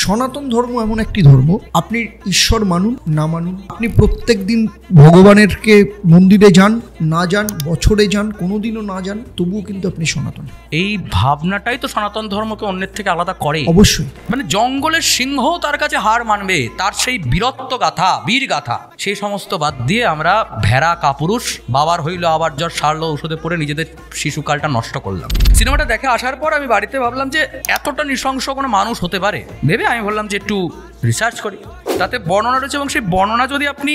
সনাতন ধর্ম এমন একটি ধর্ম, আপনি ঈশ্বর মানুন না মানুন, আপনি প্রত্যেক দিন ভগবানেরকে মন্দিরে যান না যান, বছরে যান, কোনোদিনও না যান, তবুও কিন্তু আপনি সনাতন। এই ভাবনাটাই তো সনাতন ধর্মকে অন্যের থেকে আলাদা করে। অবশ্যই, মানে জঙ্গলের সিংহ তার কাছে হার মানবে, তার সেই বীরত্ব গাথা, বীর গাথা, সেই সমস্ত বাদ দিয়ে আমরা ভেড়া কাপুরুষ, বাবার হইল আবার জ্বর সারলো ওষুধে পড়ে নিজেদের শিশুকালটা নষ্ট করলাম। সিনেমাটা দেখে আসার পর আমি বাড়িতে ভাবলাম যে এতটা নৃশংস কোনো মানুষ হতে পারে। ভেবে আমি বললাম যে একটু রিসার্চ করি, তাতে বর্ণনা রয়েছে এবং সেই বর্ণনা যদি আপনি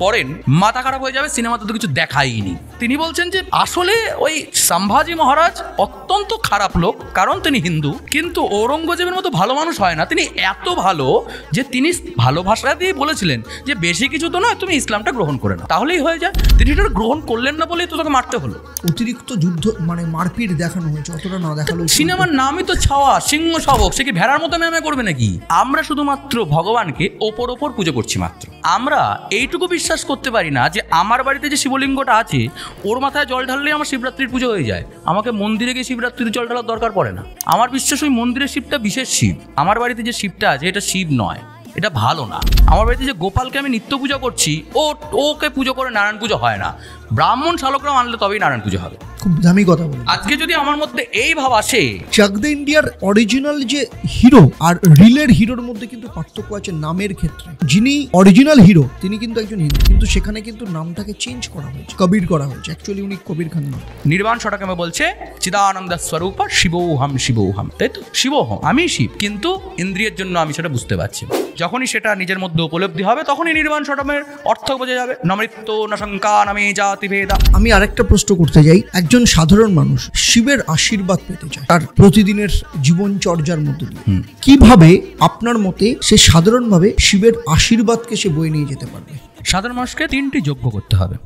পড়েন মাথা খারাপ হয়ে যাবে। সিনেমাতে তো কিছু দেখাইনি। তিনি বলছেন যে আসলে ওই সম্ভাজি মহারাজ অত্যন্ত খারাপ লোক, কারণ তিনি হিন্দু, কিন্তু ঔরঙ্গজেবের মতো ভালো মানুষ হয় না। তিনি এত ভালো যে তিনি ভালো ভাষা দিয়ে বলেছিলেন যে বেশি কিছু তো নয়, তুমি ইসলামটা গ্রহণ করে নাও, তাহলেই হয়ে যায়। তিনি এটা গ্রহণ করলেন না বলেই তো তাকে মারতে হলো। অতিরিক্ত যুদ্ধ মানে মারপিট দেখানো হয়েছে, অতটা না দেখালো। সিনেমার নামই তো ছাওয়া, সিংহ শাবক, সে কি ভেড়ার মতো ম্যামে করবে নাকি? আমরা শুধুমাত্র ভগবানকে ওপর পুজো করছি মাত্র। আমরা এইটুকু বিশ্বাস করতে পারি না যে আমার বাড়িতে যে শিবলিঙ্গটা আছে ওর মাথায় জল ঢাললেই আমার শিবরাত্রির পুজো হয়ে যায়। আমাকে মন্দিরে গিয়ে শিবরাত্রির জল ঢালার দরকার পড়ে না। আমার বিশ্বাস ওই মন্দিরের শিবটা বিশেষ শিব। আমার বাড়িতে যে শিবটা আছে এটা শিব নয়, এটা ভালো না। আমার বাড়িতে যে গোপালকে আমি নিত্য পুজো করছি ওকে পুজো করে নারায়ণ পুজো হয় না। ব্রাহ্মণ শালকরা মানলে তবেই নারায়ণ পুজো হবে। খুব দামি কথা বলি। আজকে যদি আমার মধ্যে এই ভাব আসে, চাক দ্য ইন্ডিয়ার অরিজিনাল যে হিরো আর রিলের হিরোর মধ্যে কিন্তু পার্থক্য আছে নামের ক্ষেত্রে। যিনি অরিজিনাল হিরো তিনি কিন্তু একজন হিন্দু, কিন্তু সেখানে কিন্তু নামটাকে চেঞ্জ করা হয়েছে, কবির করা হয়েছে। অ্যাকচুয়ালি উনি কবির খান নন। নির্বাণ সটাকামে বলছে চিদানন্দ স্বরূপ শিবোহম শিবোহম, তাই তো? শিবোহম, আমি শিব, কিন্তু ইন্দ্রিয়ের জন্য আমি সেটা বুঝতে পারছি। যখনই সেটা নিজের মধ্যে উপলব্ধি হবে তখনই নির্বাণ সটামের অর্থ বোঝা যাবে। নমৃত্য না শঙ্কা নামে জাতি ভেদা। আমি আরেকটা প্রশ্ন করতে যাই, একজন সাধারণ মানুষ শিবের আশীর্বাদ পেতে চায় তার প্রতিদিনের জীবনচর্যার মধ্যে দিয়ে, কিভাবে আপনার মতে সে সাধারণভাবে শিবের আশীর্বাদকে সে বয়ে নিয়ে যেতে পারবে? সাধারণ মানুষকে 3টি যজ্ঞ করতে হবে।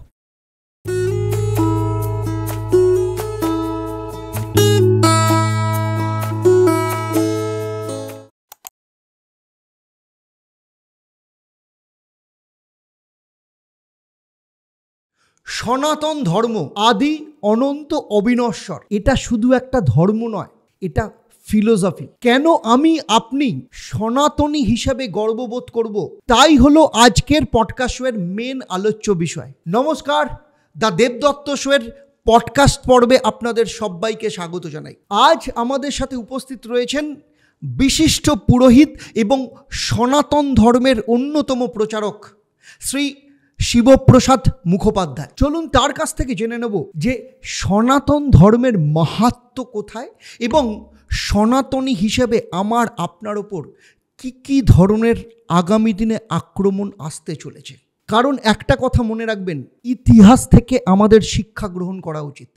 সনাতন ধর্ম আদি অনন্ত অবিনশ্বর, এটা শুধু একটা ধর্ম নয়, এটা ফিলোসফি। কেন আমি আপনি সনাতনী হিসেবে গর্ববোধ করব, তাই হলো আজকের পডকাস্ট শোয়ের মেন আলোচ্য বিষয়। নমস্কার, দ্য দেবদত্ত শোয়ের পডকাস্ট পর্বে আপনাদের সবাইকে স্বাগত জানাই। আজ আমাদের সাথে উপস্থিত রয়েছেন বিশিষ্ট পুরোহিত এবং সনাতন ধর্মের অন্যতম প্রচারক শ্রী শিবপ্রসাদ মুখোপাধ্যায়। চলুন তার কাছ থেকে জেনে নেব যে সনাতন ধর্মের মাহাত্ম্য কোথায় এবং সনাতনী হিসেবে আমার আপনার ওপর কি ধরনের আগামী দিনে আক্রমণ আসতে চলেছে। কারণ একটা কথা মনে রাখবেন, ইতিহাস থেকে আমাদের শিক্ষা গ্রহণ করা উচিত।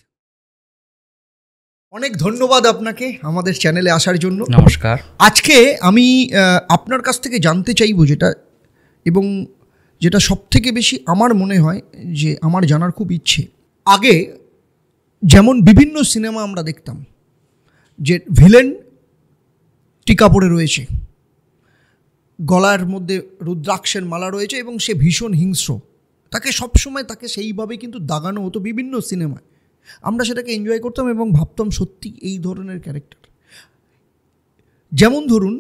অনেক ধন্যবাদ আপনাকে আমাদের চ্যানেলে আসার জন্য। নমস্কার। আজকে আমি আপনার কাছ থেকে জানতে চাইবো যেটা সব থেকে বেশি আমার মনে হয় যে আমার জানার খুব ইচ্ছে। আগে যেমন বিভিন্ন সিনেমা আমরা দেখতাম যে ভিলেন টিকা পড়ে রয়েছে, গলার মধ্যে রুদ্রাক্ষের মালা রয়েছে এবং সে ভীষণ হিংস্র, তাকে সবসময় তাকে সেইভাবে কিন্তু দাগানো হতো বিভিন্ন সিনেমায়। আমরা সেটাকে এনজয় করতাম এবং ভাবতাম সত্যি এই ধরনের ক্যারেক্টার। যেমন ধরুন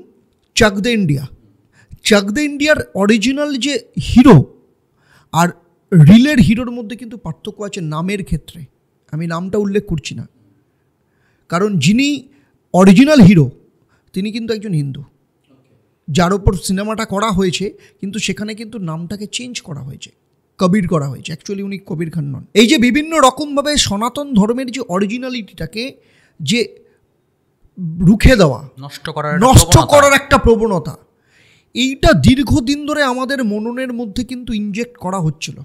চাক দ্য ইন্ডিয়া, চাক দ্য ইন্ডিয়ার অরিজিনাল যে হিরো আর রিলের হিরোর মধ্যে কিন্তু পার্থক্য আছে নামের ক্ষেত্রে। আমি নামটা উল্লেখ করছি না, কারণ যিনি অরিজিনাল হিরো তিনি কিন্তু একজন হিন্দু, যার ওপর সিনেমাটা করা হয়েছে, কিন্তু সেখানে কিন্তু নামটাকে চেঞ্জ করা হয়েছে, কবির করা হয়েছে। অ্যাকচুয়ালি উনি কবির খান নন। এই যে বিভিন্ন রকমভাবে সনাতন ধর্মের যে অরিজিনালিটিটাকে যে রুখে দেওয়া, নষ্ট করার একটা প্রবণতা, এইটা দীর্ঘদিন ধরে আমাদের মননের মধ্যে কিন্তু ইনজেক্ট করা হচ্ছিল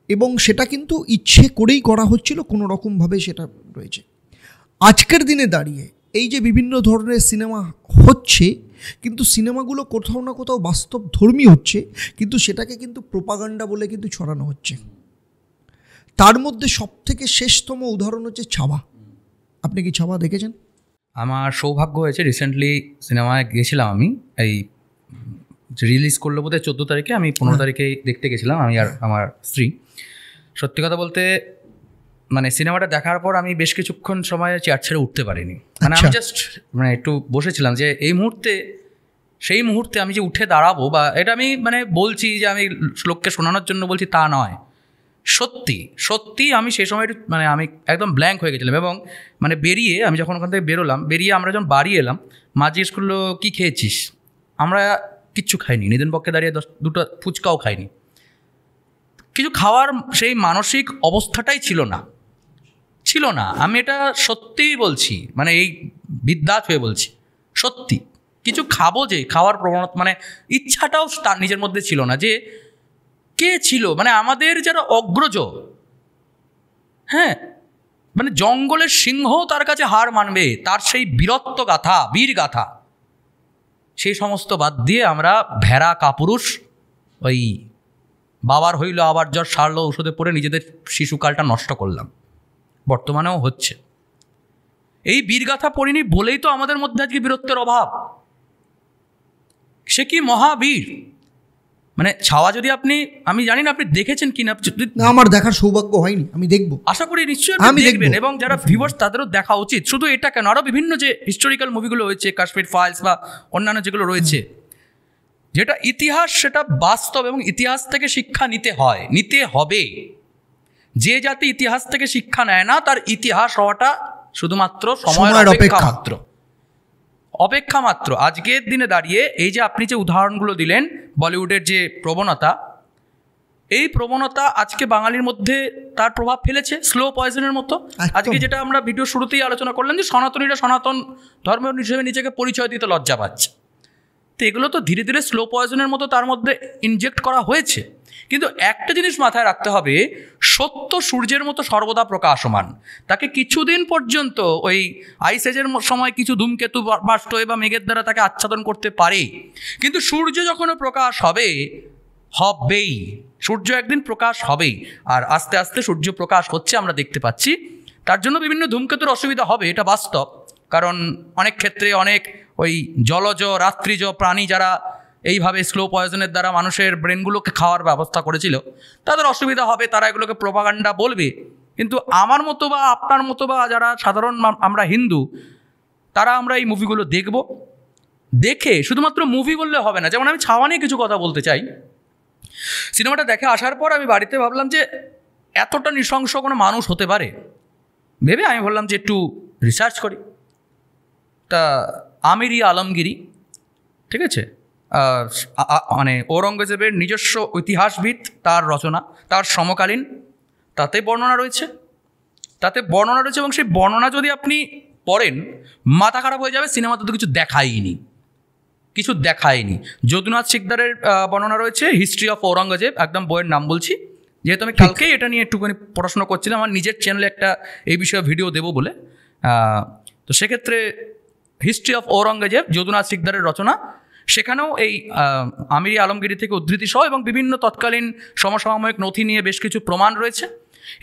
এবং সেটা কিন্তু ইচ্ছে করেই করা হচ্ছিল, কোনো রকমভাবে সেটা রয়েছে। আজকের দিনে দাঁড়িয়ে এই যে বিভিন্ন ধরনের সিনেমা হচ্ছে, কিন্তু সিনেমাগুলো কোথাও না কোথাও বাস্তব ধর্মী হচ্ছে, কিন্তু সেটাকে কিন্তু প্রোপাগান্ডা বলে কিন্তু ছড়ানো হচ্ছে। তার মধ্যে সবথেকে শেষতম উদাহরণ হচ্ছে ছাবা। আপনি কি ছাবা দেখেছেন? আমার সৌভাগ্য হয়েছে, রিসেন্টলি সিনেমায় গিয়েছিলাম। আমি এই রিলিজ করলো বোধহয় 14 তারিখে, আমি 15 তারিখে দেখতে গেছিলাম, আমি আর আমার স্ত্রী। সত্যি কথা বলতে মানে সিনেমাটা দেখার পর আমি বেশ কিছুক্ষণ সময় চেয়ার ছেড়ে উঠতে পারিনি। মানে আমি জাস্ট একটু বসেছিলাম যে এই মুহূর্তে সেই মুহূর্তে আমি যে উঠে দাঁড়াবো, বা এটা আমি মানে বলছি যে আমি লোককে শোনানোর জন্য বলছি তা নয়, সত্যি সত্যি আমি সেই সময় মানে আমি একদম ব্ল্যাঙ্ক হয়ে গেছিলাম। এবং মানে বেরিয়ে আমি যখন ওখান থেকে বেরোলাম, বেরিয়ে আমরা যখন বাড়ি এলাম, মা জিজ্ঞেস করলো কী খেয়েছিস? আমরা কিচ্ছু খাইনি, নিদেন পক্ষে দাঁড়িয়ে দুটো ফুচকাও খাইনি, কিছু খাওয়ার সেই মানসিক অবস্থাটাই ছিল না। আমি এটা সত্যিই বলছি, মানে এই বিদ্যাত হয়ে বলছি, সত্যি কিছু খাবো, যে খাওয়ার প্রবণতা মানে ইচ্ছাটাও তার নিজের মধ্যে ছিল না। যে কে ছিল মানে আমাদের যারা অগ্রজ, হ্যাঁ, মানে জঙ্গলের সিংহ তার কাছে হার মানবে, তার সেই বীরত্ব গাথা, বীর গাথা, সেই সমস্ত বাদ দিয়ে আমরা ভেড়া কাপুরুষ, ওই বাবার হইল আবার জ্বর সারলো ওষুধে পড়ে নিজেদের শিশুকালটা নষ্ট করলাম। বর্তমানেও হচ্ছে। এই বীরগাথা পড়িনি বলেই তো আমাদের মধ্যে আজকে বীরত্বের অভাব। সে কি মহাবীর! মানে ছাওয়া যদি আপনি, আমি জানি না আপনি দেখেছেন কিনা, আমার দেখার সৌভাগ্য হয়নি, আমি দেখবো, আশা করি নিশ্চয়ই আপনি দেখবেন। এবং যারা ভিউয়ার্স তাদেরও দেখা উচিত। শুধু এটা কেন, আরও বিভিন্ন যে হিস্টোরিক্যাল মুভিগুলো রয়েছে, কাশ্মীর ফাইলস বা অন্যান্য যেগুলো রয়েছে, যেটা ইতিহাস সেটা বাস্তব, এবং ইতিহাস থেকে শিক্ষা নিতে হয়, নিতে হবে। যে জাতি ইতিহাস থেকে শিক্ষা নেয় না, তার ইতিহাস হওয়াটা শুধুমাত্র সময়ের অপেক্ষা মাত্র। আজকের দিনে দাঁড়িয়ে এই যে আপনি যে উদাহরণগুলো দিলেন, বলিউডের যে প্রবণতা, এই প্রবণতা আজকে বাঙালির মধ্যে তার প্রভাব ফেলেছে স্লো পয়জনের মতো। আজকে যেটা আমরা ভিডিও শুরুতেই আলোচনা করলাম, যে সনাতনীরা সনাতন ধর্ম হিসেবে নিজেকে পরিচয় দিতে লজ্জা পাচ্ছে। তো এগুলো তো ধীরে ধীরে স্লো পয়জনের মতো তার মধ্যে ইনজেক্ট করা হয়েছে। কিন্তু একটা জিনিস মাথায় রাখতে হবে, সত্য সূর্যের মতো সর্বদা প্রকাশমান। তাকে কিছুদিন পর্যন্ত ওই আইস এজের সময় কিছু ধূমকেতু বাষ্প বা মেঘের দ্বারা তাকে আচ্ছাদন করতে পারে, কিন্তু সূর্য যখন প্রকাশ হবেই, সূর্য একদিন প্রকাশ হবেই। আর আস্তে আস্তে সূর্য প্রকাশ হচ্ছে, আমরা দেখতে পাচ্ছি। তার জন্য বিভিন্ন ধূমকেতুর অসুবিধা হবে, এটা বাস্তব। কারণ অনেক ক্ষেত্রে অনেক ওই জলজ রাত্রিজ প্রাণী যারা এইভাবে স্লো পয়জনের দ্বারা মানুষের ব্রেনগুলোকে খাওয়ার ব্যবস্থা করেছিল, তাদের অসুবিধা হবে, তারা এগুলোকে প্রোপাগান্ডা বলবে। কিন্তু আমার মতো বা আপনার মতো বা যারা সাধারণ আমরা হিন্দু, তারা আমরা এই মুভিগুলো দেখে শুধুমাত্র মুভি বললে হবে না। যেমন আমি ছাওয়া নিয়ে কিছু কথা বলতে চাই। সিনেমাটা দেখে আসার পর আমি বাড়িতে ভাবলাম যে এতটা নৃশংস কোনো মানুষ হতে পারে, ভেবে আমি বললাম যে একটু রিসার্চ করি। তা আমির আলমগীরি, ঠিক আছে, মানে ঔরঙ্গজেবের নিজস্ব ইতিহাসবিদ, তার রচনা, তার সমকালীন, তাতে বর্ণনা রয়েছে এবং সেই বর্ণনা যদি আপনি পড়েন, মাথা খারাপ হয়ে যাবে। সিনেমাতে তো কিছু দেখায়নি। যদুনাথ সিকদারের বর্ণনা রয়েছে, হিস্ট্রি অফ ঔরঙ্গজেব, একদম বইয়ের নাম বলছি, যেহেতু আমি কালকেই এটা নিয়ে একটুখানি পড়াশোনা করছিলাম, আমার নিজের চ্যানেলে একটা এই বিষয়ে ভিডিও দেবো বলে। তো সেক্ষেত্রে হিস্ট্রি অফ ঔরঙ্গজেব, যদুনাথ সিকদারের রচনা, সেখানেও এই আমির আলমগীরি থেকে উদ্ধৃতি সহ এবং বিভিন্ন তৎকালীন সমসাময়িক নথি নিয়ে বেশ কিছু প্রমাণ রয়েছে।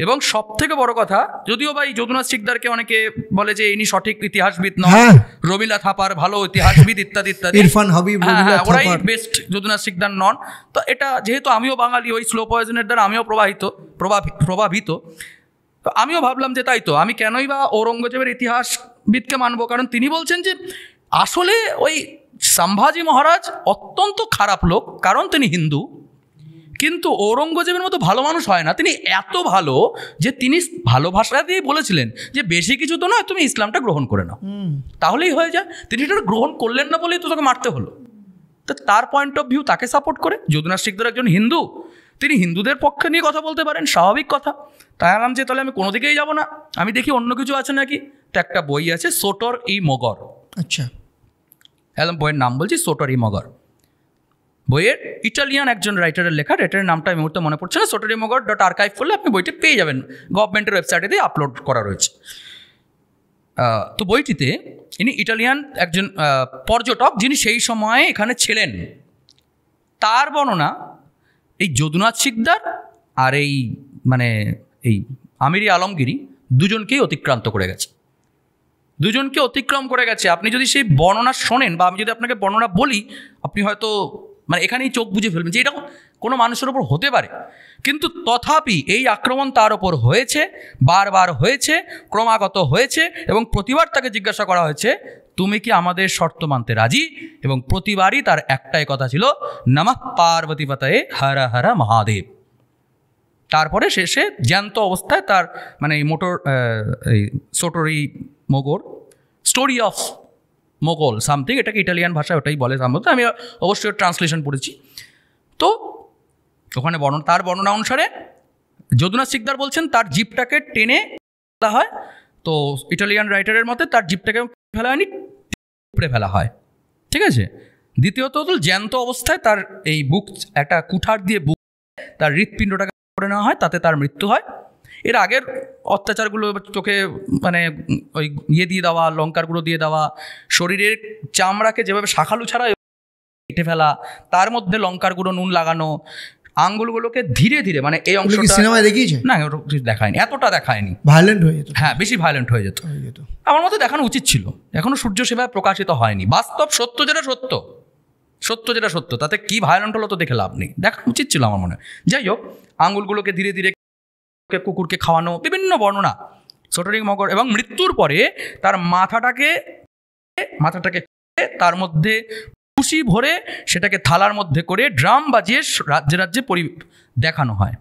এবং সব থেকে বড় কথা, যদিও বা এই যদুনাথ সিকদারকে অনেকে বলে যে ইনি সঠিক ইতিহাসবিদ নন, রমিলা থাপার ভালো ইতিহাসবিদ ইত্যাদি ইত্যাদি, ইরফান হাবিব, ওরাই বেস্ট, যদুনাথ সিকদার নন। তো এটা যেহেতু আমিও বাঙালি, ওই স্লো পয়জনের দ্বারা আমিও প্রভাবিত, তো আমিও ভাবলাম যে তাই তো, আমি কেনই বা ঔরঙ্গজেবের ইতিহাসবিদকে মানবো? কারণ তিনি বলছেন যে আসলে ওই সম্ভাজি মহারাজ অত্যন্ত খারাপ লোক, কারণ তিনি হিন্দু, কিন্তু ঔরঙ্গজেবের মতো ভালো মানুষ হয় না। তিনি এত ভালো যে তিনি ভালো ভাষা দিয়ে বলেছিলেন যে বেশি কিছু তো নয়, তুমি ইসলামটা গ্রহণ করে নাও, তাহলেই হয়ে যায়। তিনি সেটা গ্রহণ করলেন না বলেই তো তাকে মারতে হলো। তো তার পয়েন্ট অফ ভিউ তাকে সাপোর্ট করে। যদুনাথ সিকদার একজন হিন্দু, তিনি হিন্দুদের পক্ষে নিয়ে কথা বলতে পারেন, স্বাভাবিক কথা। তাই আলাম যে তাহলে আমি কোনো দিকেই যাব না, আমি দেখি অন্য কিছু আছে নাকি। তো একটা বই আছে, সোটর-ই-মগর। আচ্ছা, একদম বইয়ের নাম বলছি, সোটর-ই-মগর। বইয়ের ইটালিয়ান একজন রাইটারের লেখা, রাইটারের নামটা এই মুহূর্তে মনে পড়ছে না। sotorimogor.archive করলে আপনি বইটি পেয়ে যাবেন, গভর্নমেন্টের ওয়েবসাইটে দিয়ে আপলোড করা রয়েছে। তো বইটিতে ইনি ইটালিয়ান একজন পর্যটক, যিনি সেই সময়ে এখানে ছিলেন, তার বর্ণনা এই যদুনাথ সিকদার আর এই আমির আলমগীরি দুজনকেই অতিক্রান্ত করে গেছে। আপনি যদি সেই বর্ণনা শোনেন, বা আমি যদি আপনাকে বর্ণনা বলি, আপনি হয়তো এখানেই চোখ বুজে ফেলবেন যে এটা কোনো মানুষের ওপর হতে পারে, কিন্তু তথাপি এই আক্রমণ তার ওপর হয়েছে, বারবার হয়েছে, ক্রমাগত হয়েছে, এবং প্রতিবার তাকে জিজ্ঞাসা করা হয়েছে তুমি কি আমাদের শর্ত মানতে রাজি? এবং প্রতিবারই তার একটাই কথা ছিল, নমঃ পার্বতীপতয়ে হর হর মহাদেব। তারপরে শেষে জ্যান্ত অবস্থায় তার মানে এই story Mughal, story of Mughal something, এটাকে ইটালিয়ান ভাষায় ওটাই বলে সম্ভবত, আমি অবশ্যই ট্রান্সলেশন পড়েছি। তো ওখানে তার বর্ণনা অনুসারে যদুনাথ সিকদার বলছেন তার জিপটাকে টেনে ফেলা হয়, তো ইটালিয়ান রাইটারের মতে তার জিপটাকে ফেলা হয়নি, উপড়ে ফেলা হয়, ঠিক আছে। দ্বিতীয়ত হল জ্যান্ত অবস্থায় তার এই বুক একটা কুঠার দিয়ে বুক তার হৃৎপিণ্ডটাকে করে নেওয়া হয়, তাতে তার মৃত্যু হয়। এর আগের অত্যাচারগুলো চোখে মানে ওই ইয়ে দিয়ে দেওয়া, লঙ্কার গুঁড়ো দিয়ে দেওয়া, শরীরের চামড়াকে যেভাবে শাখালু ছাড়া কেটে ফেলা, তার মধ্যে লঙ্কার গুঁড়ো নুন লাগানো, আঙ্গুলগুলোকে ধীরে ধীরে মানে এই অংশটা সিনেমায় দেখিয়েছে না, দেখায়নি, এতটা দেখায়নি, ভায়োলেন্ট হয়ে যেত, হ্যাঁ বেশি ভায়োলেন্ট হয়ে যেত। আমার মতে দেখানো উচিত ছিল, এখনো সূর্য সেভাবে প্রকাশিত হয়নি। বাস্তব সত্য যেটা সত্য, সত্য যেটা সত্য, তাতে কি ভায়োলেন্ট হলো তো দেখে লাভ নেই, দেখানো উচিত ছিল আমার মনে হয়। যাই হোক, আঙ্গুলগুলোকে ধীরে ধীরে কুকুরকে খাওয়ানো, বিভিন্ন বর্ণনা সোটোরি মগর, এবং মৃত্যুর পরে তার মাথাটাকে তার মধ্যে খুশি ভরে সেটাকে থালার মধ্যে করে ড্রাম বাজিয়ে রাজ্যে রাজ্যে দেখানো হয়।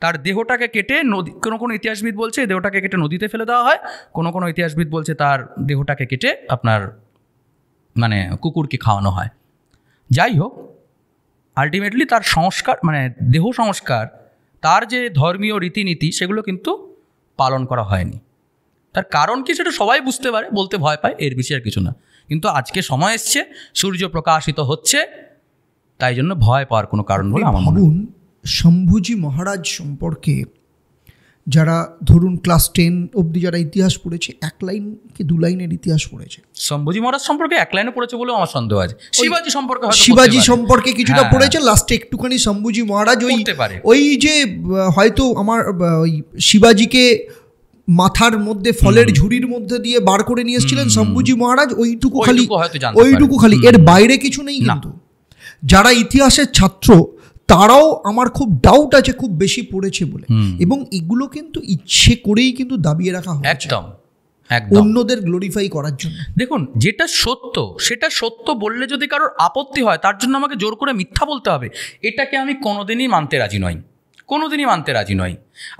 তার দেহটাকে কেটে নদী, কোনো ইতিহাসবিদ বলছে দেহটাকে কেটে নদীতে ফেলে দেওয়া হয়, কোনো ইতিহাসবিদ বলছে তার দেহটাকে কেটে আপনার মানে কুকুরকে খাওয়ানো হয়। যাই হোক, আলটিমেটলি তার সংস্কার মানে দেহ সংস্কার, তার যে ধর্মীয় রীতিনীতি সেগুলো কিন্তু পালন করা হয়নি। তার কারণ কি সেটা সবাই বুঝতে পারে, বলতে ভয় পায়, এর বেশি আর কিছু না। কিন্তু আজকে সময় এসছে, সূর্য প্রকাশিত হচ্ছে, তাই জন্য ভয় পাওয়ার কোনো কারণ বলে আমার মনে হয়। ভাবুন, শম্ভুজি মহারাজ সম্পর্কে যারা ধরুন ক্লাস 10 অবধি যারা ইতিহাস পড়েছে, 1 লাইন কি 2 লাইনের ইতিহাস পড়েছে। শম্ভুজি মহারাজ সম্পর্কে 1 লাইনে পড়েছে বলেও আমার সন্দেহ আছে। শিবাজি সম্পর্কে কিছুটা পড়েছে, লাস্টে একটুখানি শম্ভুজি মহারাজ ওই যে হয়তো আমার ওই শিবাজিকে মাথার মধ্যে ফলের ঝুড়ির মধ্যে দিয়ে বার করে নিয়ে এসেছিলেন শম্ভুজি মহারাজ, ওইটুকু খালি, এর বাইরে কিছু নেই। কিন্তু যারা ইতিহাসের ছাত্র তারাও আমার খুব ডাউট আছে খুব বেশি পড়েছে বলে, এবং এগুলো কিন্তু ইচ্ছে করেই কিন্তু দাবিয়ে রাখা হয় একদম অন্যদের গ্লোরিফাই করার জন্য। দেখুন, যেটা সত্য সেটা সত্য বললে যদি কারোর আপত্তি হয়, তার জন্য আমাকে জোর করে মিথ্যা বলতে হবে, এটাকে আমি কোনোদিনই মানতে রাজি নই, কোনোদিনই মানতে রাজি নই।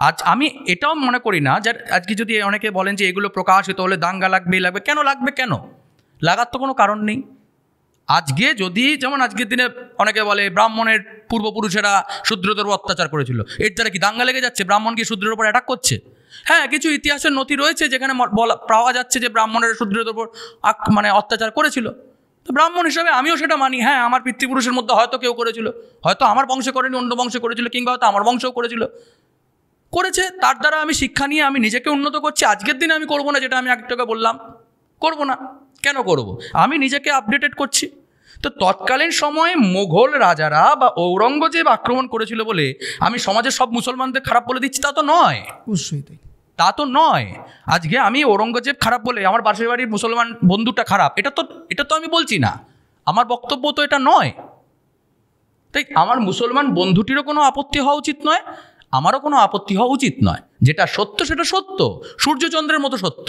আজ আমি এটাও মনে করি না যে আজকে যদি অনেকে বলেন যে এগুলো প্রকাশিত হলে দাঙ্গা লাগবে, কেন লাগবে, কেন লাগার তো কোনো কারণ নেই। আজকে যদি যেমন আজকের দিনে অনেকে বলে ব্রাহ্মণের পূর্বপুরুষেরা শূদ্রদের অত্যাচার করেছিল, এর দ্বারা কি দাঙ্গা লেগে যাচ্ছে, ব্রাহ্মণ কি শূদ্রের উপর অ্যাটাক করছে? হ্যাঁ, কিছু ইতিহাসের নথি রয়েছে যেখানে পাওয়া যাচ্ছে যে ব্রাহ্মণের শূদ্রদের উপর মানে অত্যাচার করেছিল। তো ব্রাহ্মণ হিসাবে আমিও সেটা মানি, হ্যাঁ আমার পিতৃপুরুষের মধ্যে হয়তো কেউ করেছিল, হয়তো আমার বংশে করেনি, অন্য বংশে করেছিল, কিংবা হয়তো আমার বংশেও করেছে, তার দ্বারা আমি শিক্ষা নিয়ে আমি নিজেকে উন্নত করছি। আজকের দিনে আমি করবো না, যেটা আমি একটাকে বললাম, করবো না, কেন করব? আমি নিজেকে আপডেটেড করছি। তো তৎকালীন সময়ে মোগল রাজারা বা ঔরঙ্গজেব আক্রমণ করেছিল বলে আমি সমাজের সব মুসলমানদের খারাপ বলে দিচ্ছি, তা তো নয়, অবশ্যই তাই, তা তো নয়। আজকে আমি ঔরঙ্গজেব খারাপ বলে আমার পাশের বাড়ির মুসলমান বন্ধুটা খারাপ, এটা তো আমি বলছি না, আমার বক্তব্য তো এটা নয়। তাই আমার মুসলমান বন্ধুটিরও কোনো আপত্তি হওয়া উচিত নয়, আমারও কোনো আপত্তি হওয়া উচিত নয়। যেটা সত্য সেটা সত্য, সূর্যচন্দ্রের মতো সত্য।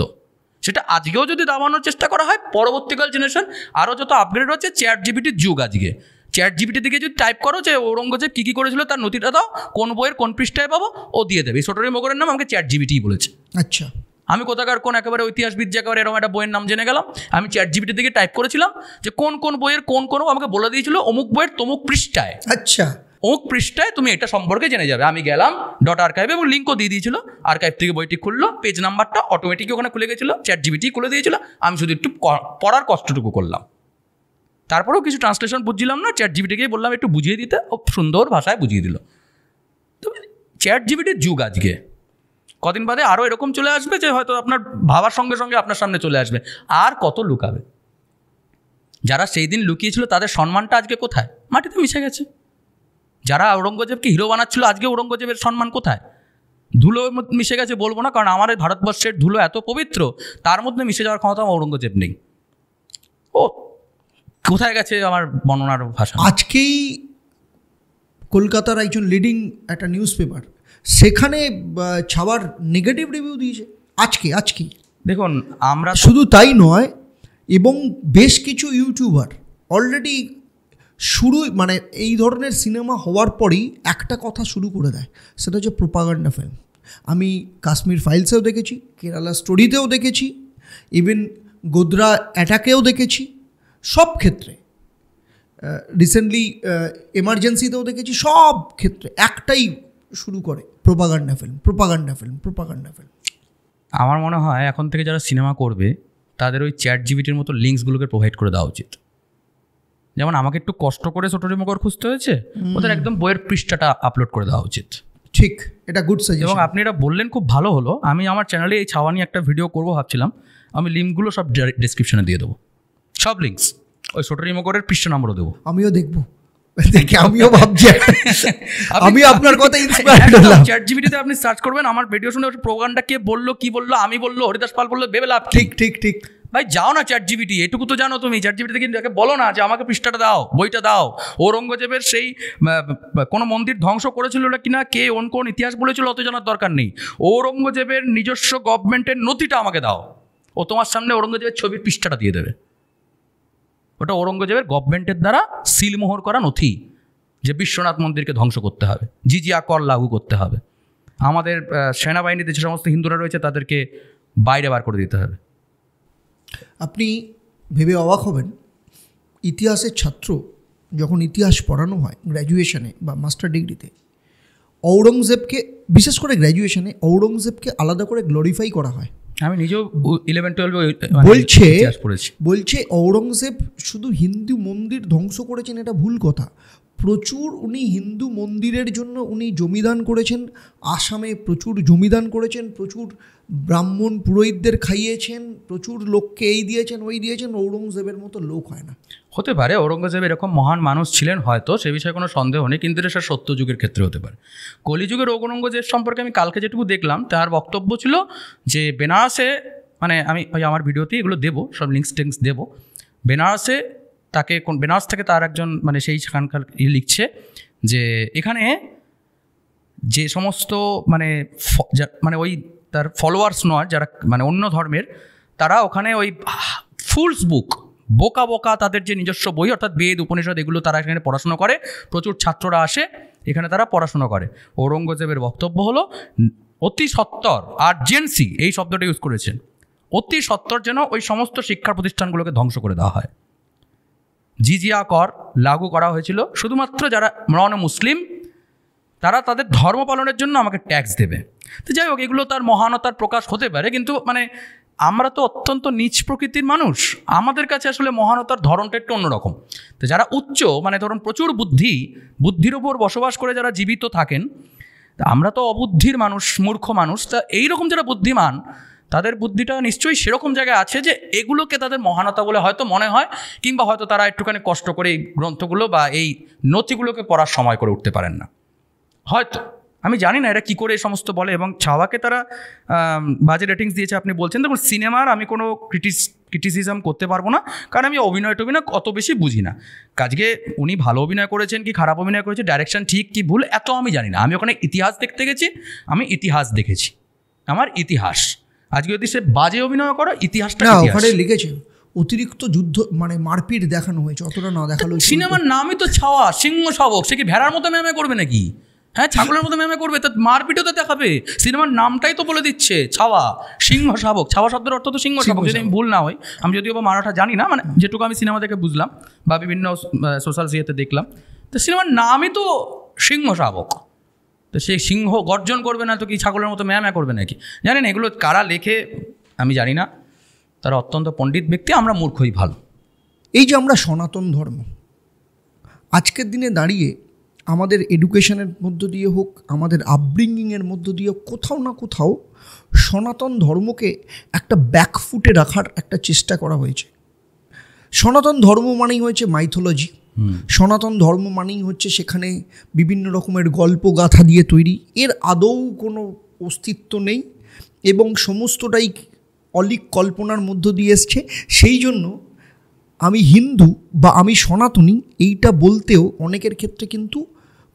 সেটা আজকেও যদি দাবানোর চেষ্টা করা হয়, পরবর্তীকাল জেনারেশন আরও যত আপগ্রেড হচ্ছে, চ্যাট জিপিটির যুগ আজকে, চ্যাট জিপিটি দিকে যদি টাইপ করো যে ঔরঙ্গজেব কী কী করেছিল তার নথিটা দাও, কোন বইয়ের কোন পৃষ্ঠায় পাবো, ও দিয়ে দেবে। সোটোরি মগরের নাম আমাকে চ্যাট জিপিটিই বলেছে। আচ্ছা, আমি কোথাকার কোন একেবারে ঐতিহাসবিদ যে একেবারে এরকম একটা বইয়ের নাম জেনে গেলাম, আমি চ্যাট জিপিটির দিকে টাইপ করেছিলাম যে কোন বইয়ের কোন আমাকে বলে দিয়েছিল অমুক বইয়ের তমুক পৃষ্ঠায়, আচ্ছা অমুক পৃষ্ঠায় তুমি এটা সম্পর্কে জেনে যাবে। আমি গেলাম ডট আর্কাইভে এবং লিঙ্কও দিয়ে দিয়েছিল, আর্কাইভ থেকে বইটি খুললো, পেজ নাম্বারটা অটোমেটিক ওখানে খুলে গেছিলো, চ্যাট জিপিটি খুলে দিয়েছিল, আমি শুধু একটু পড়ার কষ্টটুকু করলাম। তারপরেও কিছু ট্রান্সলেশন বুঝছিলাম না, চ্যাট জিপিটিকে বললাম একটু বুঝিয়ে দিতে, ও সুন্দর ভাষায় বুঝিয়ে দিল। তো চ্যাট জিপিটির যুগ আজকে, কদিন বাদে আরও এরকম চলে আসবে যে হয়তো আপনার ভাবার সঙ্গে সঙ্গে আপনার সামনে চলে আসবে। আর কত লুকাবে? যারা সেই দিন লুকিয়েছিল তাদের সম্মানটা আজকে কোথায়? মাটিতে মিশে গেছে। যারা ঔরঙ্গজেবকে হিরো বানাচ্ছিল, আজকে ঔরঙ্গজেবের সম্মান কোথায়? ধুলো মিশে গেছে বলবো না, কারণ আমার ভারতবর্ষের ধুলো এত পবিত্র, তার মধ্যে মিশে যাওয়ার ক্ষমতা ঔরঙ্গজেব নেই। ও কোথায় গেছে আমার বর্ণনার ভাষা। আজকেই কলকাতার একজন লিডিং একটা নিউজ পেপার, সেখানে ছাওয়ার নেগেটিভ রিভিউ দিয়েছে আজকে। দেখুন, আমরা শুধু তাই নয়, এবং বেশ কিছু ইউটিউবার অলরেডি মানে এই ধরনের সিনেমা হওয়ার পরই একটা কথা শুরু করে দেয়, সেটা হচ্ছে প্রোপাগান্ডা ফিল্ম। আমি কাশ্মীর ফাইলসেও দেখেছি, কেরালা স্টোরিতেও দেখেছি, ইভেন গোদ্রা অ্যাটাকেও দেখেছি, সব ক্ষেত্রে রিসেন্টলি এমার্জেন্সিতেও দেখেছি, সব ক্ষেত্রে একটাই শুরু করে প্রোপাগান্ডা ফিল্ম। আমার মনে হয় এখন থেকে যারা সিনেমা করবে তাদের ওই চ্যাট জিপিটির মতো লিঙ্কসগুলোকে প্রোভাইড করে দেওয়া উচিত। যেমন আমাকে একটু কষ্ট করে ছোট রিমোকর খুঁজতে হয়েছে, ওদের একদম বইয়ের পৃষ্ঠাটা আপলোড করে দেওয়া উচিত। ঠিক, এটা গুড সাজেশন। এবং আপনি এটা বললেন, খুব ভালো হলো। আমি আমার চ্যানেলে এই ছাওয়া নিয়ে একটা ভিডিও করবো ভাবছিলাম। আমি লিঙ্কগুলো সব ডিসক্রিপশনে দিয়ে দেবো, সব লিঙ্কস, ওই ছোট রিমোকরের পৃষ্ঠা নম্বরও দেবো। আমিও দেখবো, আমিও ভাবছি, আমি আপনার কথা ইন্সপায়ার্ড হলাম। চ্যাট জিপিটিতে আপনি সার্চ করবেন আমার ভিডিও শুনে প্রোগ্রামটা কে বললো, কি বললো, আমি বললো, হরিদাস পাল বললো, ভেবে লাভ। ঠিক ভাই যাও না চ্যাট জিপিটি, এটুকু তো জানো তুমি। চ্যাট জিপিটিতে কিন্তু বলো না যে আমাকে পৃষ্ঠাটা দাও, বইটা দাও, ঔরঙ্গজেবের সেই কোনো মন্দির ধ্বংস করেছিল কিনা, কে কোন ইতিহাস বলেছিল, অত জানার দরকার নেই। ঔরঙ্গজেবের নিজস্ব গভর্নমেন্টের নথিটা আমাকে দাও। ও তোমার সামনে ঔরঙ্গজেবের ছবির পৃষ্ঠাটা দিয়ে দেবে। ওটা ঔরঙ্গজেবের গভর্নমেন্টের দ্বারা সিলমোহর করা নথি, যে বিশ্বনাথ মন্দিরকে ধ্বংস করতে হবে, জিজিয়া কর লাগু করতে হবে, আমাদের সেনাবাহিনীতে যে সমস্ত হিন্দুরা রয়েছে তাদেরকে বাইরে বার করে দিতে হবে। আপনি ভেবে অবাক হবেন, ইতিহাসের ছাত্র যখন ইতিহাস পড়ানো হয় গ্র্যাজুয়েশনে বা মাস্টার ডিগ্রিতে, ঔরঙ্গজেবকে, বিশেষ করে গ্র্যাজুয়েশনে ঔরঙ্গজেবকে আলাদা করে গ্লোরিফাই করা হয়। আমি নিজেও 11-12 বলছে ঔরঙ্গজেব শুধু হিন্দু মন্দির ধ্বংস করেছেন, এটা ভুল কথা। প্রচুর উনি হিন্দু মন্দিরের জন্য উনি জমিদান করেছেন, আসামে প্রচুর জমিদান করেছেন, প্রচুর ব্রাহ্মণ পুরোহিতদের খাইয়েছেন, প্রচুর লোককে এই দিয়েছেন ওই দিয়েছেন। ঔরঙ্গজেবের মতো লোক হয় না। হতে পারে ঔরঙ্গজেব এরকম মহান মানুষ ছিলেন হয়তো, সে বিষয়ে কোনো সন্দেহ নেই, কিন্তু এটা সত্যযুগের ক্ষেত্রে হতে পারে। কলিযুগের ঔরঙ্গজেব সম্পর্কে আমি কালকে যেটুকু দেখলাম, তার বক্তব্য ছিল যে বেনারসে, মানে আমি ওই আমার ভিডিওতে এগুলো দেবো, সব লিঙ্কস দেবো, বেনারসে তাকে বেনারস থেকে তার একজন মানে সেই সেখানকার লিখছে যে এখানে যে সমস্ত মানে ওই তার ফলোয়ার্স নয়, যারা মানে অন্য ধর্মের, তারা ওখানে ওই ফুলস বুক, বোকা তাদের যে নিজস্ব বই, অর্থাৎ বেদ উপনিষদ, এগুলো তারা এখানে পড়াশুনো করে, প্রচুর ছাত্ররা আসে এখানে, তারা পড়াশুনো করে। ঔরঙ্গজেবের বক্তব্য হলো অতি সত্বর, আর্জেন্সি এই শব্দটা ইউজ করেছেন, অতি সত্বর যেন ওই সমস্ত শিক্ষা প্রতিষ্ঠানগুলোকে ধ্বংস করে দেওয়া হয়। জিজিয়া কর লাগু করা হয়েছিল শুধুমাত্র যারা নন মুসলিম, তারা তাদের ধর্ম পালনের জন্য আমাকে ট্যাক্স দেবে। তো যাই হোক, এগুলো তার মহানতার প্রকাশ হতে পারে, কিন্তু মানে আমরা তো অত্যন্ত নীচ প্রকৃতির মানুষ, আমাদের কাছে আসলে মহানতার ধরনটা একটু অন্যরকম। তো যারা উচ্চ, মানে ধরুন প্রচুর বুদ্ধির ওপর বসবাস করে যারা জীবিত থাকেন, তা আমরা তো অবুদ্ধির মানুষ, মূর্খ মানুষ। তা এইরকম যারা বুদ্ধিমান, তাদের বুদ্ধিটা নিশ্চয়ই সেরকম জায়গায় আছে যে এগুলোকে তাদের মহানতা বলে হয়তো মনে হয়, কিংবা হয়তো তারা একটুখানি কষ্ট করে এই গ্রন্থগুলো বা এই নথিগুলোকে পড়ার সময় করে উঠতে পারেন না হয়তো। আমি জানি না এরা কী করে এই সমস্ত বলে। এবং ছাওয়াকে তারা বাজে রেটিংস দিয়েছে আপনি বলছেন। দেখুন, সিনেমার আমি কোনো ক্রিটিসিজম করতে পারবো না, কারণ আমি অভিনয় অত বেশি বুঝি না। আজকে উনি ভালো অভিনয় করেছেন কি খারাপ অভিনয় করেছেন, ডাইরেকশন ঠিক কি ভুল, এত আমি জানি না। আমি ওখানে ইতিহাস দেখতে গেছি, আমি ইতিহাস দেখেছি, আমার ইতিহাস। আজকে যদি সে বাজে অভিনয় করো, ইতিহাসটা ওখানে লিখেছে অতিরিক্ত যুদ্ধ, মানে মারপিট দেখানো হয়েছে, অতটা না দেখালো। সিনেমার নামই তো ছাওয়া, সিংহ শাবক, সে কি ভেড়ার মতো ম্যামে করবে নাকি? হ্যাঁ, ছাগলের মতো ম্যামে করবে, তা মারপিটও তো দেখাবে। সিনেমার নামটাই তো বলে দিচ্ছে ছাওয়া, সিংহ শাবক। ছাওয়া শব্দের অর্থ তো সিংহ শাবক, যদি আমি ভুল না হয়। আমি যদিও বা মারাঠা জানি না, মানে যেটুকু আমি সিনেমা দেখে বুঝলাম বা বিভিন্ন সোশ্যাল সিয়েতে দেখলাম, তো সিনেমার নামই তো সিংহ শাবক। তো সে সিংহ গর্জন করবে না তো কি ছাগলের মতো ম্যামে করবে নাকি? জানি না, এগুলো কারা লেখে আমি জানি না, তারা অত্যন্ত পণ্ডিত ব্যক্তি, আমরা মূর্খই ভালো। এই যে আমরা সনাতন ধর্ম, আজকের দিনে দাঁড়িয়ে আমাদের এডুকেশনের মধ্য দিয়ে হোক, আমাদের আপব্রিঙ্গিংয়ের মধ্য দিয়ে কোথাও না কোথাও সনাতন ধর্মকে একটা ব্যাকফুটে রাখার একটা চেষ্টা করা হয়েছে। সনাতন ধর্ম মানেই হয়েছে মাইথোলজি, সনাতন ধর্ম মানেই হচ্ছে সেখানে বিভিন্ন রকমের গল্প গাথা দিয়ে তৈরি, এর আদৌ কোনো অস্তিত্ব নেই এবং সমস্তটাই অলিক কল্পনার মধ্য দিয়ে এসছে। সেই জন্য আমি হিন্দু বা আমি সনাতনী এইটা বলতেও অনেকের ক্ষেত্রে কিন্তু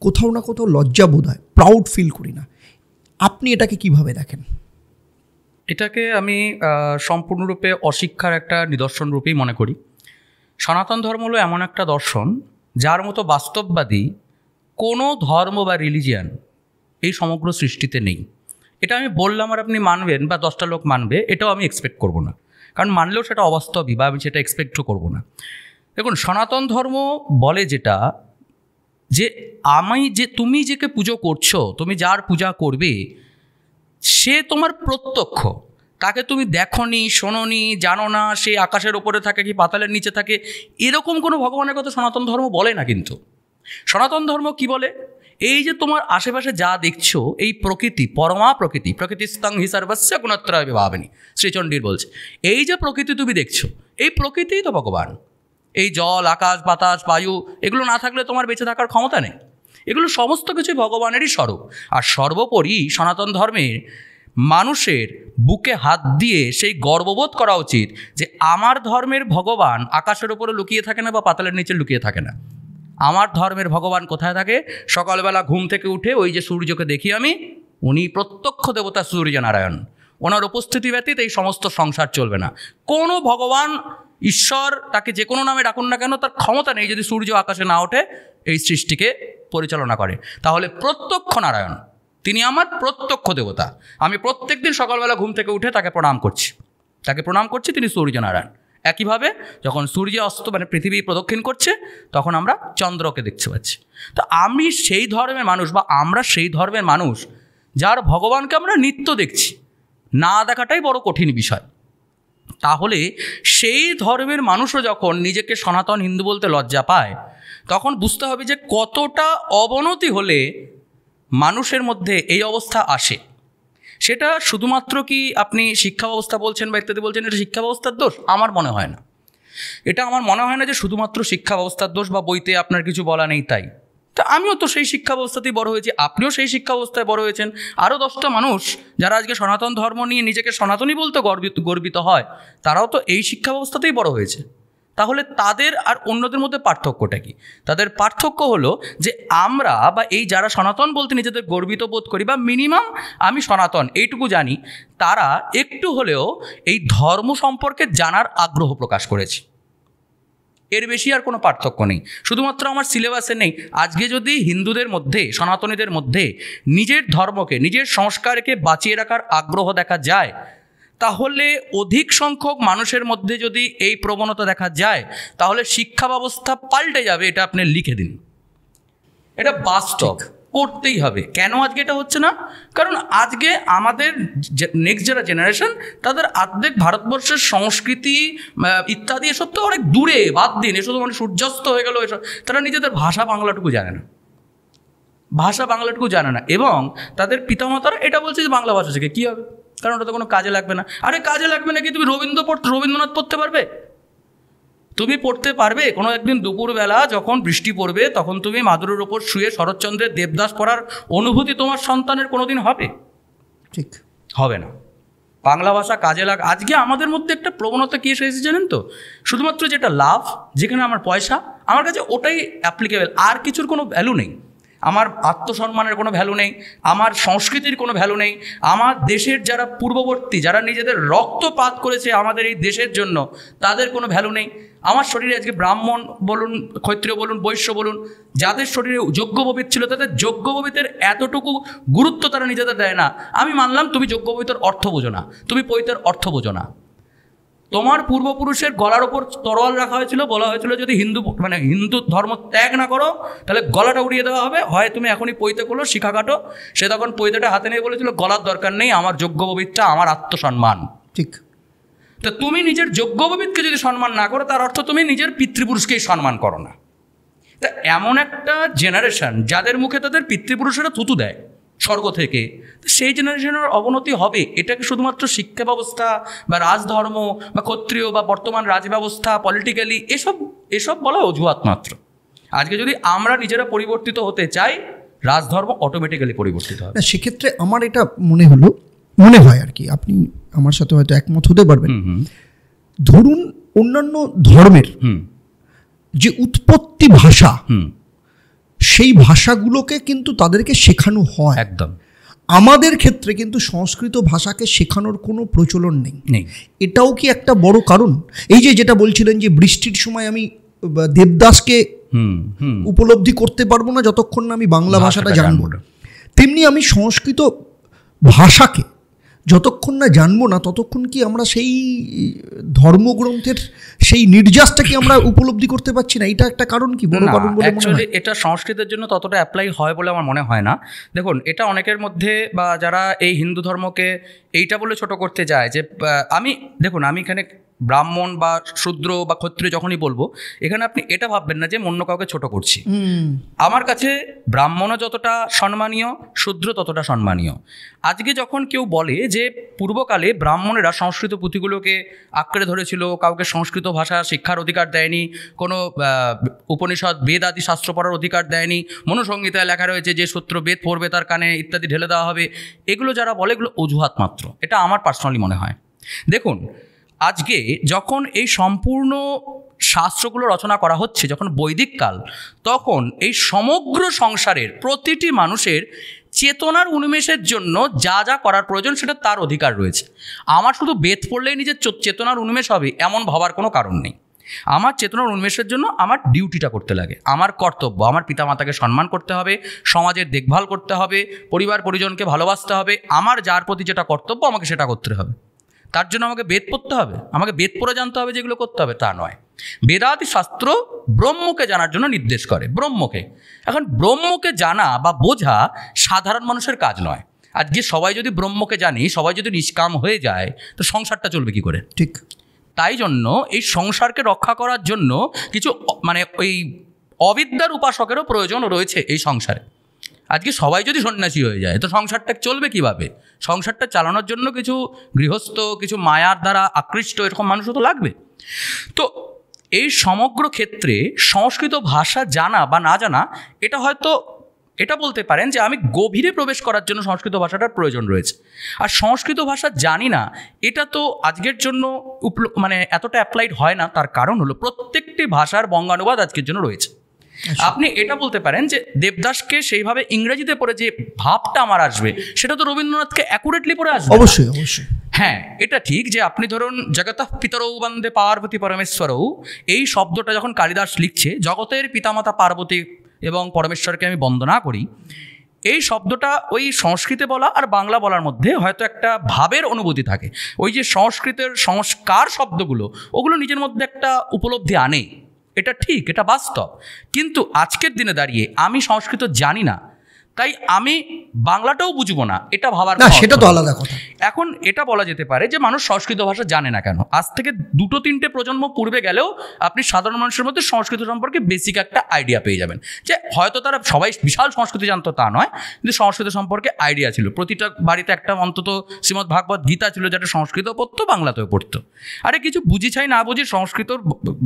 কোথাও না কোথাও লজ্জা বোধ হয়, প্রাউড ফিল করি না। আপনি এটাকে কিভাবে দেখেন? এটাকে আমি সম্পূর্ণরূপে অশিক্ষার একটা নিদর্শন রূপেই মনে করি। সনাতন ধর্ম হলো এমন একটা দর্শন যার মতো বাস্তববাদী কোনো ধর্ম বা রিলিজিয়ান এই সমগ্র সৃষ্টিতে নেই। এটা আমি বললাম আর আপনি মানবেন বা 10টা লোক মানবে, এটাও আমি এক্সপেক্ট করব না, কারণ মানলেও সেটা অবাস্তবই বা আমি সেটা এক্সপেক্টও করব না। দেখুন, সনাতন ধর্ম বলে যেটা, যে তুমি যাকে পুজো করছো, তুমি যার পূজা করবে, সে তোমার প্রত্যক্ষ। তাকে তুমি দেখোনি, শোনোনি, জানো না সে আকাশের ওপরে থাকে কি পাতালের নিচে থাকে, এরকম কোনো ভগবানের কথা সনাতন ধর্ম বলে না। কিন্তু সনাতন ধর্ম কি বলে, এই যে তোমার আশেপাশে যা দেখছো, এই প্রকৃতি, পরমা প্রকৃতি, প্রকৃতিস্তং হি সর্বস্য গুণত্রয় বিভাবনী, শ্রীচণ্ডীর বলছে, এই যে প্রকৃতি তুমি দেখছো, এই প্রকৃতিই তো ভগবান। এই জল, আকাশ, বাতাস, বায়ু, এগুলো না থাকলে তোমার বেঁচে থাকার ক্ষমতা নেই। এগুলো সমস্ত কিছুই ভগবানেরই স্বরূপ। আর সর্বোপরি সনাতন ধর্মের মানুষের বুকে হাত দিয়ে সেই গর্ববোধ করা উচিত যে আমার ধর্মের ভগবান আকাশের ওপরে লুকিয়ে থাকে না বা পাতালের নিচে লুকিয়ে থাকে না। আমার ধর্মের ভগবান কোথায় থাকে? সকালবেলা ঘুম থেকে উঠে ওই যে সূর্যকে দেখি আমি, উনি প্রত্যক্ষ দেবতা সূর্যনারায়ণ। ওনার উপস্থিতি ব্যতীত এই সমস্ত সংসার চলবে না। কোনো ভগবান, ঈশ্বর, তাকে যে কোনো নামে ডাকুন না কেন, তার ক্ষমতা নেই যদি সূর্য আকাশে না ওঠে এই সৃষ্টিকে পরিচালনা করে। তাহলে প্রত্যক্ষ নারায়ণ, তিনি আমার প্রত্যক্ষ দেবতা। আমি প্রত্যেক দিন সকালবেলা ঘুম থেকে উঠে তাকে প্রণাম করছি, তিনি সূর্যনারায়ণ। একইভাবে যখন সূর্য অস্ত, মানে পৃথিবী প্রদক্ষিণ করছে, তখন আমরা চন্দ্রকে দেখতে পাচ্ছি। তো আমি সেই ধর্মের মানুষ, বা আমরা সেই ধর্মের মানুষ যার ভগবানকে আমরা নিত্য দেখছি, না দেখাটাই বড় কঠিন বিষয়। তাহলে সেই ধর্মের মানুষও যখন নিজেকে সনাতন হিন্দু বলতে লজ্জা পায়, তখন বুঝতে হবে যে কতটা অবনতি হলে মানুষের মধ্যে এই অবস্থা আসে। সেটা শুধুমাত্র কি আপনি শিক্ষা ব্যবস্থা বলছেন বা ইত্যাদি বলছেন, এটা শিক্ষা ব্যবস্থার দোষ? আমার মনে হয় না। এটা আমার মনে হয় না যে শুধুমাত্র শিক্ষা ব্যবস্থার দোষ বা বইতে আপনার কিছু বলা নেই তাই। তা আমিও তো সেই শিক্ষা ব্যবস্থাতেই বড় হয়েছি, আপনিও সেই শিক্ষা ব্যবস্থায় বড় হয়েছেন। আরও 10টা মানুষ যারা আজকে সনাতন ধর্ম নিয়ে নিজেকে সনাতনী বলতে গর্বিত হয়, তারাও তো এই শিক্ষা ব্যবস্থাতেই বড় হয়েছে। তাহলে তাদের আর অন্যদের মধ্যে পার্থক্যটা কি? তাদের পার্থক্য হলো যে আমরা, বা এই যারা সনাতন বলতে নিজেদের গর্বিত বোধ করি, বা মিনিমাম আমি সনাতন এইটুকু জানি, তারা একটু হলেও এই ধর্ম সম্পর্কে জানার আগ্রহ প্রকাশ করেছে। এর বেশি আর কোনো পার্থক্য নেই। শুধুমাত্র আমার সিলেবাসে নেই। আজকে যদি হিন্দুদের মধ্যে, সনাতনীদের মধ্যে নিজের ধর্মকে, নিজের সংস্কারকে বাঁচিয়ে রাখার আগ্রহ দেখা যায়, তাহলে অধিক সংখ্যক মানুষের মধ্যে যদি এই প্রবণতা দেখা যায়, তাহলে শিক্ষা ব্যবস্থা পাল্টে যাবে। এটা আপনি লিখে দিন, এটা বাস্তব, করতেই হবে। কেন আজকে এটা হচ্ছে না? কারণ আজকে আমাদের নেক্সট যারা জেনারেশন, তাদের অর্ধেক ভারতবর্ষের সংস্কৃতি ইত্যাদি এসব তো অনেক দূরে, বাদ দিন, এসব মানে সূর্যাস্ত হয়ে গেল এসব। তারা নিজেদের ভাষা বাংলাটুকু জানে না, এবং তাদের পিতামাতারা এটা বলছে যে বাংলা ভাষা শিখে কী হবে, কারণ ওটা তো কোনো কাজে লাগবে না। আরে কাজে লাগবে না কি? তুমি রবীন্দ্রনাথ পড়তে পারবে? তুমি পড়তে পারবে? কোনো একদিন দুপুরবেলা যখন বৃষ্টি পড়বে, তখন তুমি মাদুরের ওপর শুয়ে শরৎচন্দ্রের দেবদাস পড়ার অনুভূতি তোমার সন্তানের কোনোদিন হবে? ঠিক হবে না। বাংলা ভাষা কাজে আজকে আমাদের মধ্যে একটা প্রবণতা কী এসেছে জানেন তো? শুধুমাত্র যেটা লাভ, যেখানে আমার পয়সা, আমার কাছে ওটাই অ্যাপ্লিকেবল, আর কিছুর কোনো ভ্যালু নেই। আমার আত্মসম্মানের কোনো ভ্যালু নেই, আমার সংস্কৃতির কোনো ভ্যালু নেই, আমার দেশের যারা পূর্ববর্তী, যারা নিজেদের রক্তপাত করেছে আমাদের এই দেশের জন্য, তাদের কোনো ভ্যালু নেই। আমার শরীরে আজকে ব্রাহ্মণ বলুন, ক্ষত্রিয় বলুন, বৈশ্য বলুন, যাদের শরীরে যজ্ঞোপবীত ছিল, তাদের যজ্ঞোপবীতের এতটুকু গুরুত্ব তারা নিজেদের দেয় না। আমি মানলাম তুমি যজ্ঞোপবীতের অর্থ বোঝো না, তুমি পৈতের অর্থ বোঝো না। তোমার পূর্বপুরুষের গলার ওপর তরোয়াল রাখা হয়েছিল, বলা হয়েছিল যদি হিন্দু ধর্ম ত্যাগ না করো তাহলে গলাটা উড়িয়ে দেওয়া হবে, হয় তুমি এখনই পৈতে করলো, শিখা কাটো। সে তখন পৈতেটা হাতে নিয়ে বলেছিল গলার দরকার নেই, আমার যজ্ঞোপবীতটা আমার আত্মসম্মান। ঠিক। তা তুমি নিজের যজ্ঞোপবীতকে যদি সম্মান না করো, তার অর্থ তুমি নিজের পিতৃপুরুষকেই সম্মান করো না। তা এমন একটা জেনারেশন যাদের মুখে তাদের পিতৃপুরুষেরা থুতু দেয় স্বর্গ থেকে, সেই জেনারেশনের অবনতি হবে। এটাকে শুধুমাত্র শিক্ষা ব্যবস্থা বা রাজধর্ম বা ক্ষত্রিয় বা বর্তমান রাজব্যবস্থা, পলিটিক্যালি এসব বলা অজুহাত মাত্র। আজকে যদি আমরা নিজেরা পরিবর্তিত হতে চাই, রাজধর্ম অটোমেটিক্যালি পরিবর্তিত হবে। সেক্ষেত্রে আমার এটা মনে হয় আর কি, আপনি আমার সাথে হয়তো একমত হতে পারবেন। ধরুন অন্যান্য ধর্মের যে উৎপত্তি ভাষা, সেই ভাষাগুলোকে কিন্তু তাদেরকে শেখানো হয়। একদম। আমাদের ক্ষেত্রে কিন্তু সংস্কৃত ভাষাকে শেখানোর কোনো প্রচলন নেই। এটাও কি একটা বড় কারণ? এই যে যেটা বলছিলেন যে বৃষ্টির সময় আমি দেবদাসকে উপলব্ধি করতে পারবো না যতক্ষণ না আমি বাংলা ভাষাটা জানবো না, তেমনি আমি সংস্কৃত ভাষাকে যতক্ষণ না জানবো না ততক্ষণ কি আমরা সেই ধর্মগ্রন্থের সেই নির্যাসটা কি আমরা উপলব্ধি করতে পারছি না? এটা একটা কারণ কি, বড় কারণ বলে মনে হয়? এটা সংস্কৃতের জন্য ততটা অ্যাপ্লাই হয় বলে আমার মনে হয় না। দেখুন, এটা অনেকের মধ্যে বা যারা এই হিন্দু ধর্মকে এইটা বলে ছোট করতে যায় যে আমি এখানে ব্রাহ্মণ বা শূদ্র বা ক্ষত্রিয় যখনই বলবো, এখানে আপনি এটা ভাববেন না যে অন্য কাউকে ছোট করছি। আমার কাছে ব্রাহ্মণও যতটা সম্মানীয়, শূদ্র ততটা সম্মানীয়। আজকে যখন কেউ বলে যে পূর্বকালে ব্রাহ্মণেরা সংস্কৃত পুঁথিগুলোকে আঁকড়ে ধরেছিল, কাউকে সংস্কৃত ভাষা শিক্ষার অধিকার দেয়নি, কোনো উপনিষদ বেদ আদি শাস্ত্র পড়ার অধিকার দেয়নি, মনুসংহিতায় লেখা রয়েছে যে সূত্র বেদ পড়বে তার কানে ইত্যাদি ঢেলে দেওয়া হবে, এগুলো যারা বলে এগুলো অজুহাত মাত্র। এটা আমার পার্সোনালি মনে হয়। দেখুন, আজকে যখন এই সম্পূর্ণ শাস্ত্রগুলো রচনা করা হচ্ছে, যখন বৈদিক কাল, তখন এই সমগ্র সংসারের প্রতিটি মানুষের চেতনার উন্মেষের জন্য যা যা করার প্রয়োজন সেটা তার অধিকার রয়েছে। আমার শুধু বেদ পড়লেই নিজের চেতনার উন্মেষ হবে এমন ভাবার কোনো কারণ নেই। আমার চেতনার উন্মেষের জন্য আমার ডিউটিটা করতে লাগে, আমার কর্তব্য, আমার পিতামাতাকে সম্মান করতে হবে, সমাজের দেখভাল করতে হবে, পরিবার পরিজনকে ভালোবাসতে হবে, আমার যার প্রতি যেটা কর্তব্য আমাকে সেটা করতে হবে। তার জন্য আমাকে বেদ পড়তে হবে, আমাকে বেদ পড়ে জানতে হবে যেগুলো করতে হবে, তা নয়। বেদাদি শাস্ত্র ব্রহ্মকে জানার জন্য নির্দেশ করে, ব্রহ্মকে। এখন ব্রহ্মকে জানা বা বোঝা সাধারণ মানুষের কাজ নয়। আজকে সবাই যদি ব্রহ্মকে জানি, সবাই যদি নিষ্কাম হয়ে যায়, তো সংসারটা চলবে কি করে? ঠিক। তাই জন্য এই সংসারকে রক্ষা করার জন্য কিছু ওই অবিদ্যার উপাসকেরও প্রয়োজন রয়েছে এই সংসারে। আজকে সবাই যদি সন্ন্যাসী হয়ে যায় তো সংসারটা চলবে কিভাবে? সংসারটা চালানোর জন্য কিছু গৃহস্থ, কিছু মায়ার দ্বারা আকৃষ্ট এরকম মানুষও তো লাগবে। তো এই সমগ্র ক্ষেত্রে সংস্কৃত ভাষা জানা বা না জানা, এটা হয়তো এটা বলতে পারেন যে আমি গভীরে প্রবেশ করার জন্য সংস্কৃত ভাষাটার প্রয়োজন রয়েছে। আর সংস্কৃত ভাষা জানি না, এটা তো আজকের জন্য এতটা অ্যাপ্লাইড হয় না। তার কারণ হলো প্রত্যেকটি ভাষার বঙ্গানুবাদ আজকের জন্য রয়েছে। আপনি এটা বলতে পারেন যে দেবদাসকে সেইভাবে ইংরেজিতে পড়ে যে ভাবটা আমার আসবে, সেটা তো রবীন্দ্রনাথকে অ্যাকুরেটলি পড়ে আসবে। অবশ্যই অবশ্যই। হ্যাঁ, এটা ঠিক যে আপনি ধরুন জগতঃ পিতরৌ বন্দে পার্বতী পরমেশ্বরৌ, এই শব্দটা যখন কালিদাস লিখছে, জগতের পিতামাতা পার্বতী এবং পরমেশ্বরকে আমি বন্দনা করি, এই শব্দটা ওই সংস্কৃতে বলা আর বাংলা বলার মধ্যে হয়তো একটা ভাবের অনুভূতি থাকে। ওই যে সংস্কৃতের সংস্কার শব্দগুলো, ওগুলো নিজের মধ্যে একটা উপলব্ধি আনে, এটা ঠিক, এটা বাস্তব। কিন্তু আজকের দিনে দাঁড়িয়ে আমি সংস্কৃত জানি না, তাই আমি বাংলাটাও বুঝবো না, এটা ভাবার না, সেটা তো আলাদা কথা। এখন এটা বলা যেতে পারে যে মানুষ সংস্কৃত ভাষা জানে না কেন। আজ থেকে 2-3টে প্রজন্ম পূর্বে গেলেও আপনি সাধারণ মানুষের মধ্যে সংস্কৃত সম্পর্কে বেসিক একটা আইডিয়া পেয়ে যাবেন। যে হয়তো তারা সবাই বিশাল সংস্কৃতি জানতো তা নয়, কিন্তু সংস্কৃত সম্পর্কে আইডিয়া ছিল। প্রতিটা বাড়িতে একটা অন্তত শ্রীমদ্ ভাগবত গীতা ছিল, যেটা সংস্কৃত পড়তো, বাংলাতেও পড়তো। আরে কিছু বুঝি চাই না বুঝি সংস্কৃতর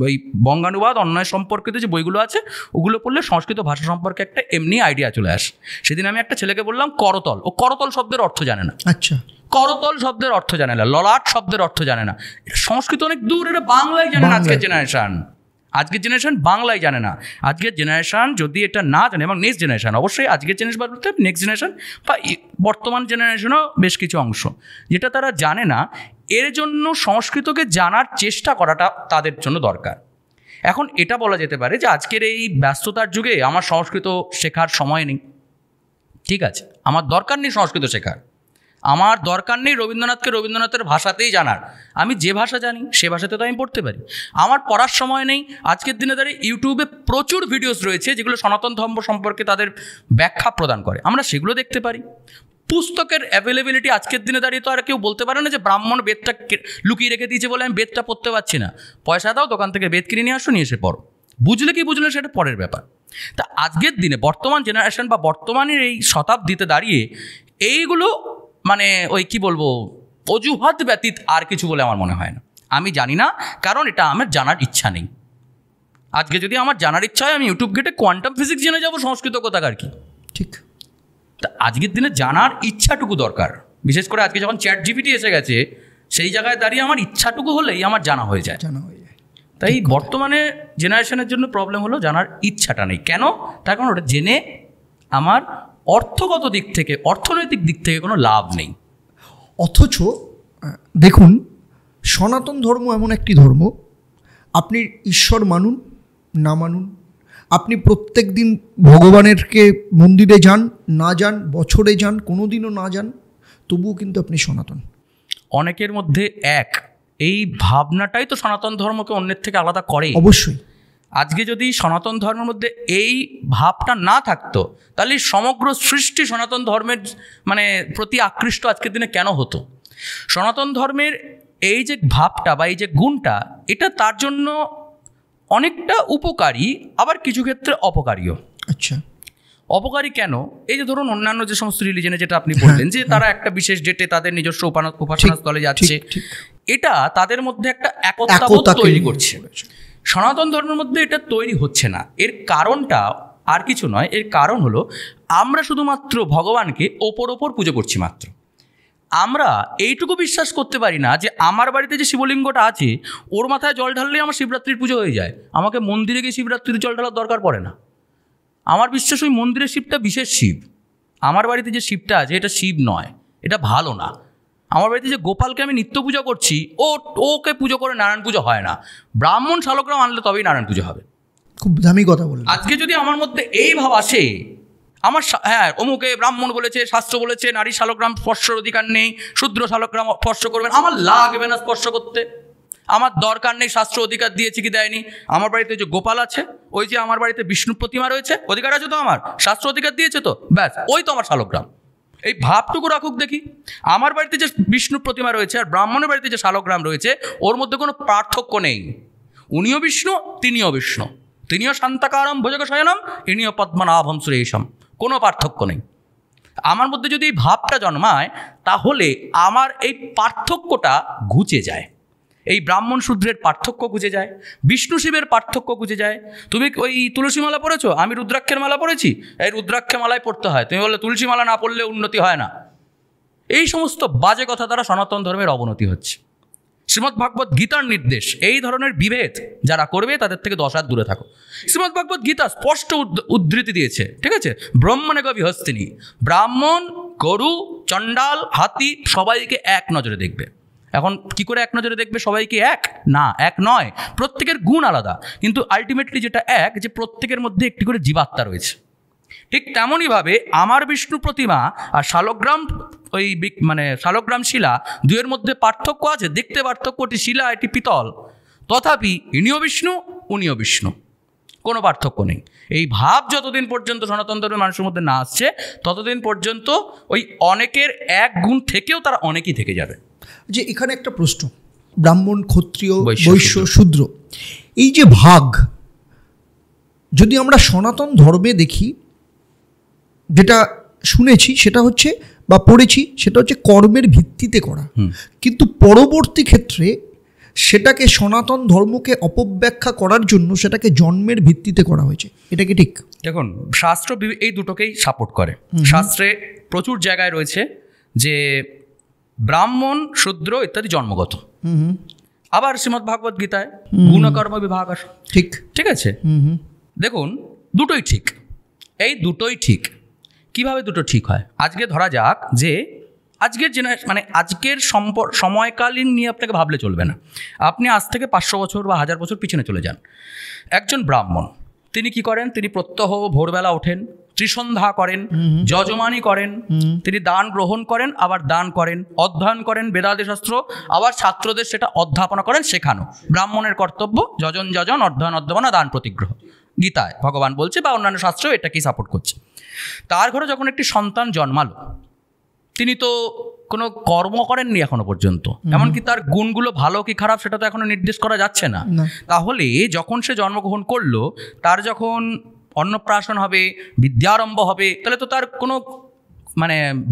ওই বঙ্গানুবাদ অন্যায় সম্পর্কিত যে বইগুলো আছে, ওগুলো পড়লে সংস্কৃত ভাষা সম্পর্কে একটা এমনি আইডিয়া চলে আসে। সেদিন আমি একটা ছেলেকে বললাম করতল, ও করতল শব্দের অর্থ জানে না। আচ্ছা, করতল শব্দের অর্থ জানে না, ললাট শব্দের অর্থ জানে না। এটা সংস্কৃত অনেক দূর, এটা বাংলাই জানে না আজকের জেনারেশন বাংলাই জানে না। আজকের জেনারেশন যদি এটা না জানে, এবং নেক্সট জেনারেশন, অবশ্যই আজকের জেনারেশন বলতে নেক্সট জেনারেশন বা বর্তমান জেনারেশনও বেশ কিছু অংশ, যেটা তারা জানে না, এর জন্য সংস্কৃতকে জানার চেষ্টা করাটা তাদের জন্য দরকার। এখন এটা বলা যেতে পারে যে আজকের এই ব্যস্ততার যুগে আমার সংস্কৃত শেখার সময় নেই, ঠিক আছে, আমার দরকার নেই সংস্কৃত শেখার, আমার দরকার নেই রবীন্দ্রনাথকে রবীন্দ্রনাথের ভাষাতেই জানার। আমি যে ভাষা জানি সে ভাষাতে তো আমি পড়তে পারি। আমার পড়ার সময় নেই। আজকের দিনে দাঁড়িয়ে ইউটিউবে প্রচুর ভিডিওস রয়েছে যেগুলো সনাতন ধর্ম সম্পর্কে তাদের ব্যাখ্যা প্রদান করে, আমরা সেগুলো দেখতে পারি। পুস্তকের অ্যাভেলেবিলিটি আজকের দিনে দাঁড়িয়ে তো আর কেউ বলতে পারে না যে ব্রাহ্মণ বেদটা লুকিয়ে রেখে দিয়েছে বলে আমি বেদটা পড়তে পারছি না। পয়সা দাও, দোকান থেকে বেদ কিনে নিয়ে আসো, নিয়ে এসে পড়ো। বুঝলে কি বুঝলে সেটা পরের ব্যাপার। তা আজকের দিনে বর্তমান জেনারেশন বা বর্তমানের এই শতাব্দীতে দাঁড়িয়ে এইগুলো ওই কি বলবো, অজুহাত ব্যতীত আর কিছু বলে আমার মনে হয় না। আমি জানি না, কারণ এটা আমার জানার ইচ্ছা নেই। আজকে যদি আমার জানার ইচ্ছা হয়, আমি ইউটিউব ঘেটে কোয়ান্টাম ফিজিক্স জেনে যাবো, সংস্কৃত কোথাকার কি। ঠিক। তা আজকের দিনে জানার ইচ্ছাটুকু দরকার। বিশেষ করে আজকে যখন চ্যাট জিপিটি এসে গেছে, সেই জায়গায় দাঁড়িয়ে আমার ইচ্ছাটুকু হলেই আমার জানা হয়ে যায়। তাই বর্তমানে জেনারেশনের জন্য প্রবলেম হলো জানার ইচ্ছাটা নেই। কেন? তার কারণ ওটা জেনে আমার অর্থগত দিক থেকে, অর্থনৈতিক দিক থেকে কোনো লাভ নেই। অথচ দেখুন, সনাতন ধর্ম এমন একটি ধর্ম, আপনি ঈশ্বর মানুন না মানুন, আপনি প্রত্যেক দিন ভগবানেরকে মন্দিরে যান না যান, বছরে যান, কোনো দিনও না যান, তবুও কিন্তু আপনি সনাতন। অনেকের মধ্যে এই ভাবনাটাই তো সনাতন ধর্মকে অন্যের থেকে আলাদা করে। অবশ্যই। আজকে যদি সনাতন ধর্মের মধ্যে এই ভাবটা না থাকতো, তাহলে সমগ্র সৃষ্টি সনাতন ধর্মের প্রতি আকৃষ্ট আজকের দিনে কেন হতো? সনাতন ধর্মের এই যে ভাবটা বা এই যে গুণটা, এটা তার জন্য অনেকটা উপকারী, আবার কিছু ক্ষেত্রে অপকারীও। আচ্ছা, অপকারী কেন? এই যে ধরুন অন্যান্য যে সমস্ত রিলিজনে, যেটা আপনি বললেন যে তারা একটা বিশেষ ডেটে তাদের নিজস্ব উপাসনা স্থলে যাচ্ছে, এটা তাদের মধ্যে একটা একতাবোধ তৈরি করছে। সনাতন ধর্মের মধ্যে এটা তৈরি হচ্ছে না। এর কারণটা আর কিছু নয়, এর কারণ হলো আমরা শুধুমাত্র ভগবানকে ওপর পুজো করছি মাত্র। আমরা এইটুকু বিশ্বাস করতে পারি না যে আমার বাড়িতে যে শিবলিঙ্গটা আছে ওর মাথায় জল ঢাললেই আমার শিবরাত্রির পুজো হয়ে যায়, আমাকে মন্দিরে গিয়ে শিবরাত্রির জল ঢালার দরকার পড়ে না। আমার বিশ্বাস ওই মন্দিরের শিবটা বিশেষ শিব, আমার বাড়িতে যে শিবটা আছে এটা শিব নয়, এটা ভালো না। আমার বাড়িতে যে গোপালকে আমি নিত্য পুজো করছি, ওকে পুজো করে নারায়ণ পুজো হয় না। ব্রাহ্মণ শালগ্রাম আনলে তবেই নারায়ণ পুজো হবে। খুব দামি কথা বললেন। আজকে যদি আমার মধ্যে এই ভাব আসে, আমার অমুকে ব্রাহ্মণ বলেছে, শাস্ত্র বলেছে নারী শালগ্রাম স্পর্শের অধিকার নেই, শূদ্র শালগ্রাম স্পর্শ করবেন, আমার লাগবে না স্পর্শ করতে, আমার দরকার নেই। শাস্ত্র অধিকার দিয়েছে কি দেয়নি? আমার বাড়িতে যে গোপাল আছে, ওই যে আমার বাড়িতে বিষ্ণু প্রতিমা রয়েছে, অধিকার আছে তো আমার? শাস্ত্র অধিকার দিয়েছে তো, ব্যাস ওই তো আমার শালগ্রাম। এই ভাবটুকু রাখুক দেখি। আমার বাড়িতে যে বিষ্ণু প্রতিমা রয়েছে আর ব্রাহ্মণের বাড়িতে যে শালগ্রাম রয়েছে, ওর মধ্যে কোনো পার্থক্য নেই। উনিও বিষ্ণু, তিনিও বিষ্ণু, তিনিও শান্তাকারম ভুজগ শয়নম, ইনিও পদ্মনাভম সুরেশম, কোনো পার্থক্য নেই। আমার মধ্যে যদি এই ভাবটা জন্মায়, তাহলে আমার এই পার্থক্যটা ঘুচে যায়। এই ব্রাহ্মণ শূদ্রের পার্থক্য ঘুচে যায়, বিষ্ণু শিবের পার্থক্য ঘুচে যায়। তুমি ওই তুলসী মালা পড়েছো, আমি রুদ্রাক্ষের মালা পড়েছি, এই রুদ্রাক্ষের মালায় পড়তে হয়, তুমি বললে তুলসী মালা না পড়লে উন্নতি হয় না। এই সমস্ত বাজে কথা দ্বারা সনাতন ধর্মের অবনতি হচ্ছে। শ্রীমদ্ ভাগবত গীতার নির্দেশ, এই ধরনের বিভেদ যারা করবে তাদের থেকে 10 হাত দূরে থাকো। শ্রীমদ্ ভাগবত গীতা স্পষ্ট উদ্ধৃতি দিয়েছে, ঠিক আছে? ব্রহ্মণে গবিহস্তিনী, ব্রাহ্মণ, গরু, চণ্ডাল, হাতি সবাইকে এক নজরে দেখবে। এখন কি করে এক নজরে দেখবে সবাইকে? এক নয়, প্রত্যেকের গুণ আলাদা, কিন্তু আলটিমেটলি যেটা যে প্রত্যেকের মধ্যে একটি করে জীবাত্মা রয়েছে। ঠিক তেমনইভাবে আমার বিষ্ণু প্রতিমা আর শালগ্রাম, ওই শালগ্রাম শিলা, দুয়ের মধ্যে পার্থক্য আছে, দেখতে পার্থক্যটি শিলা, এটি পিতল, তথাপি ইনিও বিষ্ণু উনিও বিষ্ণু, কোনো পার্থক্য নেই। এই ভাব যতদিন পর্যন্ত সনাতন ধর্মের মানুষের মধ্যে না আসছে, ততদিন পর্যন্ত ওই অনেকের এক গুণ থেকেও তারা অনেকই থেকে যাবে। যে এখানে একটা প্রশ্ন, ব্রাহ্মণ, ক্ষত্রিয়, বৈশ্য, শূদ্র, এই যে ভাগ যদি আমরা সনাতন ধর্মে দেখি, যেটা শুনেছি সেটা হচ্ছে বা পড়েছি সেটা হচ্ছে কর্মের ভিত্তিতে করা, কিন্তু পরবর্তী ক্ষেত্রে সেটাকে সনাতন ধর্মকে অপব্যাখ্যা করার জন্য সেটাকে জন্মের ভিত্তিতে করা হয়েছে। এটা কি ঠিক? দেখুন, শাস্ত্র এই দুটোকেই সাপোর্ট করে। শাস্ত্রে প্রচুর জায়গায় রয়েছে যে ব্রাহ্মণ, শূদ্র ইত্যাদি জন্মগত। আবার শ্রীমদ্ ভাগবত গীতায় গুণকর্ম বিভাগ আছে, ঠিক আছে? দেখুন, দুটোই ঠিক, এই দুটোই ঠিক। কিভাবে দুটো ঠিক হয়? আজকে ধরা যাক যে আজকের আজকের সময়কালীন নিয়ে আপনাকে ভাবলে চলবে না। আপনি আজ থেকে 500 বছর বা 1000 বছর পিছনে চলে যান। একজন ব্রাহ্মণ, তিনি কি করেন? তিনি প্রত্যহ ভোরবেলা ওঠেন, ত্রিসন্ধ্যা করেন, যজমানি করেন, তিনি দান গ্রহণ করেন, আবার দান করেন, অধ্যয়ন করেন বেদাদি শাস্ত্র, আবার ছাত্রদের সেটা অধ্যাপনা করেন, শেখানো। ব্রাহ্মণের কর্তব্য যজন যজন, অধ্যয়ন অধ্যাপনা, দান প্রতিগ্রহ, গীতায় ভগবান বলছে, বা অন্যান্য শাস্ত্র এটাকেই সাপোর্ট করছে। তার ঘরে যখন একটি সন্তান জন্মালো, তিনি তো কোনো কর্ম করেননি এখনো পর্যন্ত, এমনকি তার গুণগুলো ভালো কি খারাপ সেটা তো এখনো নির্দেশ করা যাচ্ছে না। তাহলে যখন সে জন্মগ্রহণ করলো, তার যখন অন্নপ্রাশন হবে, বিদ্যারম্ভ হবে, তাহলে তো তার কোনো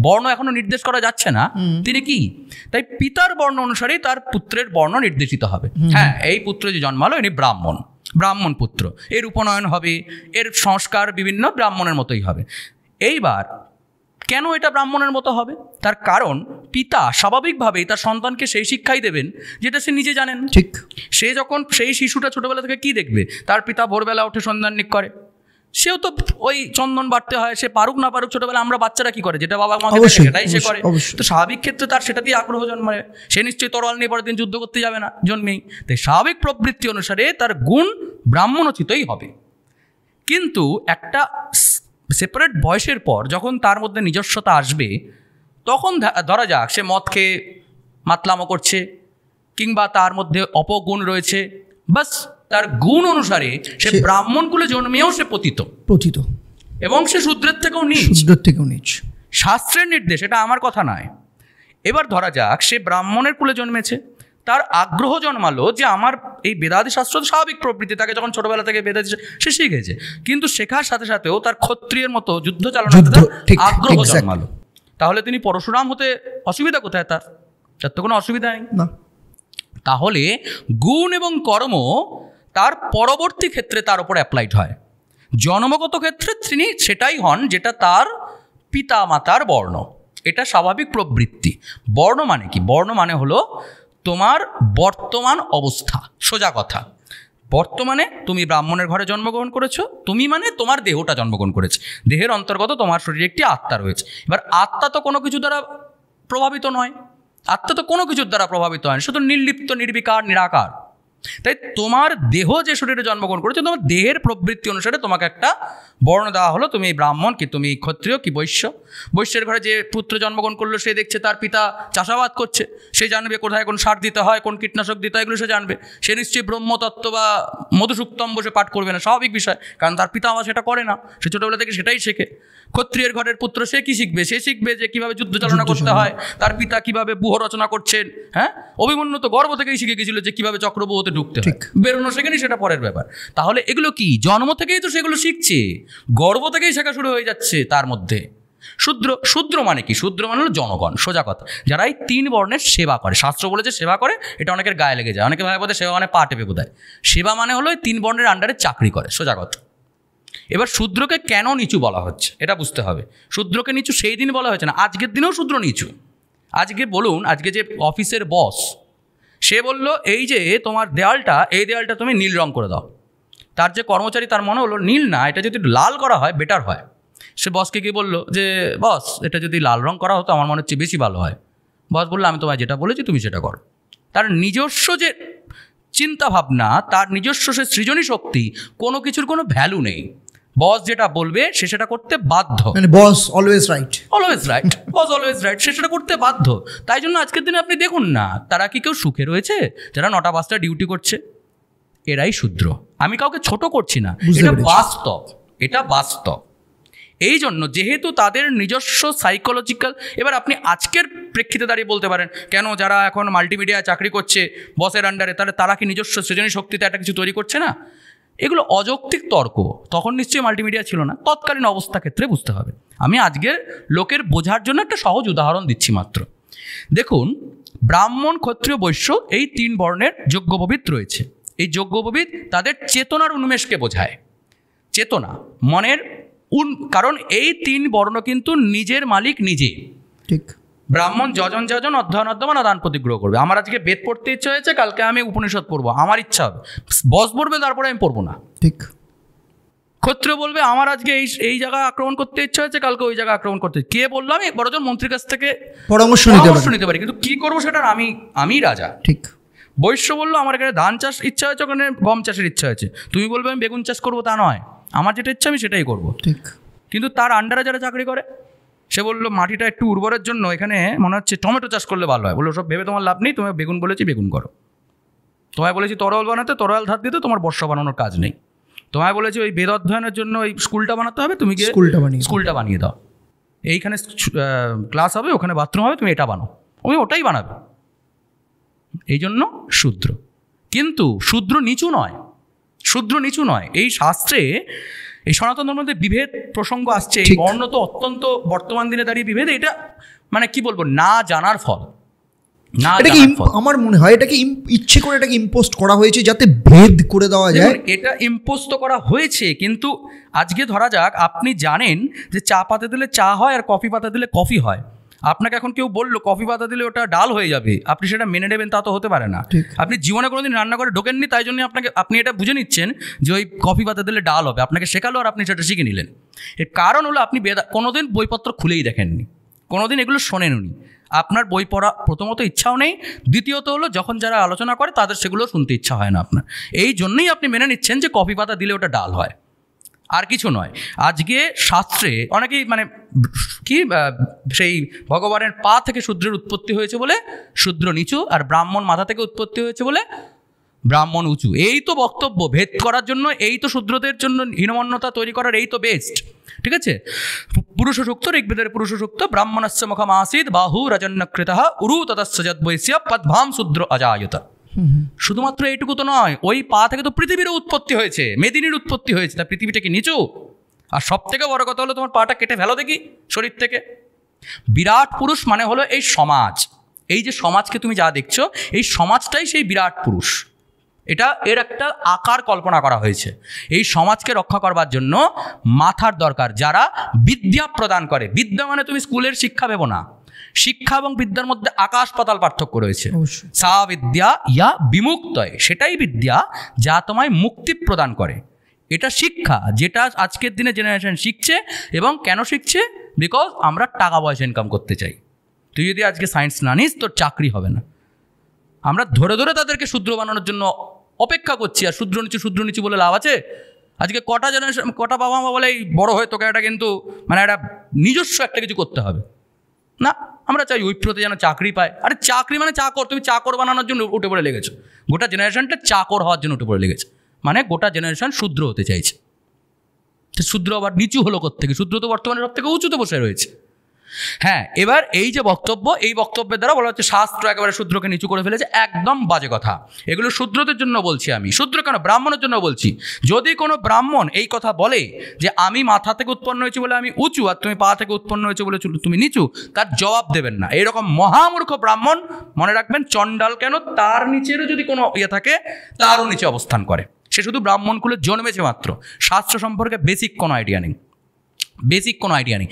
বর্ণ এখনো নির্দেশ করা যাচ্ছে না। তিনি কি? তাই পিতার বর্ণ অনুসারেই তার পুত্রের বর্ণ নির্দেশিত হবে। হ্যাঁ, এই পুত্র যে জন্মালো ইনি ব্রাহ্মণ পুত্র, এর উপনয়ন হবে, এর সংস্কার বিভিন্ন ব্রাহ্মণের মতোই হবে। এইবার কেন এটা ব্রাহ্মণের মতো হবে? তার কারণ পিতা স্বাভাবিকভাবেই তার সন্তানকে সেই শিক্ষাই দেবেন যেটা সে নিজে জানেন। ঠিক। সে যখন সেই শিশুটা ছোটবেলা থেকে কি দেখবে, তার পিতা ভোরবেলা উঠে সন্ধানিক করে, সেও তো ওই চন্দন বাড়তে হয়, সে পারুক না পারুক, ছোটবেলা আমরা বাচ্চারা কি করে, যেটা বাবা মাকে দেখে সেটাই সে করে। তো স্বাভাবিক ক্ষেত্রে তার সেটা দিয়ে আগ্রহ জন্মায়, সে নিশ্চয়ই তরোয়াল নিয়ে পরের দিন যুদ্ধ করতে যাবে না, জন্মেই। তাই স্বাভাবিক প্রবৃত্তি অনুসারে তার গুণ ব্রাহ্মণোচিতই হবে। কিন্তু একটা সেপারেট বয়সের পর যখন তার মধ্যে নিজস্বতা আসবে, তখন ধরা যাক সে মদ খেয়ে মাতলামো করছে, কিংবা তার মধ্যে অপগুণ রয়েছে, বাস তার গুণ অনুসারে সে ব্রাহ্মণ কুলে জন্মেও সে পতিত এবং সে শূদ্রের থেকেও নীচ। শাস্ত্রের নির্দেশ, এটা আমার কথা নয়। এবার ধরা যাক সে ব্রাহ্মণের কুলে জন্মেছে, তার আগ্রহ জন্মালো যে আমার এই বেদাদি শাস্ত্র তো স্বাভাবিক প্রবৃত্তি, তাকে যখন ছোটবেলা থেকে বেদাদি সে শিখেছে, কিন্তু শেখার সাথে সাথেও তার ক্ষত্রিয়ের মতো যুদ্ধ চালানোর আগ্রহ জন্মালো। তাহলে তিনি পরশুরাম হতে অসুবিধা কোথায়? তার তো কোনো অসুবিধা নেই না। তাহলে গুণ এবং কর্ম তার পরবর্তী ক্ষেত্রে তার উপর অ্যাপ্লাইড হয়। জন্মগত ক্ষেত্রে তিনি সেটাই হন যেটা তার পিতা মাতার বর্ণ, এটা স্বাভাবিক প্রবৃত্তি। বর্ণ মানে কি? বর্ণ মানে হলো তোমার বর্তমান অবস্থা। সোজা কথা, বর্তমানে তুমি ব্রাহ্মণের ঘরে জন্মগ্রহণ করেছো, তুমি মানে তোমার দেহটা জন্মগ্রহণ করেছে, দেহের অন্তর্গত তোমার শরীরে একটি আত্মা রয়েছে। এবার আত্মা তো কোনো কিছু দ্বারা প্রভাবিত নয়, আত্মা তো কোনো কিছুর দ্বারা প্রভাবিত হয়, শুধু নির্লিপ্ত, নির্বিকার, নিরাকার। তাই তোমার দেহ যে শরীরে জন্মগ্রহণ করেছে, তোমার দেহের প্রবৃত্তি অনুসারে তোমাকে একটা বর্ণ দেওয়া হলো, তুমি ব্রাহ্মণ কি তুমি ক্ষত্রিয় কি বৈশ্য। বৈশ্যের ঘরে যে পুত্র জন্মগ্রহণ করলো, সে দেখছে তার পিতা চাষাবাদ করছে, সে জানবে কোথায় কোন সার দিতে হয়, কোন কীটনাশক দিতে হয়, এগুলো সে জানবে। সে নিশ্চয়ই ব্রহ্মতত্ত্ব বা মধুসূক্তম বসে পাঠ করবে না, স্বাভাবিক বিষয়, কারণ তার পিতা আমার সেটা করে না, সে ছোটোবেলা থেকে সেটাই শেখে। ক্ষত্রিয়ের ঘরের পুত্র সে কি শিখবে? সে শিখবে যে কীভাবে যুদ্ধ চালনা করতে হয়, তার পিতা কীভাবে ব্যূহ রচনা করছেন। হ্যাঁ, অভিমন্যু তো গর্ভ থেকেই শিখে গেছিল যে কীভাবে চক্রব্যূহতে ঢুকতে হয়, বেরোনো শেখেনি, সেটা পরের ব্যাপার। তাহলে এগুলো কি জন্ম থেকেই তো সেগুলো শিখছে, গর্ভ থেকেই শেখা শুরু হয়ে যাচ্ছে তার মধ্যে। শূদ্র মানে কি? শূদ্র মানে হলো জনগণ, সোজা কথা, যারা এই 3 বর্ণের সেবা করে। শাস্ত্র বলেছে সেবা করে, এটা অনেকের গায়ে লেগে যায়, অনেকে ভাবে বোধহয় সেবা মানে পা টেপে বোধহয়। সেবা মানে হলো 3 বর্ণের আন্ডারে চাকরি করে, সোজা কথা। এবার শূদ্রকে কেন নিচু বলা হচ্ছে এটা বুঝতে হবে। শূদ্রকে নিচু সেই দিন বলা হয়েছে না, আজকের দিনেও শূদ্র নিচু। আজকে বলুন, আজকে যে অফিসের বস, সে বলল এই যে তোমার দেওয়ালটা, এই দেওয়ালটা তুমি নীল রং করে দাও। তার যে কর্মচারী, তার মনে হলো নীল না, এটা যদি লাল করা হয় বেটার হয়। সে বসকে গিয়ে বললো যে বস, এটা যদি লাল রং করা হতো আমার মনে হচ্ছে বেশি ভালো হয়। বস বললো আমি তোমায় যেটা বলেছি তুমি সেটা করো। তার নিজস্ব যে চিন্তাভাবনা, তার নিজস্ব সে সৃজনী শক্তি, কোনো কিছুর কোনো ভ্যালু নেই। বস যেটা বলবে সে সেটা করতে বাধ্য, মানে বস অলওয়েজ রাইট, বস অলওয়েজ রাইট, সে সেটা করতে বাধ্য। তাই জন্য আজকের দিনে আপনি দেখুন না, তারা কি কেউ সুখে রয়েছে? যারা 9টা-5টা ডিউটি করছে, এরাই শূদ্র। আমি কাউকে ছোট করছি না, এটা বাস্তব। এই জন্য যেহেতু তাদের নিজস্ব সাইকোলজিক্যাল, এবার আপনি আজকের প্রেক্ষিতে দাঁড়িয়ে বলতে পারেন কেন যারা এখন মাল্টিমিডিয়ায় চাকরি করছে বসের আন্ডারে, তারা কি নিজস্ব সৃজনী শক্তিতে একটা কিছু তৈরি করছে না? এগুলো অযৌক্তিক তর্ক। তখন নিশ্চয়ই মাল্টিমিডিয়া ছিল না, তৎকালীন অবস্থা ক্ষেত্রে বুঝতে হবে। আমি আজকের লোকের বোঝার জন্য একটা সহজ উদাহরণ দিচ্ছি মাত্র। দেখুন, ব্রাহ্মণ, ক্ষত্রিয়, বৈশ্য এই 3 বর্ণের যজ্ঞোপবীত রয়েছে। এই যজ্ঞোপবীত তাদের চেতনার উন্মেষকে বোঝায়। চেতনা মনের কারণ এই 3 বর্ণ কিন্তু নিজের মালিক নিজে। ঠিক। ব্রাহ্মণ যজন অধ্যয়ন অধ্যমান আদান প্রতিগ্রহ করবে। আমার আজকে বেদ পড়তে ইচ্ছা হয়েছে, কালকে আমি উপনিষদ পড়বো, আমার ইচ্ছা হবে। বস পড়বে, তারপরে আমি পড়বো না। ঠিক। ক্ষত্রিয় বলবে আমার আজকে এই জায়গায় আক্রমণ করতে ইচ্ছা হয়েছে, কালকে ওই জায়গায় আক্রমণ করতে। কে বললো? আমি বড়জন মন্ত্রীর কাছ থেকে পরামর্শ নিতে পারি, কিন্তু কি করবো সেটা আমি রাজা। ঠিক। বৈশ্য বললো আমার এখানে ধান চাষ ইচ্ছা হয়েছে, ওখানে গম চাষের ইচ্ছা হয়েছে, তুমি বলবে আমি বেগুন চাষ করবো, তা নয়, আমার যেটা ইচ্ছা আমি সেটাই করবো। ঠিক। কিন্তু তার আন্ডারে যারা চাকরি করে, সে বললো মাটিটা একটু উর্বরের জন্য এখানে মনে হচ্ছে টমেটো চাষ করলে ভালো হয়। বললো সব ভেবে তোমার লাভ নেই, তোমায় বেগুন বলেছি বেগুন করো। তোমায় বলেছি তরল বানাতে, তরল ধার দিতে, তোমার বর্ষা বানানোর কাজ নেই। তোমায় বলেছি ওই বেদ অধ্যয়নের জন্য ওই স্কুলটা বানাতে হবে, তুমি গিয়ে স্কুলটা বানিয়ে দাও। এইখানে ক্লাস হবে, ওখানে বাথরুম হবে, তুমি এটা বানাও, তুমি ওটাই বানাবে। এই জন্য শূদ্র। কিন্তু শূদ্র নিচু নয়। এই শাস্ত্রে, এই সনাতন ধর্মের মধ্যে বিভেদ প্রসঙ্গ আসছে। এই বর্ণ তো অত্যন্ত বর্তমান দিনে দাঁড়িয়ে বিভেদ, এটা মানে কি বলবো, না জানার ফল। না, এটাকে আমার মনে হয় এটাকে ইচ্ছে করে এটাকে ইম্পোস্ট করা হয়েছে যাতে ভেদ করে দেওয়া যায়। এটা ইম্পোস্ট তো করা হয়েছে, কিন্তু আজকে ধরা যাক আপনি জানেন যে চা পাতা দিলে চা হয় আর কফি পাতা দিলে কফি হয়। আপনাকে এখন কেউ বললো কফি পাতা দিলে ওটা ডাল হয়ে যাবে, আপনি সেটা মেনে নেবেন তা তো হতে পারে না। আপনি জীবনে কোনোদিন রান্না করে ঢোকেননি, তাই জন্য আপনি এটা বুঝে নিচ্ছেন যে ওই কফি পাতা দিলে ডাল হবে, আপনাকে শেখালো আর আপনি সেটা শিখে নিলেন। এর কারণ হলো আপনি কোনোদিন বইপত্র খুলেই দেখেননি, কোনোদিন এগুলো শোনেননি, আপনার বই পড়া প্রথমত ইচ্ছাও নেই, দ্বিতীয়ত হলো যখন যারা আলোচনা করে তাদের সেগুলো শুনতে ইচ্ছা হয় না আপনার। এই জন্যই আপনি মেনে নিচ্ছেন যে কফি পাতা দিলে ওটা ডাল হয়, আর কিছু নয়। আজকে শাস্ত্রে অনেকেই মানে কি সেই ভগবানের পা থেকে শূদ্রের উৎপত্তি হয়েছে বলে শূদ্র নিচু, আর ব্রাহ্মণ মাথা থেকে উৎপত্তি হয়েছে বলে ব্রাহ্মণ উঁচু। এই তো বক্তব্য ভেদ করার জন্য, এই তো শূদ্রদের জন্য হীনমন্যতা তৈরি করার এই তো বেস্ট। ঠিক আছে, পুরুষ সূক্ত, ঋগ্বেদের পুরুষ সূক্ত, ব্রাহ্মণস্য মুখম আসীদ বাহু রাজন্যকৃতঃ উরু ততস্য যদ্বৈস্য পদ্ভাম শূদ্র অজায়ত। শুধুমাত্র এইটুকু তো নয়, ওই পা থেকে তো পৃথিবীরও উৎপত্তি হয়েছে, মেদিনীর উৎপত্তি হয়েছে, তা পৃথিবীটা কি নিচু? আর সব থেকে বড় কথা হলো তোমার পাটা কেটে ফেলো দেখি শরীর থেকে। বিরাট পুরুষ মানে হলো এই সমাজ, এই যে সমাজকে তুমি যা দেখছো এই সমাজটাই সেই বিরাট পুরুষ। এর একটা আকার কল্পনা করা হয়েছে। এই সমাজকে রক্ষা করবার জন্য মাথার দরকার, যারা বিদ্যা প্রদান করে। বিদ্যা মানে তুমি স্কুলের শিক্ষা ভেবো না, শিক্ষা এবং বিদ্যার মধ্যে আকাশ পাতাল পার্থক্য রয়েছে। সা বিদ্যা ইয়া বিমুক্তয়, সেটাই বিদ্যা যা তোমায় মুক্তি প্রদান করে। এটা শিক্ষা যেটা আজকের দিনে জেনারেশন শিখছে। এবং কেন শিখছে? বিকজ আমরা টাকা পয়সা ইনকাম করতে চাই। তুই যদি আজকে সায়েন্স না নিস তোর চাকরি হবে না। আমরা ধরে ধরে তাদেরকে শূদ্র বানানোর জন্য অপেক্ষা করছি। আর শূদ্র নিচু বলে লাভ আছে? আজকে কটা জেনারেশন, কটা বাবা মা বলে এই বড় হয়ে তোকে একটা কিন্তু মানে একটা নিজস্ব একটা কিছু করতে হবে না। আমরা চাই উইপ্রোতে যেন চাকরি পায়। আরে চাকরি মানে চাকর, তুমি চাকর বানানোর জন্য উঠে পড়ে লেগেছো। গোটা জেনারেশনটা চাকর হওয়ার জন্য উঠে পড়ে লেগেছে, মানে গোটা জেনারেশন শূদ্র হতে চাইছে। শূদ্র আবার নিচু হলো কোত্থেকে? শূদ্র তো বর্তমানে সব থেকে উঁচুতে বসে রয়েছে। হ্যাঁ, এবার এই যে বক্তব্য, এই বক্তব্যের দ্বারা বলা হচ্ছে শাস্ত্র একেবারে শূদ্রকে নিচু করে ফেলেছে। একদম বাজে কথা। এগুলো শূদ্রদের জন্য বলছি আমি, শূদ্র কেন ব্রাহ্মণের জন্য বলছি। যদি কোনো ব্রাহ্মণ এই কথা বলে যে আমি মাথা থেকে উৎপন্ন হয়েছি বলে আমি উঁচু, আর তুমি পা থেকে উৎপন্ন হয়েছে বলে তুমি নিচু, তার জবাব দেবেন না। এইরকম মহামূর্খ ব্রাহ্মণ মনে রাখবেন চণ্ডাল কেন, তার নিচেরও যদি কোনো ইয়ে থাকে তারও নিচে অবস্থান করে। সে শুধু ব্রাহ্মণ কুলে জন্মেছে মাত্র, শাস্ত্র সম্পর্কে বেসিক কোনো আইডিয়া নেই।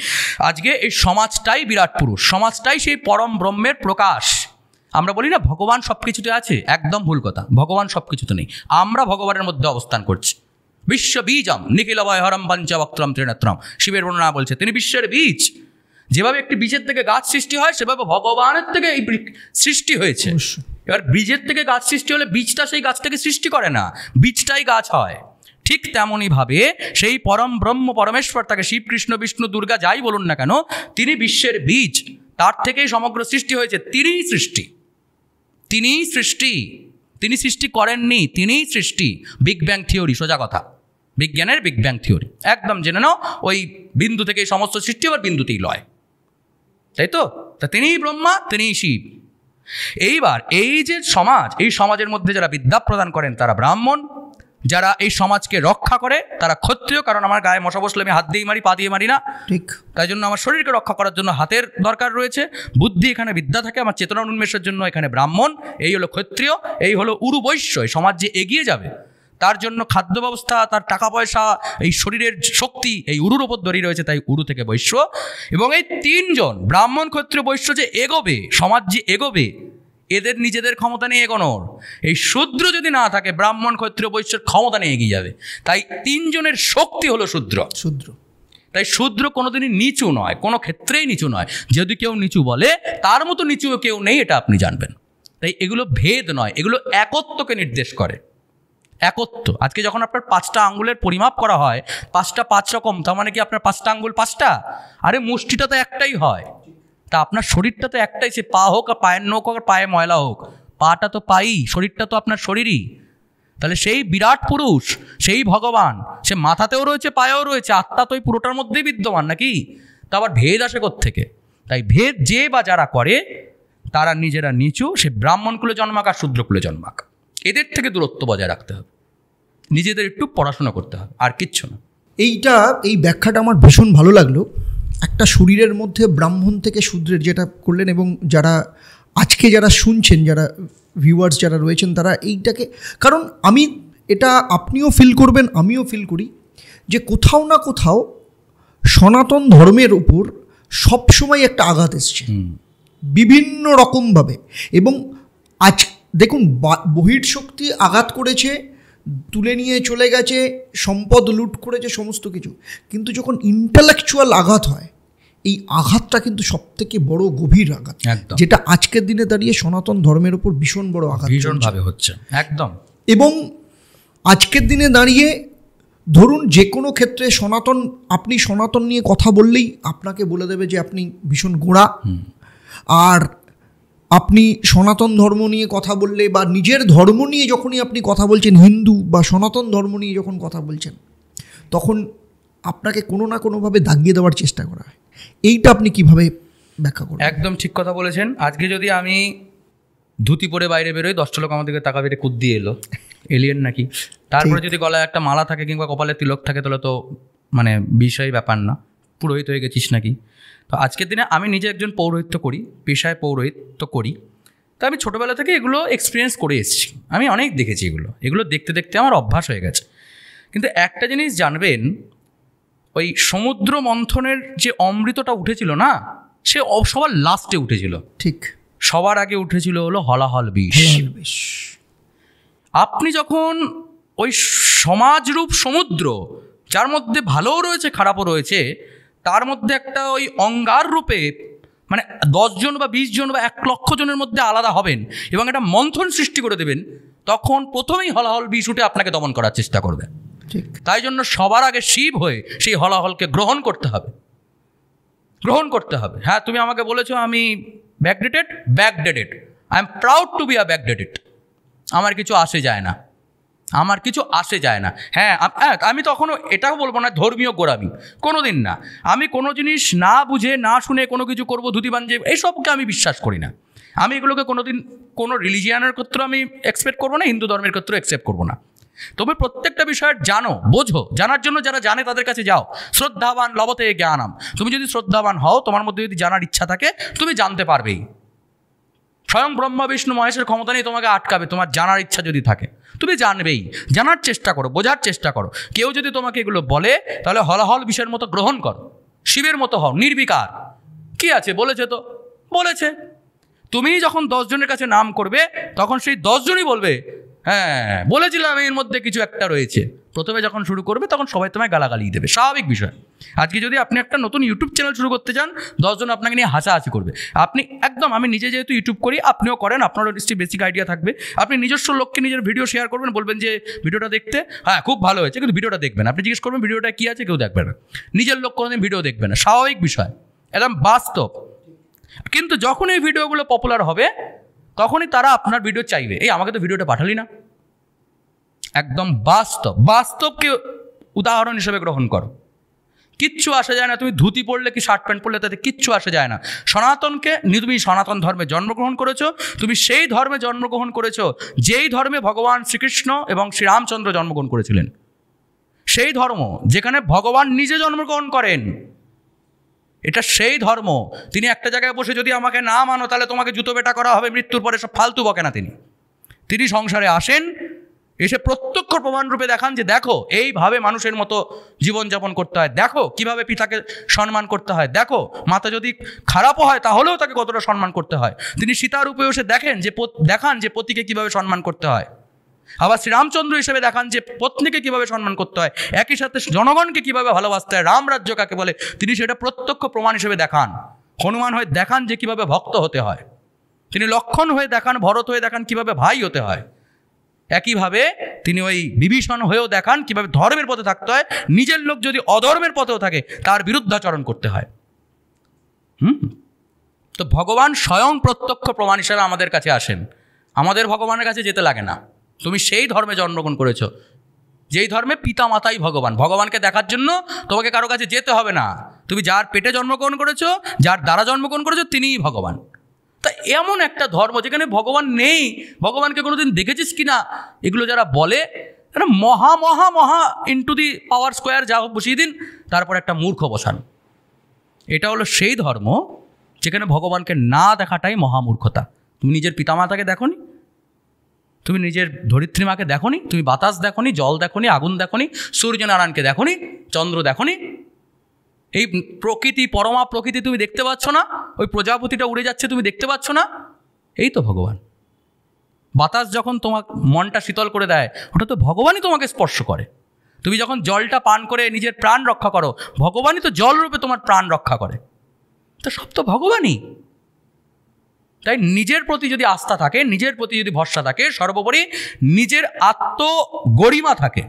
আজকে এই সমাজটাই বিরাট পুরুষ, সমাজটাই সেই পরম ব্রহ্মের প্রকাশ। আমরা বলি না ভগবান সব কিছুতে আছে, একদম ভুল কথা। ভগবান সব কিছুতে নেই, আমরা ভগবানের মধ্যে অবস্থান করছি। বিশ্ব বীজম নিখিল বয়হরম পঞ্চবক্ত্রম ত্রিনেত্রম, শিবের বর্ণনা বলছে তিনি বিশ্বের বীজ। যেভাবে একটি বীজের থেকে গাছ সৃষ্টি হয়, সেভাবে ভগবানের থেকে এই সৃষ্টি হয়েছে। এবার বীজের থেকে গাছ সৃষ্টি হলে বীজটা সেই গাছটাকে সৃষ্টি করে না, বীজটাই গাছ হয়। ঠিক তেমনইভাবে সেই পরম ব্রহ্ম পরমেশ্বর, তাকে শিব কৃষ্ণ বিষ্ণু দুর্গা যাই বলুন না কেন, তিনি বিশ্বের বীজ, তার থেকেই সমগ্র সৃষ্টি হয়েছে। তিনিই সৃষ্টি করেননি, তিনিই সৃষ্টি। বিগ ব্যাং থিওরি, সোজা কথা, বিজ্ঞানের বিগ ব্যাং থিওরি একদম জেনে নাও। ওই বিন্দু থেকে সমস্ত সৃষ্টি আবার বিন্দুতেই লয়, তাই তো? তা তিনিই ব্রহ্মা, তিনিই শিব। এইবার এই যে সমাজ, এই সমাজের মধ্যে যারা বিদ্যা প্রদান করেন তারা ব্রাহ্মণ, যারা এই সমাজকে রক্ষা করে তারা ক্ষত্রিয়। কারণ আমার গায়ে মশা বসলে আমি হাত দিয়ে মারি, পা দিয়ে মারি না, ঠিক। তাই জন্য আমার শরীরকে রক্ষা করার জন্য হাতের দরকার রয়েছে। বুদ্ধি এখানে বিদ্যা থাকে, আমার চেতনা উন্মেষের জন্য এখানে ব্রাহ্মণ। এই হলো ক্ষত্রিয়, এই হলো উরু বৈশ্য। সমাজ যে এগিয়ে যাবে তার জন্য খাদ্য ব্যবস্থা, তার টাকা পয়সা, এই শরীরের শক্তি এই উরুর ওপর দাঁড়িয়ে রয়েছে, তাই উরু থেকে বৈশ্য। এবং এই তিনজন ব্রাহ্মণ ক্ষত্রিয় বৈশ্য যে এগোবে, সমাজ যে এগোবে, এদের নিজেদের ক্ষমতা নেই এগোনোর। এই শূদ্র যদি না থাকে, ব্রাহ্মণ ক্ষত্রিয় বৈশ্যের ক্ষমতা নিয়ে এগিয়ে যাবে। তাই তিনজনের শক্তি হলো শূদ্র। তাই শূদ্র কোনোদিনই নিচু নয়, কোনো ক্ষেত্রেই নিচু নয়। যদি কেউ নিচু বলে, তার মতো নিচু কেউ নেই, এটা আপনি জানবেন। তাই এগুলো ভেদ নয়, এগুলো একত্বকে নির্দেশ করে। একত্ব। আজকে যখন আপনার 5টা আঙ্গুলের পরিমাপ করা হয়, 5টা 5 রকম, তার মানে কি আপনার 5টা আঙ্গুল 5টা? আরে মুষ্টিটা তো একটাই হয়। তা আপনার শরীরটা তো একটাই, সে পা হোক আর পায়ের নখ হোক আর পায়ে ময়লা হোক, পাটা তো পাই, শরীরটা তো আপনার শরীরই। তাহলে সেই বিরাট পুরুষ, সেই ভগবান, সে মাথাতেও রয়েছে, পায়েও রয়েছে, আত্মা তো ওই পুরোটার মধ্যেই বিদ্যমান নাকি? তা আবার ভেদ আসে কোত্থেকে? তাই ভেদ যে বা যারা করে তারা নিজেরা নিচু। সে ব্রাহ্মণ কুলে জন্মাক আর শূদ্র কুলে জন্মাক, এদের থেকে দূরত্ব বজায় রাখতে হবে, নিজেদের একটু পড়াশোনা করতে হবে, আর কিচ্ছু না। এই ব্যাখ্যাটা আমার ভীষণ ভালো লাগলো। একটা শরীরের মধ্যে ব্রাহ্মণ থেকে শূদ্রের যেটা করলেন, এবং যারা আজকে যারা শুনছেন, যারা ভিউয়ার্স যারা রয়েছেন, তারা এইটাকে, কারণ এটা আপনিও ফিল করবেন, আমিও ফিল করি যে কোথাও না কোথাও সনাতন ধর্মের উপর সবসময় একটা আঘাত এসছে বিভিন্ন রকমভাবে। এবং আজ দেখুন, বহির্শক্তি আঘাত করেছে, তুলে নিয়ে চলে গেছে, সম্পদ লুট করেছে, সমস্ত কিছু। কিন্তু যখন ইন্টালেকচুয়াল আঘাত হয়, এই আঘাতটা কিন্তু সবথেকে বড় গভীর আঘাত, যেটা আজকের দিনে দাঁড়িয়ে সনাতন ধর্মের উপর ভীষণ বড় আঘাত, ভীষণভাবে হচ্ছে একদম। এবং আজকের দিনে দাঁড়িয়ে ধরুন যে কোনো ক্ষেত্রে আপনি সনাতন নিয়ে কথা বললেই আপনাকে বলে দেবে যে আপনি ভীষণ গোঁড়া। আর আপনি সনাতন ধর্ম নিয়ে কথা বললে বা নিজের ধর্ম নিয়ে যখনই আপনি কথা বলছেন, হিন্দু বা সনাতন ধর্ম নিয়ে যখন কথা বলছেন, তখন আপনাকে কোনো না কোনোভাবে দাগিয়ে দেওয়ার চেষ্টা করা হয়। এইটা আপনি কিভাবে ব্যাখ্যা করবেন? একদম ঠিক কথা বলেছেন। আজকে যদি আমি ধুতি পরে বাইরে বেরোই, 10টা লোক আমাদেরকে তাকা বেড়ে কুদ দিয়ে এলো, এলিয়েন নাকি। তারপরে যদি গলায় একটা মালা থাকে কিংবা কপালে তিলক থাকে, তাহলে তো মানে বিষয় ব্যাপার না, পুরোহিত হয়ে গেছিস নাকি। তো আজকের দিনে আমি নিজে একজন পৌরোহিত্য করি, পেশায় পৌরোহিত্য করি। তো আমি ছোটোবেলা থেকে এগুলো এক্সপিরিয়েন্স করে এসেছি, আমি অনেক দেখেছি এগুলো দেখতে দেখতে আমার অভ্যাস হয়ে গেছে। কিন্তু একটা জিনিস জানবেন, ওই সমুদ্র মন্থনের যে অমৃতটা উঠেছিল না, সে সবার লাস্টে উঠেছিল। ঠিক, সবার আগে উঠেছিল হলো হলাহল বিষ। আপনি যখন ওই সমাজরূপ সমুদ্র, যার মধ্যে ভালোও রয়েছে খারাপও রয়েছে, তার মধ্যে একটা ওই অঙ্গার রূপে মানে 10 জন বা 20 জন বা 1 লক্ষ জনের মধ্যে আলাদা হবেন এবং একটা মন্থন সৃষ্টি করে দেবেন, তখন প্রথমেই হলাহল বিষ উঠে আপনাকে দমন করার চেষ্টা করবে। তাই জন্য সবার আগে শিব হয়ে সেই হলাহলকে গ্রহণ করতে হবে। হ্যাঁ, তুমি আমাকে বলেছো আমি backdated. I am proud to be a backdated. আমার কিছু আসে যায় না। হ্যাঁ, আমি তখনও এটাও বলবো না ধর্মীয় গোড়ামি, কোনো দিন না। আমি কোনো জিনিস না বুঝে না শুনে কোনো কিছু করবো, ধুতি বাঞ্জে, এইসবকে আমি বিশ্বাস করি না। আমি এগুলোকে কোনো দিন কোনো রিলিজিয়ানের ক্ষেত্রে আমি এক্সপেক্ট করবো না, হিন্দু ধর্মের ক্ষেত্রে অ্যাকসেপ্ট করবো না। তবে প্রত্যেকটা বিষয়ের বোঝো, জানার জন্য যারা জানে তাদের কাছে যাও। শ্রদ্ধাবান লবতে জ্ঞানাম। তুমি যদি শ্রদ্ধাবান হও, তোমার মধ্যে যদি জানার ইচ্ছা থাকে, তুমি জানতে পারবেই। স্বয়ং ব্রহ্মা বিষ্ণু মহেশের ক্ষমতা নেই তোমাকে আটকাবে। তোমার জানার ইচ্ছা যদি থাকে, তুমি জানবেই। জানার চেষ্টা করো, বোঝার চেষ্টা করো। কেউ যদি তোমাকে এগুলো বলে, তাহলে হলাহল বিষয়ের মতো গ্রহণ করো, শিবের মতো হও, নির্বিকার। কি আছে, বলেছে। তুমি যখন 10 জনের কাছে নাম করবে, তখন সেই 10 জনই বলবে, হ্যাঁ বলেছিলাম এর মধ্যে কিছু একটা রয়েছে। প্রথমে যখন শুরু করবে, তখন সবাই তোমায় গালাগালি দেবে, স্বাভাবিক বিষয়। আজকে যদি আপনি একটা নতুন ইউটিউব চ্যানেল শুরু করতে চান, 10 জন আপনাকে নিয়ে হাসাহাসি করবে। আপনি একদম, আমি নিজে যেহেতু ইউটিউব করি, আপনিও করেন, আপনারও নিশ্চয়ই বেসিক আইডিয়া থাকবে। আপনি নিজস্ব লোককে নিজের ভিডিও শেয়ার করবেন, বলবেন যে ভিডিওটা দেখতে, হ্যাঁ খুব ভালো হয়েছে, কিন্তু ভিডিওটা দেখবেন। আপনি জিজ্ঞেস করবেন ভিডিওটা কী আছে, কেউ দেখবে না। নিজের লোক কোনোদিন ভিডিও দেখবে না, স্বাভাবিক বিষয়, একদম বাস্তব। কিন্তু যখন এই ভিডিওগুলো পপুলার হবে, তখনই তারা আপনার ভিডিও চাইবে। এই আমাকে তো ভিডিওটা পাঠালি না। একদম বাস্তবকে উদাহরণ হিসেবে গ্রহণ করো। কিচ্ছু আসে যায় না তুমি ধুতি পরলে কি শার্ট প্যান্ট পরলে, তাতে কিচ্ছু আসে যায় না। তুমি সনাতন ধর্মে জন্মগ্রহণ করেছো, তুমি সেই ধর্মে জন্মগ্রহণ করেছো যেই ধর্মে ভগবান শ্রীকৃষ্ণ এবং শ্রীরামচন্দ্র জন্মগ্রহণ করেছিলেন। সেই ধর্ম যেখানে ভগবান নিজে জন্মগ্রহণ করেন, এটা সেই ধর্ম। তিনি একটা জায়গায় বসে যদি আমাকে না মানো, তাহলে তোমাকে জুতো বেটা করা হবে, মৃত্যুর পরে সব ফালতু বকে না। তিনি সংসারে আসেন, এসে প্রত্যক্ষ প্রমাণরূপে দেখান যে দেখো এইভাবে মানুষের মতো জীবনযাপন করতে হয়, দেখো কিভাবে পিতাকে সম্মান করতে হয়, দেখো মাতা যদি খারাপও হয় তাহলেও তাকে কতটা সম্মান করতে হয়। তিনি সীতারূপে এসে দেখান যে পতিকে কিভাবে সম্মান করতে হয়। আবার শ্রীরামচন্দ্র হিসেবে দেখান যে পত্নীকে কিভাবে সম্মান করতে হয়, একই সাথে জনগণকে কিভাবে ভালোবাসতে হয়, রামরাজ্য কাকে বলে, তিনি সেটা প্রত্যক্ষ প্রমাণ হিসেবে দেখান। হনুমান হয়ে দেখান যে কিভাবে ভক্ত হতে হয়। তিনি লক্ষণ হয়ে দেখান, ভরত হয়ে দেখান কিভাবে ভাই হতে হয়। একইভাবে তিনি ওই বিভীষণ হয়েও দেখান কিভাবে ধর্মের পথে থাকতে হয়, নিজের লোক যদি অধর্মের পথেও থাকে তার বিরুদ্ধাচরণ করতে হয়। তো ভগবান স্বয়ং প্রত্যক্ষ প্রমাণ হিসেবে আমাদের কাছে আসেন। আমাদের ভগবানের কাছে যেতে লাগে না। তুমি সেই ধর্মে জন্মগ্রহণ করেছো যেই ধর্মে পিতা মাতাই ভগবান। ভগবানকে দেখার জন্য তোমাকে কারো কাছে যেতে হবে না। তুমি যার পেটে জন্মগ্রহণ করেছো, যার দ্বারা জন্মগ্রহণ করেছো, তিনিই ভগবান। তা এমন একটা ধর্ম যেখানে ভগবান নেই, ভগবানকে কোনোদিন দেখেছিস কি না, এগুলো যারা বলে, তারা মহা মহা মহা ইন্টু দি পাওয়ার স্কোয়ার যা বসিয়ে দিন, তারপর একটা মূর্খ বসান। এটা হলো সেই ধর্ম যেখানে ভগবানকে না দেখাটাই মহামূর্খতা। তুমি নিজের পিতামাতাকে দেখোনি, তুমি নিজের ধরিত্রী মাকে দেখোনি, তুমি বাতাস দেখোনি, জল দেখোনি, আগুন দেখোনি, সূর্যনারায়ণকে দেখোনি, চন্দ্র দেখোনি? এই প্রকৃতি, পরমা প্রকৃতি তুমি দেখতে পাচ্ছ না? ওই প্রজাপতিটা উড়ে যাচ্ছে তুমি দেখতে পাচ্ছ না? এই তো ভগবান। বাতাস যখন তোমার মনটা শীতল করে দেয়, ওটা তো ভগবানই তোমাকে স্পর্শ করে। তুমি যখন জলটা পান করে নিজের প্রাণ রক্ষা করো, ভগবানই তো জল রূপে তোমার প্রাণ রক্ষা করে। তো সব তো ভগবানই। তাই নিজের প্রতি যদি আস্থা থাকে, নিজের প্রতি যদি ভরসা থাকে, সর্বোপরি নিজের আত্মগরিমা থাকে,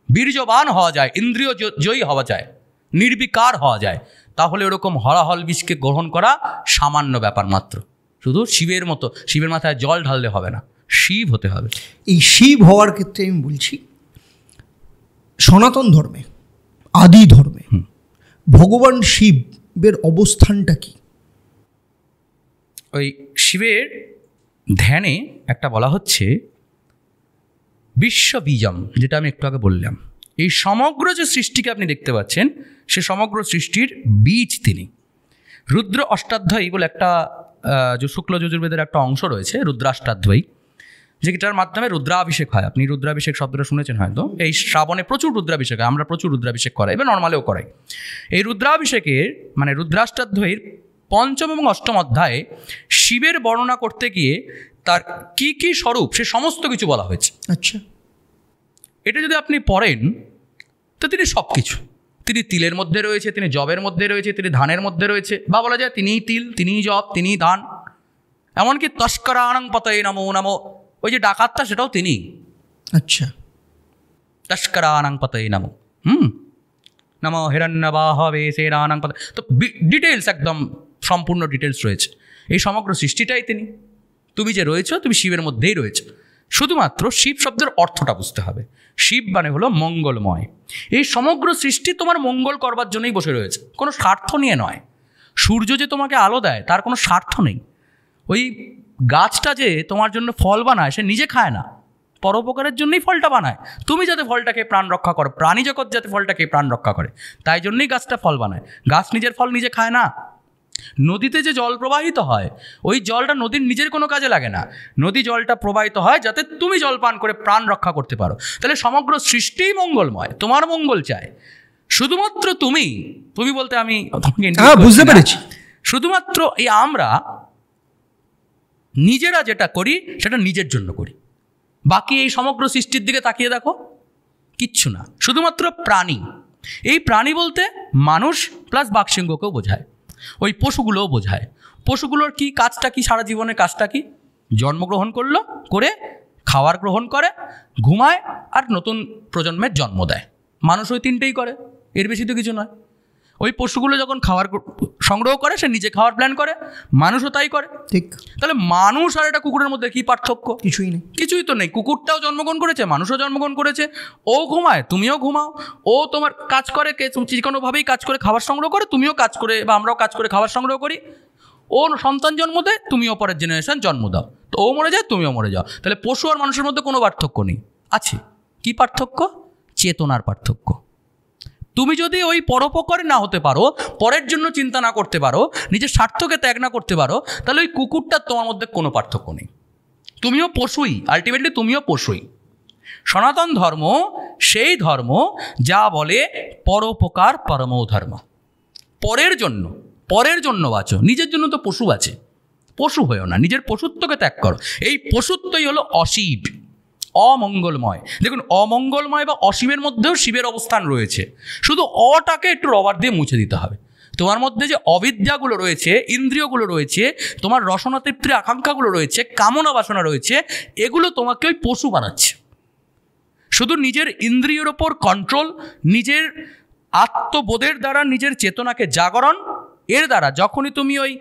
বীর্যবান হওয়া যায়, ইন্দ্রিয় জয়ী হওয়া যায়, নির্বিকার হওয়া যায়, তাহলে ওরকম হলাহল বিষকে গ্রহণ করা সামান্য ব্যাপার মাত্র। শুধু শিবের মতো, শিবের মাথায় জল ঢাললে হবে না, শিব হতে হবে। এই শিব হওয়ার ক্ষেত্রে আমি বলছি, সনাতন ধর্মে, আদি ধর্মে ভগবান শিবের অবস্থানটা কি? ওই শিবের ধ্যানে একটা বলা হচ্ছে বিশ্ববীজম, যেটা আমি একটু আগে বললাম। এই সমগ্র যে সৃষ্টিকে আপনি দেখতে পাচ্ছেন, সে সমগ্র সৃষ্টির বীজ তিনি। রুদ্র অষ্টাধ্যায়ী বলে একটা যে শুক্ল যজুর্বেদের একটা অংশ রয়েছে, রুদ্রাষ্টাধ্যায়ী, যেটার মাধ্যমে রুদ্রাভিষেক হয়। আপনি রুদ্রাভিষেক শব্দটা শুনেছেন হয়তো। এই শ্রাবণে প্রচুর রুদ্রাভিষেক হয়, আমরা প্রচুর রুদ্রাভিষেক করাই, এবার নর্মালেও করাই। এই রুদ্রাভিষেকের মানে রুদ্রাষ্টাধ্যায়ীর পঞ্চম এবং অষ্টম অধ্যায়ে শিবের বর্ণনা করতে গিয়ে তার কি কি স্বরূপ সে সমস্ত কিছু বলা হয়েছে। আচ্ছা, এটা যদি আপনি পড়েন তো তিনি সব কিছু, তিনি তিলের মধ্যে রয়েছে, তিনি জবের মধ্যে রয়েছে, তিনি ধানের মধ্যে রয়েছে, বা বলা যায় তিনিই তিল, তিনিই জব, তিনিই ধান। এমনকি তস্করাণং পতয়ে নমো নমো, ওই যে ডাকাতটা সেটাও তিনি। আচ্ছা, তস্করাণং পতয়ে নমো, নমো হিরণ্যবাহবে সেনানাং পতয়ে। তো ডিটেলস, একদম সম্পূর্ণ ডিটেলস রয়েছে। এই সমগ্র সৃষ্টিটাই তিনি। তুমি যে রয়েছ, তুমি শিবের মধ্যেই রয়েছে। শুধুমাত্র শিব শব্দের অর্থটা বুঝতে হবে। শিব মানে হলো মঙ্গলময়। এই সমগ্র সৃষ্টি তোমার মঙ্গল করবার জন্যই বসে রয়েছে, কোনো স্বার্থ নিয়ে নয়। সূর্য যে তোমাকে আলো দেয়, তার কোনো স্বার্থ নেই। ওই গাছটা যে তোমার জন্য ফল বানায়, সে নিজে খায় না, পরোপকারের জন্যই ফলটা বানায়। তুমি যাতে ফলটাকে প্রাণ রক্ষা করো, প্রাণী জগৎ যাতে ফলটাকে প্রাণ রক্ষা করে, তাই জন্যই গাছটা ফল বানায়। গাছ নিজের ফল নিজে খায় না। নদীতে যে জল প্রবাহিত হয়, ওই জলটা নদীর নিজের কোনো কাজে লাগে না। নদী জলটা প্রবাহিত হয় যাতে তুমি জল পান করে প্রাণ রক্ষা করতে পারো। তাহলে সমগ্র সৃষ্টিই মঙ্গলময়, তোমার মঙ্গল চায়। শুধুমাত্র তুমি বলতে আমি বুঝতে পেরেছি। শুধুমাত্র এই আমরা নিজেরা যেটা করি সেটা নিজের জন্য করি। বাকি এই সমগ্র সৃষ্টির দিকে তাকিয়ে দেখো, কিচ্ছু না, শুধুমাত্র প্রাণী। এই প্রাণী বলতে মানুষ প্লাস বাঘসিংহকেও বোঝায়, ওই পশুগুলোও বোঝায়। পশুগুলোর কি কাজটা কি, সারা জীবনের কাজটা কি? জন্মগ্রহণ করলো, করে খাওয়ার গ্রহণ করে, ঘুমায়, আর নতুন প্রজন্মের জন্ম দেয়। মানুষ ওই তিনটেই করে, এর বেশি তো কিছু নয়। ওই পশুগুলো যখন খাওয়ার সংগ্রহ করে, সে নিজে খাওয়ার প্ল্যান করে, মানুষও তাই করে। ঠিক। তাহলে মানুষ আর একটা কুকুরের মধ্যে কি পার্থক্য? কিছুই নেই, কিছুই তো নেই। কুকুরটাও জন্মগ্রহণ করেছে, মানুষও জন্মগ্রহণ করেছে। ও ঘুমায়, তুমিও ঘুমাও। ও তোমার কাজ করে, যে কোনোভাবেই কাজ করে খাবার সংগ্রহ করে, তুমিও কাজ করে বা আমরাও কাজ করে খাবার সংগ্রহ করি। ও সন্তান জন্ম দেয়, তুমিও পরের জেনারেশন জন্ম দাও। তো ও মরে যায়, তুমিও মরে যাও। তাহলে পশু আর মানুষের মধ্যে কোনো পার্থক্য নেই। আছে কি পার্থক্য? চেতনার পার্থক্য। তুমি যদি ওই পরোপকারে না হতে পারো, পরের জন্য চিন্তা না করতে পারো, নিজের স্বার্থকে ত্যাগ না করতে পারো, তাহলে ওই কুকুরটার তোমার মধ্যে কোনো পার্থক্য নেই। তুমিও পশুই, আলটিমেটলি তুমিও পশুই। সনাতন ধর্ম সেই ধর্ম যা বলে পরোপকার পরমো ধর্ম। পরের জন্য বাঁচো, নিজের জন্য তো পশু আছে। পশু হয়েও না, নিজের পশুত্বকে ত্যাগ করো। এই পশুত্বই হলো অশিব, অমঙ্গলময়। দেখুন, অমঙ্গলময় বা অশিবের মধ্যেও শিবের অবস্থান রয়েছে। শুধু অটাকে একটু রবার দিয়ে মুছে দিতে হবে। তোমার মধ্যে যে অবিদ্যাগুলো রয়েছে, ইন্দ্রিয়গুলো রয়েছে, তোমার রসনা তৃপ্তির আকাঙ্ক্ষাগুলো রয়েছে, কামনা বাসনা রয়েছে, এগুলো তোমাকে ওই পশু বানাচ্ছে। শুধু নিজের ইন্দ্রিয়ের ওপর কন্ট্রোল, নিজের আত্মবোধের দ্বারা নিজের চেতনাকে জাগরণ, এর দ্বারা যখনই তুমি ওই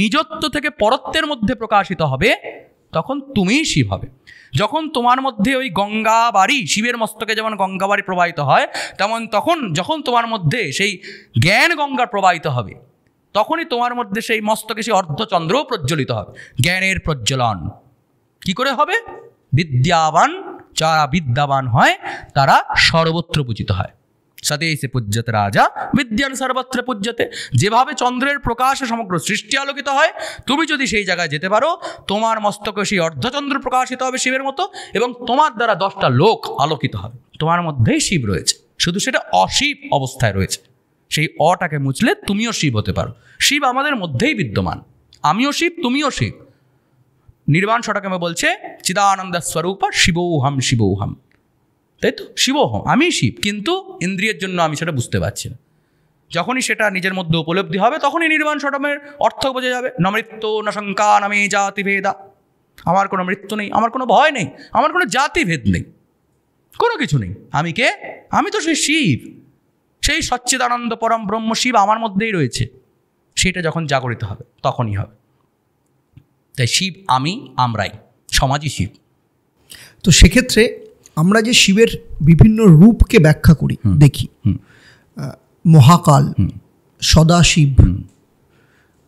নিজত্ব থেকে পরত্বের মধ্যে প্রকাশিত হবে, তখন তুমিই শিব হবে। যখন তোমার মধ্যে ওই গঙ্গাবাড়ি, শিবের মস্তকে যেমন গঙ্গাবাড়ি প্রবাহিত হয়, তেমন যখন তোমার মধ্যে সেই জ্ঞান গঙ্গা প্রবাহিত হবে, তখনই তোমার মধ্যে সেই মস্তকে সেই অর্ধচন্দ্রও প্রজ্বলিত হবে। জ্ঞানের প্রজ্বলন কি করে হবে? বিদ্যাবান, যারা বিদ্যাবান হয় তারা সর্বত্র পূজিত হয়। সদেশে পূজ্যতে রাজা বিদ্যান সর্বত্র পূজ্যতে। যেভাবে চন্দ্রের প্রকাশে সমগ্র সৃষ্টি আলোকিত হয়, তুমি যদি সেই জায়গায় যেতে পারো, তোমার মস্তকে সেই অর্ধচন্দ্র প্রকাশিত হবে শিবের মতো, এবং তোমার দ্বারা 10টা লোক আলোকিত হবে। তোমার মধ্যেই শিব রয়েছে, শুধু সেটা অশিব অবস্থায় রয়েছে। সেই অটাকে মুছলে তুমিও শিব হতে পারো। শিব আমাদের মধ্যেই বিদ্যমান, আমিও শিব, তুমিও শিব। নির্বাণ ষটকমে বলছে চিদানন্দ স্বরূপ শিবোহম শিবোহম, তাই তো? শিবোহম, আমি শিব, কিন্তু ইন্দ্রিয়ের জন্য আমি সেটা বুঝতে পারছি না। যখনই সেটা নিজের মধ্যে উপলব্ধি হবে, তখনই নির্বাণ ষটকের অর্থ বোঝা যাবে। ন মৃত্যু ন শঙ্কা নামে জাতিভেদা, আমার কোনো মৃত্যু নেই, আমার কোনো ভয় নেই, আমার কোনো জাতিভেদ নেই, কোনো কিছু নেই। আমি কে? আমি তো সেই শিব, সেই সচ্চিদানন্দ পরম ব্রহ্ম শিব আমার মধ্যেই রয়েছে। সেটা যখন জাগরিত হবে তখনই হবে। তাই শিব আমি, আমরাই, সমাজই শিব। তো সেক্ষেত্রে আমরা যে শিবের বিভিন্ন রূপকে ব্যাখ্যা করি, দেখি মহাকাল, সদাশিব,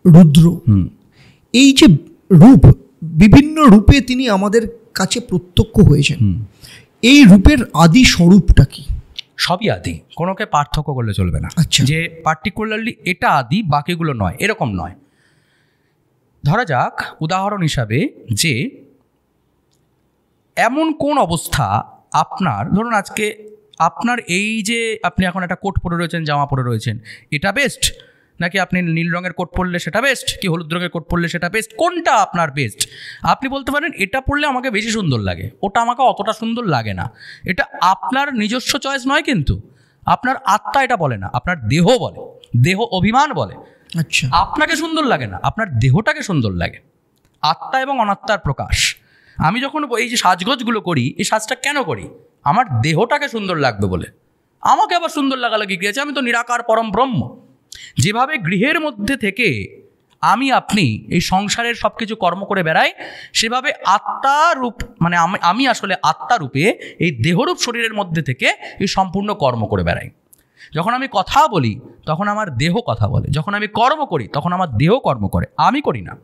রুদ্র, এই যে রূপ, বিভিন্ন রূপে তিনি আমাদের কাছে প্রত্যক্ষ হয়েছেন। এই রূপের আদি স্বরূপটা কি? সবই আদি, কোনোকে পার্থক্য করলে চলবে না। আচ্ছা, যে পার্টিকুলারলি এটা আদি বাকিগুলো নয়, এরকম নয়। ধরা যাক উদাহরণ হিসাবে, যে এমন কোন অবস্থা আপনার, ধরুন আজকে আপনার এই যে আপনি এখন একটা কোট পরে রয়েছেন, জামা পরে রয়েছেন, এটা বেস্ট, নাকি আপনি নীল রঙের কোট পরলে সেটা বেস্ট, কি হলুদ রঙের কোট পরলে সেটা বেস্ট? কোনটা আপনার বেস্ট? আপনি বলতে পারেন এটা পরলে আমাকে বেশি সুন্দর লাগে, ওটা আমাকে অতটা সুন্দর লাগে না। এটা আপনার নিজস্ব চয়েস নয়, কিন্তু আপনার আত্মা এটা বলে না, আপনার দেহ বলে, দেহ অভিমান বলে। আচ্ছা, আপনাকে সুন্দর লাগে না, আপনার দেহটাকে সুন্দর লাগে। আত্মা এবং অনাত্মার প্রকাশ। আমি যখন এই যে সাজগোজগুলো করি, এই সাজটা কেন করি? আমার দেহটাকে সুন্দর লাগবে বলে। আমাকে আবার সুন্দর লাগালাগি কি আছে? আমি তো নিরাকার পরম ব্রহ্ম। যেভাবে গৃহের মধ্যে থেকে আমি আপনি এই সংসারের সব কিছু কর্ম করে বেড়াই, সেভাবে আত্মা রূপ, মানে আমি আসলে আত্মা রূপে এই দেহরূপ শরীরের মধ্যে থেকে এই সম্পূর্ণ কর্ম করে বেড়াই। যখন আমি কথা বলি তখন আমার দেহ কথা বলে, যখন আমি কর্ম করি তখন আমার দেহ কর্ম করে, আমি করি না।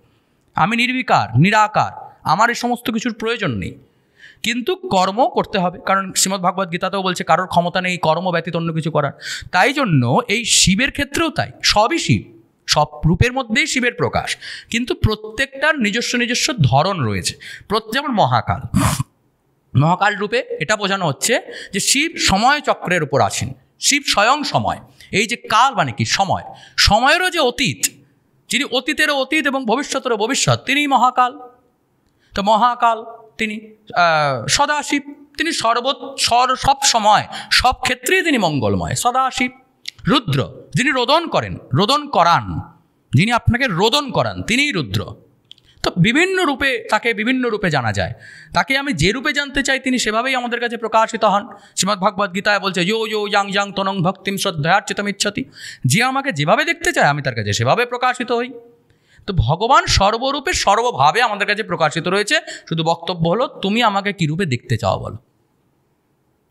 আমি নির্বিকার, নিরাকার, আমার এই সমস্ত কিছুর প্রয়োজন নেই, কিন্তু কর্ম করতে হবে। কারণ শ্রীমদ্ ভাগবত গীতাতেও বলছে কারোর ক্ষমতা নেই কর্ম ব্যতীত অন্য কিছু করার। তাই জন্য এই শিবের ক্ষেত্রেও তাই, সবই শিব, সব রূপের মধ্যেই শিবের প্রকাশ, কিন্তু প্রত্যেকটার নিজস্ব নিজস্ব ধরন রয়েছে। যেমন মহাকাল, মহাকাল রূপে এটা বোঝানো হচ্ছে যে শিব সময় চক্রের উপর আছেন, শিব স্বয়ং সময়। এই যে কাল মানে কি? সময়, সময়েরও যে অতীত, যিনি অতীতেরও অতীত এবং ভবিষ্যতেরও ভবিষ্যৎ, তিনিই মহাকাল। তো মহাকাল তিনি সদাশিব, তিনি সব সময় সব ক্ষেত্রেই তিনি মঙ্গলময়, সদাশিব। রুদ্র, যিনি রোদন করেন, রোদন করান, যিনি আপনাকে রোদন করান, তিনিই রুদ্র। তো বিভিন্ন রূপে তাকে বিভিন্ন রূপে জানা যায়। তাকে আমি যে রূপে জানতে চাই তিনি সেভাবেই আমাদের কাছে প্রকাশিত হন। শ্রীমদ্ ভাগবত গীতায় বলছে ইয়ো ইয়ো ইয়াং ইয়াং তনং ভক্তিম শ্রদ্ধার্চিতমিচ্ছতি। যে আমাকে যেভাবে দেখতে চায় আমি তার কাছে সেভাবে প্রকাশিত হই। তো ভগবান সর্বরূপে সর্বভাবে আমাদের কাছে প্রকাশিত রয়েছে। শুধু বক্তব্য হলো তুমি আমাকে কী রূপে দেখতে চাও বলো।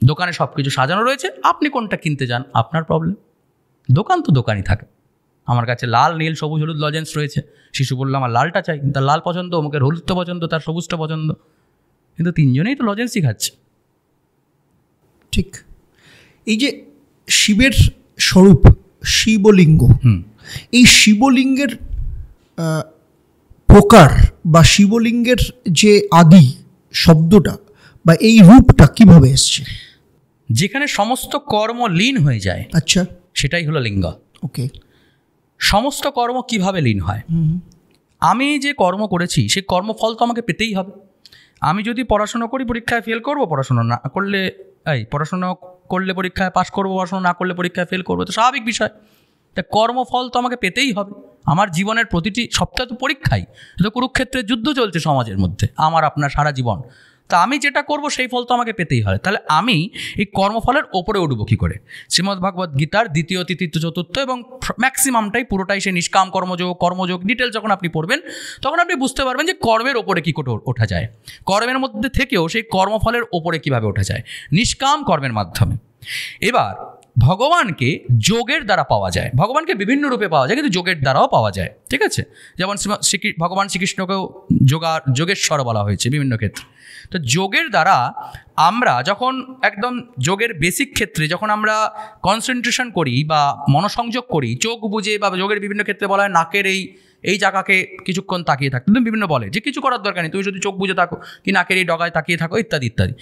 দোকানে সব কিছু সাজানো রয়েছে, আপনি কোনটা কিনতে চান আপনার প্রবলেম। দোকান তো দোকানই থাকে। আমার কাছে লাল, নীল, সবুজ, হলুদ লজেন্স রয়েছে। শিশু বললো আমার লালটা চাই, তার লাল পছন্দ, অমুকের হলুদটা পছন্দ, তার সবুজটা পছন্দ, কিন্তু তিনজনেই তো লজেন্সই খাচ্ছে। ঠিক। এই যে শিবের স্বরূপ শিবলিঙ্গ, এই শিবলিঙ্গের প্রকার বা শিবলিঙ্গের যে আদি শব্দটা বা এই রূপটা কিভাবে এসছে? যেখানে সমস্ত কর্ম লীন হয়ে যায়, আচ্ছা, সেটাই হলো লিঙ্গ। ওকে। সমস্ত কর্ম কিভাবে লীন হয়? আমি যে কর্ম করেছি সেই কর্মফল তো আমাকে পেতেই হবে। আমি যদি পড়াশোনা করি পরীক্ষায় ফেল করব, পড়াশোনা না করলে পড়াশোনা করলে পরীক্ষায় পাশ করবো, পড়াশোনা না করলে পরীক্ষায় ফেল করবো, তো স্বাভাবিক বিষয়। তা কর্মফল তো আমাকে পেতেই হবে। আমার জীবনের প্রতিটি সপ্তাহ তো পরীক্ষাই, তো কুরুক্ষেত্রের যুদ্ধ চলছে সমাজের মধ্যে, আমার আপনার সারা জীবন। তা আমি যেটা করব সেই ফল তো আমাকে পেতেই হবে। তাহলে আমি এই কর্মফলের ওপরে উঠবো কী করে? শ্রীমদ্ ভাগবত গীতার দ্বিতীয়, তৃতীয়, চতুর্থ এবং ম্যাক্সিমামটাই পুরোটাই সেই নিষ্কাম কর্মযোগ ডিটেলস যখন আপনি পড়বেন তখন আপনি বুঝতে পারবেন যে কর্মের ওপরে কী করে ওঠা যায়, কর্মের মধ্যে থেকেও সেই কর্মফলের ওপরে কীভাবে ওঠা যায়, নিষ্কাম কর্মের মাধ্যমে। এবার ভগবানকে যোগের দ্বারা পাওয়া যায়, ভগবানকে বিভিন্ন রূপে পাওয়া যায়, কিন্তু যোগের দ্বারাও পাওয়া যায়। ঠিক আছে, যেমন ভগবান শ্রীকৃষ্ণকেও যোগেশ্বর বলা হয়েছে বিভিন্ন ক্ষেত্রে। তো যোগের দ্বারা আমরা যখন একদম যোগের বেসিক ক্ষেত্রে যখন আমরা কনসেন্ট্রেশন করি বা মনোসংযোগ করি, চোখ বুঝে বা যোগের বিভিন্ন ক্ষেত্রে বলা হয় নাকের এই জায়গাকে কিছুক্ষণ তাকিয়ে থাকতে, তুমি বিভিন্ন বলে যে কিছু করার দরকার নেই, তুমি যদি চোখ বুঝে থাকো কি নাকের এই ডগায় তাকিয়ে থাকো ইত্যাদি ইত্যাদি।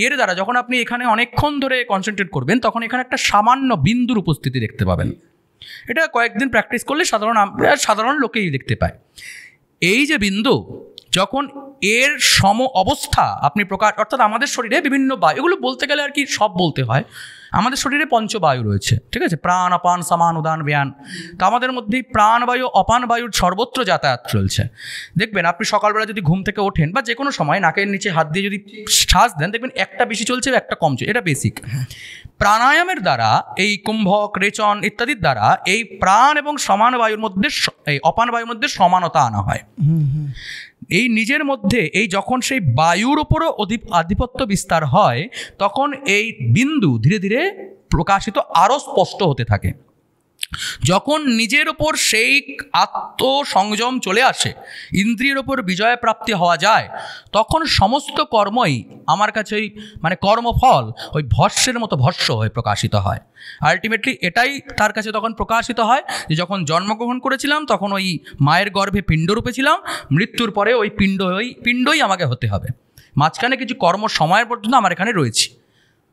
এর দ্বারা যখন আপনি এখানে অনেকক্ষণ ধরে কনসেন্ট্রেট করবেন তখন এখানে একটা সামান্য বিন্দুর উপস্থিতি দেখতে পাবেন। এটা কয়েকদিন প্র্যাকটিস করলে সাধারণ লোকেই দেখতে পায়। এই যে বিন্দু যখন এর সম অবস্থা আপনি প্রকাশ, অর্থাৎ আমাদের শরীরে বিভিন্ন বায়ু, এগুলো বলতে গেলে আর কি সব বলতে হয়। আমাদের শরীরে পঞ্চবায়ু রয়েছে, ঠিক আছে, প্রাণ অপান সমান উদান ব্যান। তো আমাদের মধ্যেই প্রাণবায়ু অপান বায়ুর সর্বত্র যাতায়াত চলছে। দেখবেন আপনি সকালবেলা যদি ঘুম থেকে ওঠেন বা যে কোনো সময় নাকের নিচে হাত দিয়ে যদি শ্বাস দেন, দেখবেন একটা বেশি চলছে একটা কম চলছে, এটা বেসিক। প্রাণায়ামের দ্বারা এই কুম্ভক রেচন ইত্যাদির দ্বারা এই প্রাণ এবং সমান বায়ুর মধ্যে, এই অপান বায়ুর মধ্যে সমানতা আনা হয়। এই নিজের মধ্যে এই যখন সেই বায়ুর ওপরও আধিপত্য বিস্তার হয় তখন এই বিন্দু ধীরে ধীরে প্রকাশিত আরও স্পষ্ট হতে থাকে। যখন নিজের ওপর সেই আত্মসংযম চলে আসে, ইন্দ্রিয়ের ওপর বিজয় প্রাপ্তি হওয়া যায়, তখন সমস্ত কর্মই আমার কাছে ওই মানে কর্মফল ওই ভস্যের মতো ভস্য হয়ে প্রকাশিত হয়। আলটিমেটলি এটাই তার কাছে তখন প্রকাশিত হয় যে যখন জন্মগ্রহণ করেছিলাম তখন ওই মায়ের গর্ভে পিণ্ডরূপে ছিলাম, মৃত্যুর পরে ওই পিণ্ডই আমাকে হতে হবে। মাঝখানে কিছু কর্ম সময়ের পর্যন্ত আমার এখানে রয়েছে,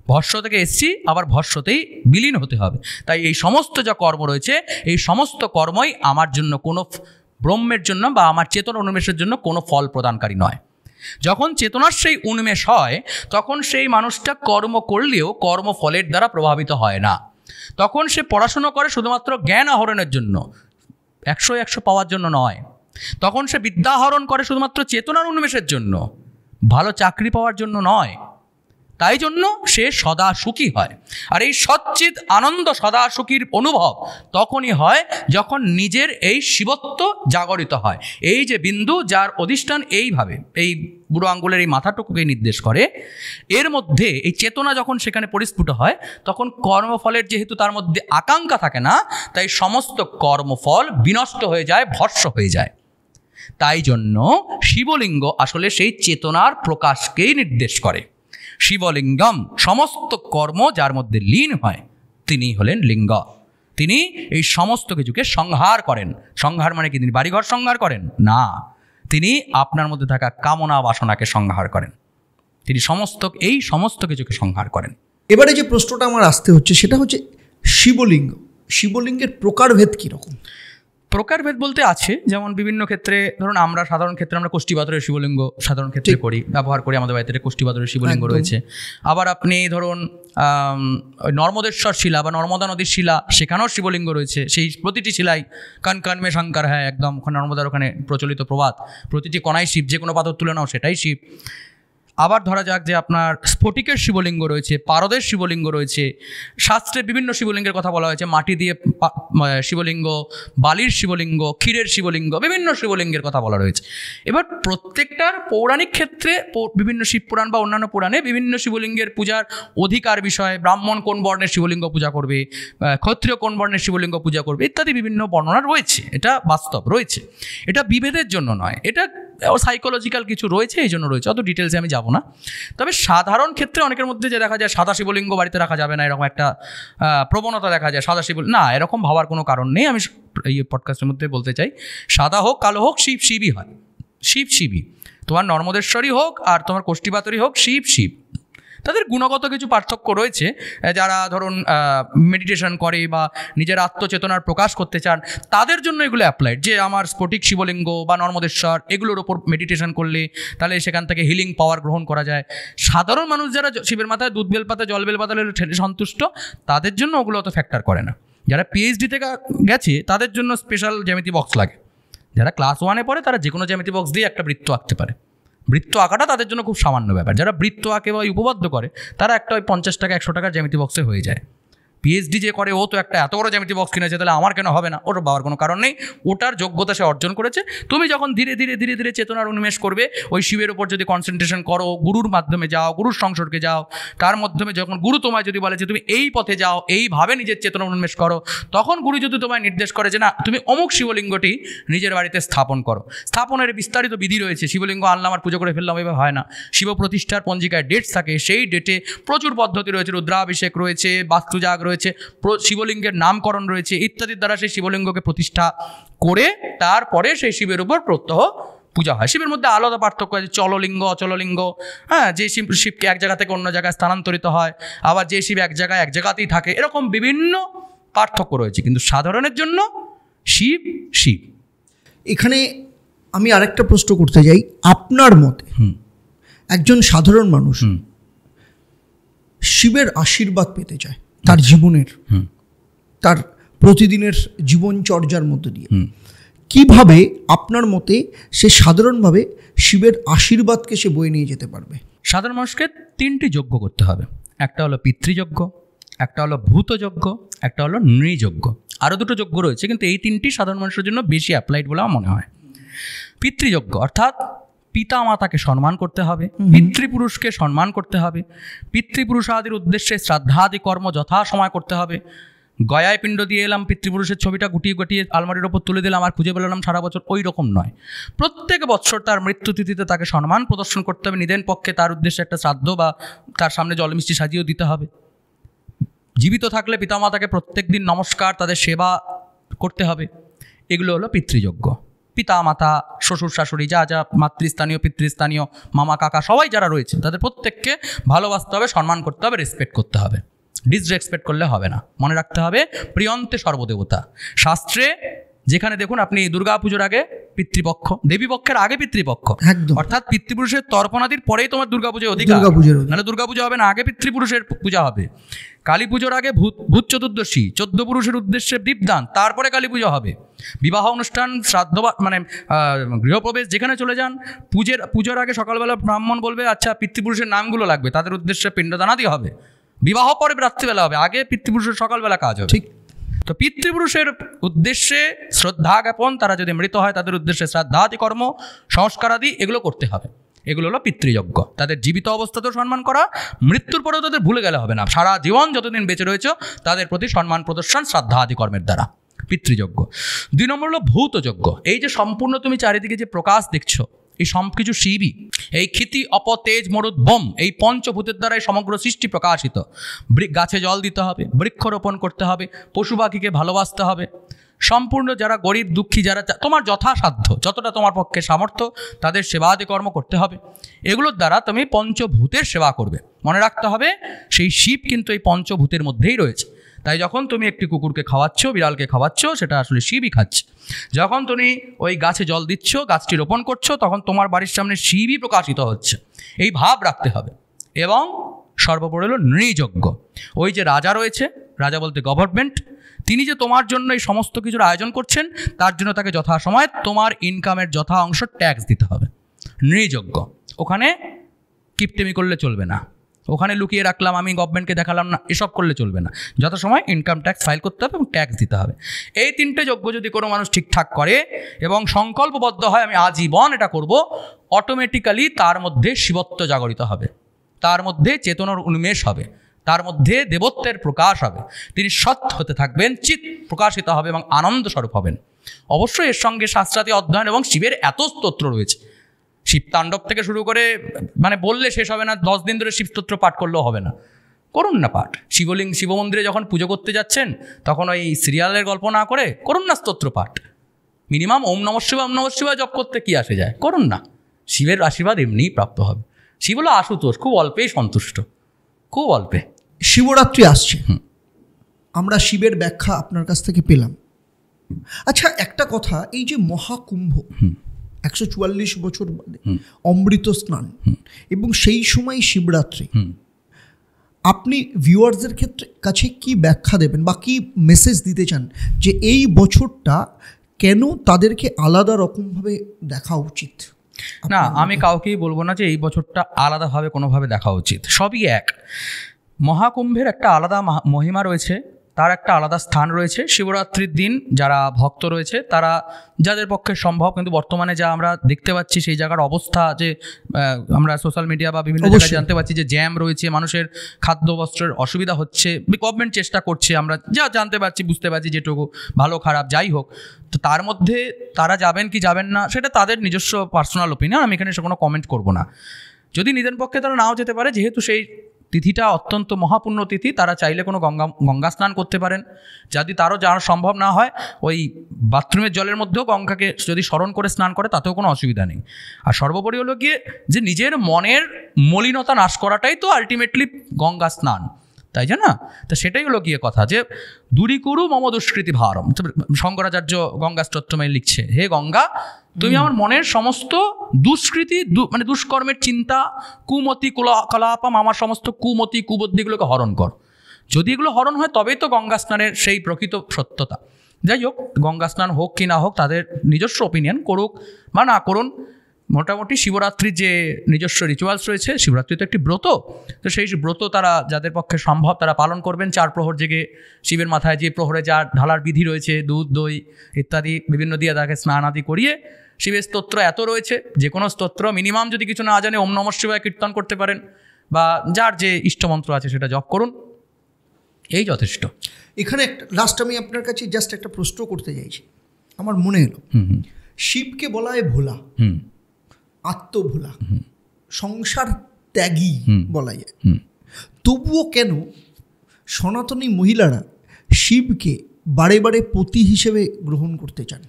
ভস্য থেকে এসছি আবার ভস্যতেই বিলীন হতে হবে। তাই এই সমস্ত যা কর্ম রয়েছে এই সমস্ত কর্মই আমার জন্য কোনো ব্রহ্মের জন্য বা আমার চেতন উন্মেষের জন্য কোনো ফল প্রদানকারী নয়। যখন চেতনার সেই উন্মেষ হয় তখন সেই মানুষটা কর্ম করলেও কর্মফলের দ্বারা প্রভাবিত হয় না। তখন সে পড়াশুনো করে শুধুমাত্র জ্ঞান আহরণের জন্য, 100 পাওয়ার জন্য নয়। তখন সে বিদ্যা আহরণ করে শুধুমাত্র চেতনার উন্মেষের জন্য, ভালো চাকরি পাওয়ার জন্য নয়। তাই জন্য সে সদা সুখী হয়। আর এই সচ্চিদ আনন্দ সদা সুখীর অনুভব তখনই হয় যখন নিজের এই শিবত্ব জাগরিত হয়। এই যে বিন্দু যার অধিষ্ঠান এইভাবে এই বুড়ো আঙ্গুলের এই মাথাটুকুকে নির্দেশ করে, এর মধ্যে এই চেতনা যখন সেখানে পরিস্ফুট হয় তখন কর্মফলের যেহেতু তার মধ্যে আকাঙ্ক্ষা থাকে না, তাই সমস্ত কর্মফল বিনষ্ট হয়ে যায়, ভস্য হয়ে যায়। তাই জন্য শিবলিঙ্গ আসলে সেই চেতনার প্রকাশকেই নির্দেশ করে। শিবলিঙ্গম, সমস্ত কর্ম যার মধ্যে লীন হয় তিনি হলেন লিঙ্গ। তিনি এই সমস্ত কিছুকে সংহার করেন। সংহার মানে কি তিনি বাড়িঘর সংহার করেন না, তিনি আপনার মধ্যে থাকা কামনা বাসনাকে সংহার করেন। তিনি এই সমস্ত কিছুকে সংহার করেন। এবারে যে প্রশ্নটা আমার আসতে হচ্ছে সেটা হচ্ছে শিবলিঙ্গের প্রকারভেদ কীরকম? প্রকারভেদ বলতে আছে, যেমন বিভিন্ন ক্ষেত্রে ধরুন আমরা সাধারণ ক্ষেত্রে আমরা কোষ্ঠীপাথরের শিবলিঙ্গ সাধারণ ক্ষেত্রে করি, ব্যবহার করি, আমাদের বাড়িতে কোষ্ঠীপাথরের শিবলিঙ্গ রয়েছে। আবার আপনি ধরুন নর্মদেশ্বর শিলা বা নর্মদা নদীর শিলা, সেখানেও শিবলিঙ্গ রয়েছে। সেই প্রতিটি শিলাই কান কান মে শঙ্কর, হ্যাঁ একদম নর্মদার ওখানে প্রচলিত প্রবাদ, প্রতিটি কণাই শিব, যে কোনো পাথর তুলে নাও সেটাই শিব। আবার ধরা যাক যে আপনার স্ফটিকের শিবলিঙ্গ রয়েছে, পারদের শিবলিঙ্গ রয়েছে। শাস্ত্রে বিভিন্ন শিবলিঙ্গের কথা বলা হয়েছে, মাটি দিয়ে শিবলিঙ্গ, বালির শিবলিঙ্গ, ক্ষীরের শিবলিঙ্গ, বিভিন্ন শিবলিঙ্গের কথা বলা রয়েছে। এবার প্রত্যেকটার পৌরাণিক ক্ষেত্রে বিভিন্ন শিবপুরাণ বা অন্যান্য পুরাণে বিভিন্ন শিবলিঙ্গের পূজার অধিকার বিষয়, ব্রাহ্মণ কোন বর্ণের শিবলিঙ্গ পূজা করবে, ক্ষত্রিয় কোন বর্ণের শিবলিঙ্গ পূজা করবে ইত্যাদি বিভিন্ন বর্ণনা রয়েছে। এটা বাস্তব রয়েছে, এটা বিভেদের জন্য নয়, এটা সাইকোলজিক্যাল কিছু রয়েছে, এই জন্য রয়েছে। অত ডিটেলসে আমি যাব না। তবে সাধারণ ক্ষেত্রে অনেকের মধ্যে যে দেখা যায় সাদা শিবলিঙ্গ বাড়িতে রাখা যাবে না, এরকম একটা প্রবণতা দেখা যায়। সাদা শিবলিঙ্গ না, এরকম ভাবার কোনো কারণ নেই। আমি এই পডকাস্টের মধ্যে বলতে চাই, সাদা হোক কালো হোক শিব শিবই হয়, শিব শিবই। তোমার নর্মদেশ্বরী হোক আর তোমার কোষ্ঠীপাথরী হোক, শিব শিব। তাদের গুণগত কিছু পার্থক্য রয়েছে। যারা ধরুন মেডিটেশন করে বা নিজের আত্মচেতনার প্রকাশ করতে চান তাদের জন্য এগুলো অ্যাপ্লাইড, যে আমার স্ফটিক শিবলিঙ্গ বা নর্মদেশ্বর এগুলোর ওপর মেডিটেশন করলে তাহলে সেখান থেকে হিলিং পাওয়ার গ্রহণ করা যায়। সাধারণ মানুষ যারা শিবের মাথায় দুধ বেলপাতা জল বেলপাতা ঠেলে সন্তুষ্ট, তাদের জন্য ওগুলো অত ফ্যাক্টর করে না। যারা পিএইচডিতে গেছে তাদের জন্য স্পেশাল জ্যামিতি বক্স লাগে। যারা ক্লাস 1-এ পড়ে তারা যে কোনো জ্যামিতি বক্স দিয়ে একটা বৃত্ত আঁকতে পারে। বৃত্ত আঁকাটা তাদের জন্য খুব সামান্য ব্যাপার। যারা বৃত্ত আঁকে বা উপপাদ্য করে তারা একটা ওই 50 টাকা 100 টাকার জ্যামিতি বক্সে হয়ে যায়। পিএইচডি যে করে ও তো একটা এত বড় জ্যামিতি বক্স কিনেছে, তাহলে আমার কেন হবে না? ওটা বাবার কোনো কারণ নেই, ওটার যোগ্যতা সে অর্জন করেছে। তুমি যখন ধীরে ধীরে ধীরে ধীরে চেতনার উন্মেষ করবে, ওই শিবের উপর যদি কনসেন্ট্রেশন করো, গুরুর মাধ্যমে যাও, গুরুর সংসর্গে যাও, তার মাধ্যমে যখন গুরু তোমায় যদি বলে যে তুমি এই পথে যাও, এইভাবে নিজের চেতনা উন্মেষ করো, তখন গুরু যদি তোমায় নির্দেশ করে যে না তুমি অমুক শিবলিঙ্গটি নিজের বাড়িতে স্থাপন করো। স্থাপনের বিস্তারিত বিধি রয়েছে। শিবলিঙ্গ আনলাম আর পুজো করে ফেললাম এভাবে হয় না। শিব প্রতিষ্ঠার পঞ্জিকায় ডেটস থাকে, সেই ডেটে প্রচুর পদ্ধতি রয়েছে, রুদ্রাভিষেক রয়েছে, বাস্তুজাগ রয়েছে, শিবলিঙ্গের নামকরণ রয়েছে ইত্যাদির দ্বারা সেই শিবলিঙ্গকে প্রতিষ্ঠা করে তারপরে সেই শিবের উপর প্রত্যহ পূজা হয়। শিবের মধ্যে আলাদা পার্থক্য আছে, চললিঙ্গ অচললিঙ্গ। হ্যাঁ, যে শিবকে এক জায়গা থেকে অন্য জায়গায় স্থানান্তরিত হয়, আবার যে শিব এক জায়গাতেই থাকে, এরকম বিভিন্ন পার্থক্য রয়েছে, কিন্তু সাধারণের জন্য শিব শিব। এখানে আমি আরেকটা প্রশ্ন করতে যাই, আপনার মতে একজন সাধারণ মানুষ শিবের আশীর্বাদ পেতে চায় তার জীবনের, তার প্রতিদিনের জীবনচর্যার মধ্য দিয়ে, কিভাবে আপনার মতে সে সাধারণভাবে শিবের আশীর্বাদকে সে বয়ে নিয়ে যেতে পারবে? সাধারণ মানুষকে 3টি যজ্ঞ করতে হবে। একটা হলো পিতৃযজ্ঞ, একটা হলো ভূতযজ্ঞ, একটা হলো নৃযজ্ঞ। আরও 2টো যজ্ঞ রয়েছে, কিন্তু এই 3টি সাধারণ মানুষের জন্য বেশি অ্যাপ্লাইড বলে আমার মনে হয়। পিতৃযজ্ঞ অর্থাৎ পিতা মাতাকে সম্মান করতে হবে, পিতৃপুরুষকে সম্মান করতে হবে, পিতৃপুরুষাদির উদ্দেশ্যে শ্রাদ্ধাদি কর্ম যথাসময় করতে হবে। গয়ায় পিণ্ড দিয়ে এলাম, পিতৃপুরুষের ছবিটা গুটিয়ে গুটিয়ে আলমারির ওপর তুলে দিলাম আর খুঁজে পেলাম সারা বছর, ওই রকম নয়। প্রত্যেক বছর তার মৃত্যুতিথিতে তাকে সম্মান প্রদর্শন করতে হবে। নিদেন পক্ষে তার উদ্দেশ্যে একটা শ্রাদ্ধ বা তার সামনে জল মিষ্টি সাজিয়েও দিতে হবে। জীবিত থাকলে পিতামাতাকে প্রত্যেক দিন নমস্কার, তাদের সেবা করতে হবে। এগুলো হলো পিতৃযজ্ঞ। পিতা মাতা, শ্বশুর শাশুড়ি, যা যা মাতৃস্থানীয় পিতৃস্থানীয় মামা কাকা সবাই যারা রয়েছে তাদের প্রত্যেককে ভালোবাসতে হবে, সম্মান করতে হবে, রেসপেক্ট করতে হবে। ডিসরেসপেক্ট করলে হবে না। মনে রাখতে হবে প্রিয়ন্তে সর্বদেবতা। শাস্ত্রে যেখানে দেখুন আপনি দুর্গাপুজোর আগে পিতৃপক্ষ, দেবীপক্ষের আগে পিতৃপক্ষ, অর্থাৎ পিতৃপুরুষের তর্পণাদির পরেই তোমার দুর্গাপুজোর অধিকার। নাহলে দুর্গাপুজো হবে না, আগে পিতৃপুরুষের পূজা হবে। কালী পুজোর আগে ভূত চতুর্দশী, 14 পুরুষের উদ্দেশ্যে দীপদান, তারপরে কালী পুজো হবে। বিবাহ অনুষ্ঠান, শ্রাদ্ধ মানে গৃহপ্রবেশ যেখানে চলে যান, পুজোর আগে সকালবেলা ব্রাহ্মণ বলবে আচ্ছা পিতৃপুরুষের নামগুলো লাগবে, তাদের উদ্দেশ্যে পিণ্ডদানাদি হবে। বিবাহ পরে রাত্রিবেলা হবে, আগে পিতৃপুরুষের সকালবেলা কাজ হবে। ঠিক তো পিতৃপুরুষের উদ্দেশ্যে শ্রদ্ধা জ্ঞাপন, তারা যদি মৃত হয় তাদের উদ্দেশ্যে শ্রাদ্ধাদি কর্ম, সংস্কারাদি এগুলো করতে হবে। এগুলো হলো পিতৃযজ্ঞ। তাদের জীবিত অবস্থাতেও সম্মান করা, মৃত্যুর পরেও তাদের ভুলে গেলে হবে না। সারা জীবন যতদিন বেঁচে রয়েছে তাদের প্রতি সম্মান প্রদর্শন শ্রদ্ধা আদি কর্মের দ্বারা, পিতৃযজ্ঞ। 2 নম্বর হলো ভূতযজ্ঞ। এই যে সম্পূর্ণ তুমি চারিদিকে যে প্রকাশ দেখছো, এই সব কিছু শিবই। এই ক্ষিতি অপ তেজ মরুদ বোম, এই পঞ্চভূতের দ্বারাই সমগ্র সৃষ্টি প্রকাশিত। গাছে জল দিতে হবে, বৃক্ষরোপণ করতে হবে, পশু পাখিকে ভালোবাসতে হবে। সম্পূর্ণ যারা গরিব দুঃখী, যারা তোমার যথাসাধ্য যতটা তোমার পক্ষে সামর্থ্য, তাদের সেবাদি কর্ম করতে হবে। এগুলোর দ্বারা তুমি পঞ্চভূতের সেবা করবে। মনে রাখতে হবে সেই শিব কিন্তু এই পঞ্চভূতের মধ্যেই রয়েছে। তাই যখন তুমি একটি কুকুরকে খাওয়াচ্ছ, বিড়ালকে খাওয়াচ্ছ, সেটা আসলে শিবই খাচ্ছে। যখন তুমি ওই গাছে জল দিচ্ছ, গাছটি রোপণ করছো, তখন তোমার বাড়ির সামনে শিবই প্রকাশিত হচ্ছে, এই ভাব রাখতে হবে। এবং সর্বোপরি হলো নৃযজ্ঞ। ওই যে রাজা রয়েছে, রাজা বলতে গভর্নমেন্ট, তিনি যে তোমার জন্য এই সমস্ত কিছুর আয়োজন করছেন, তার জন্য তাকে যথাসময়ে তোমার ইনকামের যথা অংশ ট্যাক্স দিতে হবে। নৃযজ্ঞ। ওখানে কিপটেমি করলে চলবে না, ওখানে লুকিয়ে রাখলাম আমি, গভর্নমেন্টকে দেখালাম না, এসব করলে চলবে না। যথাসময় ইনকাম ট্যাক্স ফাইল করতে হবে এবং ট্যাক্স দিতে হবে। এই 3টে যজ্ঞ যদি কোনো মানুষ ঠিকঠাক করে এবং সংকল্পবদ্ধ হয় আমি আজীবন এটা করব, অটোমেটিক্যালি তার মধ্যে শিবত্ব জাগরিত হবে, তার মধ্যে চেতনার উন্মেষ হবে, তার মধ্যে দেবত্বের প্রকাশ হবে। তিনি সৎ হতে থাকবেন, চিৎ প্রকাশিত হবে এবং আনন্দ স্বরূপ হবেন। অবশ্যই এর সঙ্গে শাস্ত্রাদি অধ্যয়ন এবং শিবের এত স্তোত্র রয়েছে, শিবতাণ্ডব থেকে শুরু করে মানে বললে শেষ হবে না। 10 দিন ধরে শিবস্তোত্র পাঠ করলেও হবে না, করুন না পাঠ। শিব মন্দিরে যখন পুজো করতে যাচ্ছেন তখন ওই সিরিয়ালের গল্প না করে করুন না স্তোত্র পাঠ। মিনিমাম ওম নমঃ শিবায়, ওম নমঃ শিবায় জপ করতে কি আসে যায়, করুন না। শিবের আশীর্বাদ এমনিই প্রাপ্ত হবে। শিব হলো আশুতোষ, খুব অল্পেই সন্তুষ্ট, খুব অল্পে। শিবরাত্রি আসছে, আমরা শিবের ব্যাখ্যা আপনার কাছ থেকে পেলাম। আচ্ছা একটা কথা, এই যে মহাকুম্ভ 144 বছর বাদে অমৃত স্নান এবং সেই সময় শিবরাত্রি, আপনি ভিউয়ার্সদের ক্ষেত্রে কাছে কি ব্যাখ্যা দেবেন বা কি মেসেজ দিতে চান যে এই বছরটা কেন তাদেরকে আলাদা রকমভাবে দেখা উচিত? না, আমি কাউকেই বলবো না যে এই বছরটা আলাদাভাবে কোনোভাবে দেখা উচিত, সবই এক। মহাকুম্ভের একটা আলাদা মহিমা রয়েছে, তার একটা আলাদা স্থান রয়েছে। শিবরাত্রির দিন যারা ভক্ত রয়েছে তারা যাদের পক্ষে সম্ভব, কিন্তু বর্তমানে যা আমরা দেখতে পাচ্ছি সেই জায়গার অবস্থা, যে আমরা সোশ্যাল মিডিয়া বা বিভিন্ন জায়গায় জানতে পারছি যে জ্যাম রয়েছে, মানুষের খাদ্য বস্ত্রের অসুবিধা হচ্ছে, গভর্নমেন্ট চেষ্টা করছে, আমরা যা জানতে পারছি বুঝতে পারছি যেটুকু ভালো খারাপ যাই হোক। তো তার মধ্যে তারা যাবেন কি যাবেন না সেটা তাদের নিজস্ব পার্সোনাল ওপিনিয়ন, আমি এখানে সে কোনো কমেন্ট করবো না। যদি নিজের পক্ষে তারা নাও যেতে পারে, যেহেতু সেই তিথিটা অত্যন্ত মহাপুণ্য তিথি, তারা চাইলে কোনো গঙ্গা স্নান করতে পারেন। যদি তারও যাওয়া সম্ভব না হয়, ওই বাথরুমের জলের মধ্যেও গঙ্গাকে যদি স্মরণ করে স্নান করে তাতেও কোনো অসুবিধা নেই। আর সর্বোপরি হলো গিয়ে যে নিজের মনের মলিনতা নাশ করাটাই তো আলটিমেটলি গঙ্গা স্নান, তাই না? তো সেটাই হলো গিয়ে কথা, যে দূরীকুরু মম দুষ্কৃতি ভারম। শঙ্করাচার্য গঙ্গা স্তোত্রমে লিখছে, হে গঙ্গা, তুমি আমার মনের সমস্ত দুষ্কৃতি, মানে দুষ্কর্মের চিন্তা, কুমতি কলাপাম, আমার সমস্ত কুমতি কুবুদ্ধিগুলোকে হরণ কর। যদি এগুলো হরণ হয় তবেই তো গঙ্গা স্নানের সেই প্রকৃত সত্যতা। যাই হোক, গঙ্গা স্নান হোক কি না হোক তাদের নিজস্ব ওপিনিয়ন, করুক বা না করুন। মোটামুটি শিবরাত্রির যে নিজস্ব রিচুয়ালস রয়েছে, শিবরাত্রি তো একটি ব্রত, তো সেই ব্রত তারা যাদের পক্ষে সম্ভব তারা পালন করবেন। 4 প্রহর জেগে শিবের মাথায় যে প্রহরে যা ঢালার বিধি রয়েছে, দুধ দই ইত্যাদি বিভিন্ন দিয়ে তাকে স্নান আদি করিয়ে, শিবের স্তোত্র এত রয়েছে, যে কোনো স্তোত্র মিনিমাম যদি কিছু না জানে ওম নমঃ শিবায় কীর্তন করতে পারেন, বা যার যে ইষ্টমন্ত্র আছে সেটা জপ করুন, এই যথেষ্ট। এখানে একটা লাস্ট আমি আপনার কাছে জাস্ট একটা প্রশ্ন করতে চাইছি, আমার মনে এলো। শিবকে বলা হয় ভোলা, আত্মভোলা, সংসার ত্যাগী বলা যায়। তবুও কেন সনাতনী মহিলারা শিবকে বারে বারে পতি হিসেবে গ্রহণ করতে চান?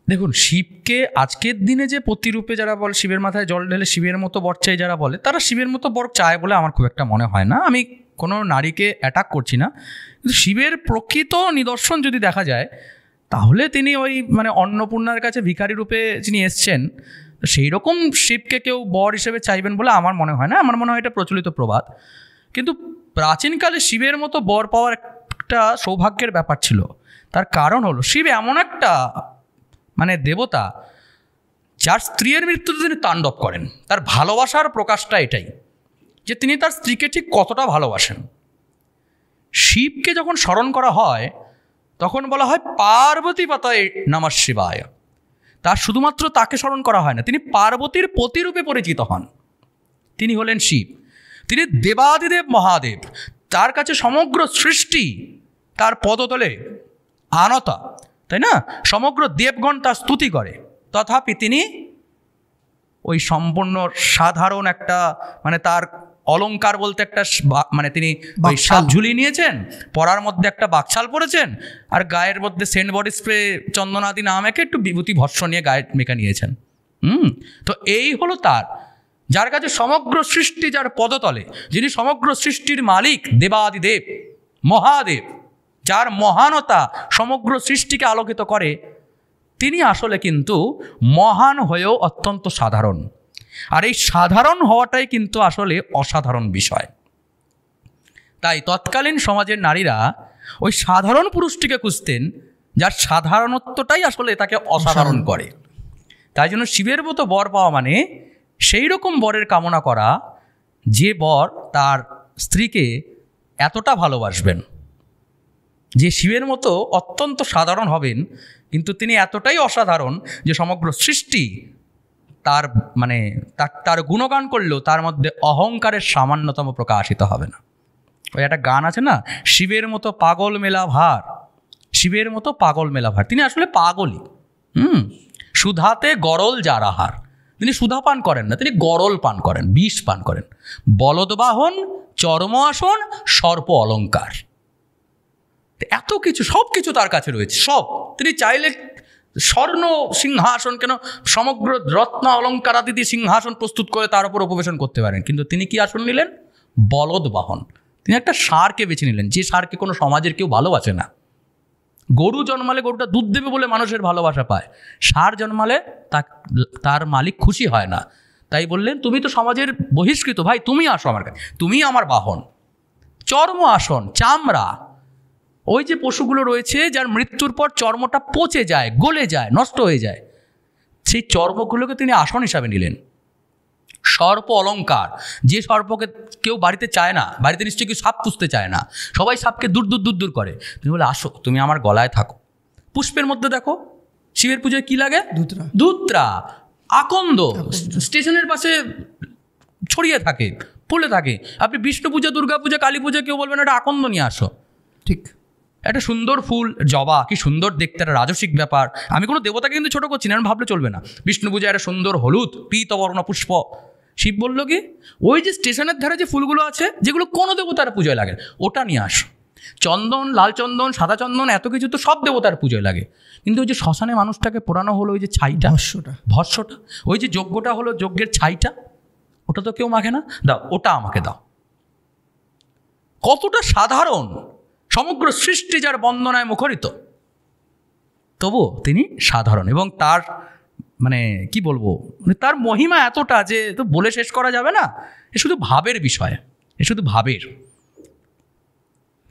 দেখুন, শিবকে আজকের দিনে যে পতিরূপে যারা বলে, শিবের মাথায় জল ঢেলে শিবের মতো বর চাই যারা বলে, তারা শিবের মতো বর চায় বলে আমার খুব একটা মনে হয় না। আমি কোনো নারীকে অ্যাটাক করছি না, কিন্তু শিবের প্রকৃত নিদর্শন যদি দেখা যায় তাহলে তিনি ওই মানে অন্নপূর্ণার কাছে ভিখারি রূপে যিনি এসছেন, সেই রকম শিবকে কেউ বর হিসেবে চাইবেন বলে আমার মনে হয় না। আমার মনে হয় এটা প্রচলিত প্রবাদ। কিন্তু প্রাচীনকালে শিবের মতো বর পাওয়ার একটা সৌভাগ্যের ব্যাপার ছিল। তার কারণ হলো শিব এমন একটা মানে দেবতা যার স্ত্রীর মৃত্যুতে তিনি তাণ্ডব করেন। তার ভালোবাসার প্রকাশটা এটাই, যে তিনি তার স্ত্রীকে ঠিক কতটা ভালোবাসেন। শিবকে যখন স্মরণ করা হয় তখন বলা হয় পার্বতী পাতায় নমঃ শিবায়। তার শুধুমাত্র তাকে স্মরণ করা হয় না, তিনি পার্বতীর পতিরূপে পরিচিত হন। তিনি হলেন শিব, তিনি দেবাদিদেব মহাদেব। তার কাছে সমগ্র সৃষ্টি তার পদতলে আনতা, তাই না? সমগ্র দেবগণ তার স্তুতি করে, তথাপি তিনি ওই সম্পূর্ণ সাধারণ একটা মানে তার অলঙ্কার বলতে একটা মানে তিনি ওই সাপ ঝুলিয়ে নিয়েছেন, পরার মধ্যে একটা বাকছাল পরেছেন, আর গায়ের মধ্যে সেন্ট বডি স্প্রে চন্দনাদি না মেখে একটু বিভূতি ভস্য নিয়ে গায়ে মেখে নিয়েছেন। তো এই হলো তার, যার কাছে সমগ্র সৃষ্টি যার পদতলে, যিনি সমগ্র সৃষ্টির মালিক, দেবাদিদেব মহাদেব, যার মহানতা সমগ্র সৃষ্টিকে আলোকিত করে, তিনি আসলে কিন্তু মহান হয়েও অত্যন্ত সাধারণ। আর এই সাধারণ হওয়াটাই কিন্তু আসলে অসাধারণ বিষয়। তাই তৎকালীন সমাজের নারীরা ওই সাধারণ পুরুষটিকে খুঁজতেন, যার সাধারণত্বটাই আসলে তাকে অসাধারণ করে। তাই জন্য শিবের মতো বর পাওয়া মানে সেই রকম বরের কামনা করা, যে বর তার স্ত্রীকে এতটা ভালোবাসবেন, যে শিবের মতো অত্যন্ত সাধারণ হবেন, কিন্তু তিনি এতটাই অসাধারণ যে সমগ্র সৃষ্টি তার মানে তার গুণগান করলেও তার মধ্যে অহংকারের সামান্যতম প্রকাশিত হবে না। ওই একটা গান আছে না, শিবের মতো পাগল মেলা ভার, শিবের মতো পাগল মেলা ভার। তিনি আসলে পাগলই। সুধাতে গরল যার আহার, তিনি সুধা পান করেন না, তিনি গরল পান করেন, বিষ পান করেন। বলদবাহন, চর্ম আসন, সর্প অলঙ্কার, এত কিছু, সব কিছু তার কাছে রয়েছে। সব তিনি চাইলে স্বর্ণ সিংহাসন, কেন সমগ্র রত্ন অলঙ্কার আদি দিয়ে সিংহাসন প্রস্তুত করে তার উপর উপবেশন করতে পারেন, কিন্তু তিনি কি আসন নিলেন? বলদ বাহন। তিনি একটা ষাঁড়কে বেছে নিলেন, যে ষাঁড়কে কোনো সমাজের কেউ ভালোবাসে না। গরু জন্মালে গরুটা দুধ দেবে বলে মানুষের ভালোবাসা পায়, ষাঁড় জন্মালে তার মালিক খুশি হয় না। তাই বললেন, তুমি তো সমাজের বহিষ্কৃত, ভাই তুমি আসো আমার কাছে, তুমি আমার বাহন। চর্ম আসন, চামড়া, ওই যে পশুগুলো রয়েছে যার মৃত্যুর পর চর্মটা পচে যায়, গলে যায়, নষ্ট হয়ে যায়, সেই চর্মগুলোকে তিনি আসন হিসাবে নিলেন। সর্প অলঙ্কার, যে সর্পকে কেউ বাড়িতে চায় না, বাড়িতে নিশ্চয়ই কেউ সাপ পুষতে চায় না, সবাই সাপকে দূর দূর দূর দূর করে। তুমি বলে আসো, তুমি আমার গলায় থাকো। পুষ্পের মধ্যে দেখো শিবের পুজোয় কি লাগে? ধূত্রা, আকন্দ স্টেশনের পাশে ছড়িয়ে থাকে, ফুলে থাকে। আপনি বিষ্ণু পূজা, দুর্গা পূজা, কালী পূজা কেউ বলবেন একটা আকন্দ নিয়ে আসো। ঠিক, একটা সুন্দর ফুল জবা, কি সুন্দর দেখতে, একটা রাজসিক ব্যাপার। আমি কোনো দেবতাকে কিন্তু ছোটো করছি না, আমি ভাবলে চলবে না। বিষ্ণু পূজায় একটা সুন্দর হলুদ পীতবর্ণ পুষ্প। শিব বলল কি, ওই যে স্টেশনের ধারে যে ফুলগুলো আছে, যেগুলো কোনো দেবতার পুজোয় লাগে, ওটা নিয়ে আসো। চন্দন, লাল চন্দন, সাদা চন্দন, এত কিছু তো সব দেবতার পুজোয় লাগে। কিন্তু ওই যে শ্মশানে মানুষটাকে পোড়ানো হলো, ওই যে ছাইটা, ভস্যটা, ওই যে যজ্ঞটা হলো, যজ্ঞের ছাইটা, ওটা তো কেউ মাখে না। দাও, ওটা আমাকে দাও। কতটা সাধারণ, সমগ্র সৃষ্টি যার বন্দনায় মুখরিত, তবু তিনি সাধারণ। এবং তার মানে কি বলবো, মানে তার মহিমা এতটা যে তো বলে শেষ করা যাবে না। এ শুধু ভাবের বিষয়, এ শুধু ভাবের।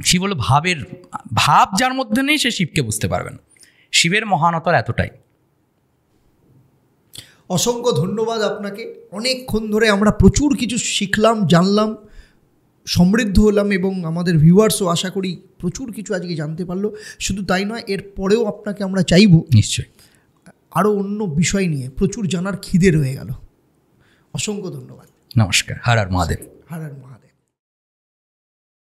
শিব হলো ভাবের, ভাব যার মধ্যে নেই সে শিবকে বুঝতে পারবেন। শিবের মহানতার এতটাই। অসংখ্য ধন্যবাদ আপনাকে। অনেকক্ষণ ধরে আমরা প্রচুর কিছু শিখলাম, জানলাম, সমৃদ্ধ হলাম, এবং আমাদের ভিউয়ার্সও আশা করি প্রচুর কিছু আজকে জানতে পারলো। শুধু তাই নয়, এর পরেও আপনাকে আমরা চাইব নিশ্চয়ই আরও অন্য বিষয় নিয়ে, প্রচুর জানার খিদে রয়ে গেল। অসংখ্য ধন্যবাদ। নমস্কার। হর হর মহাদেব। হর হর মহাদেব।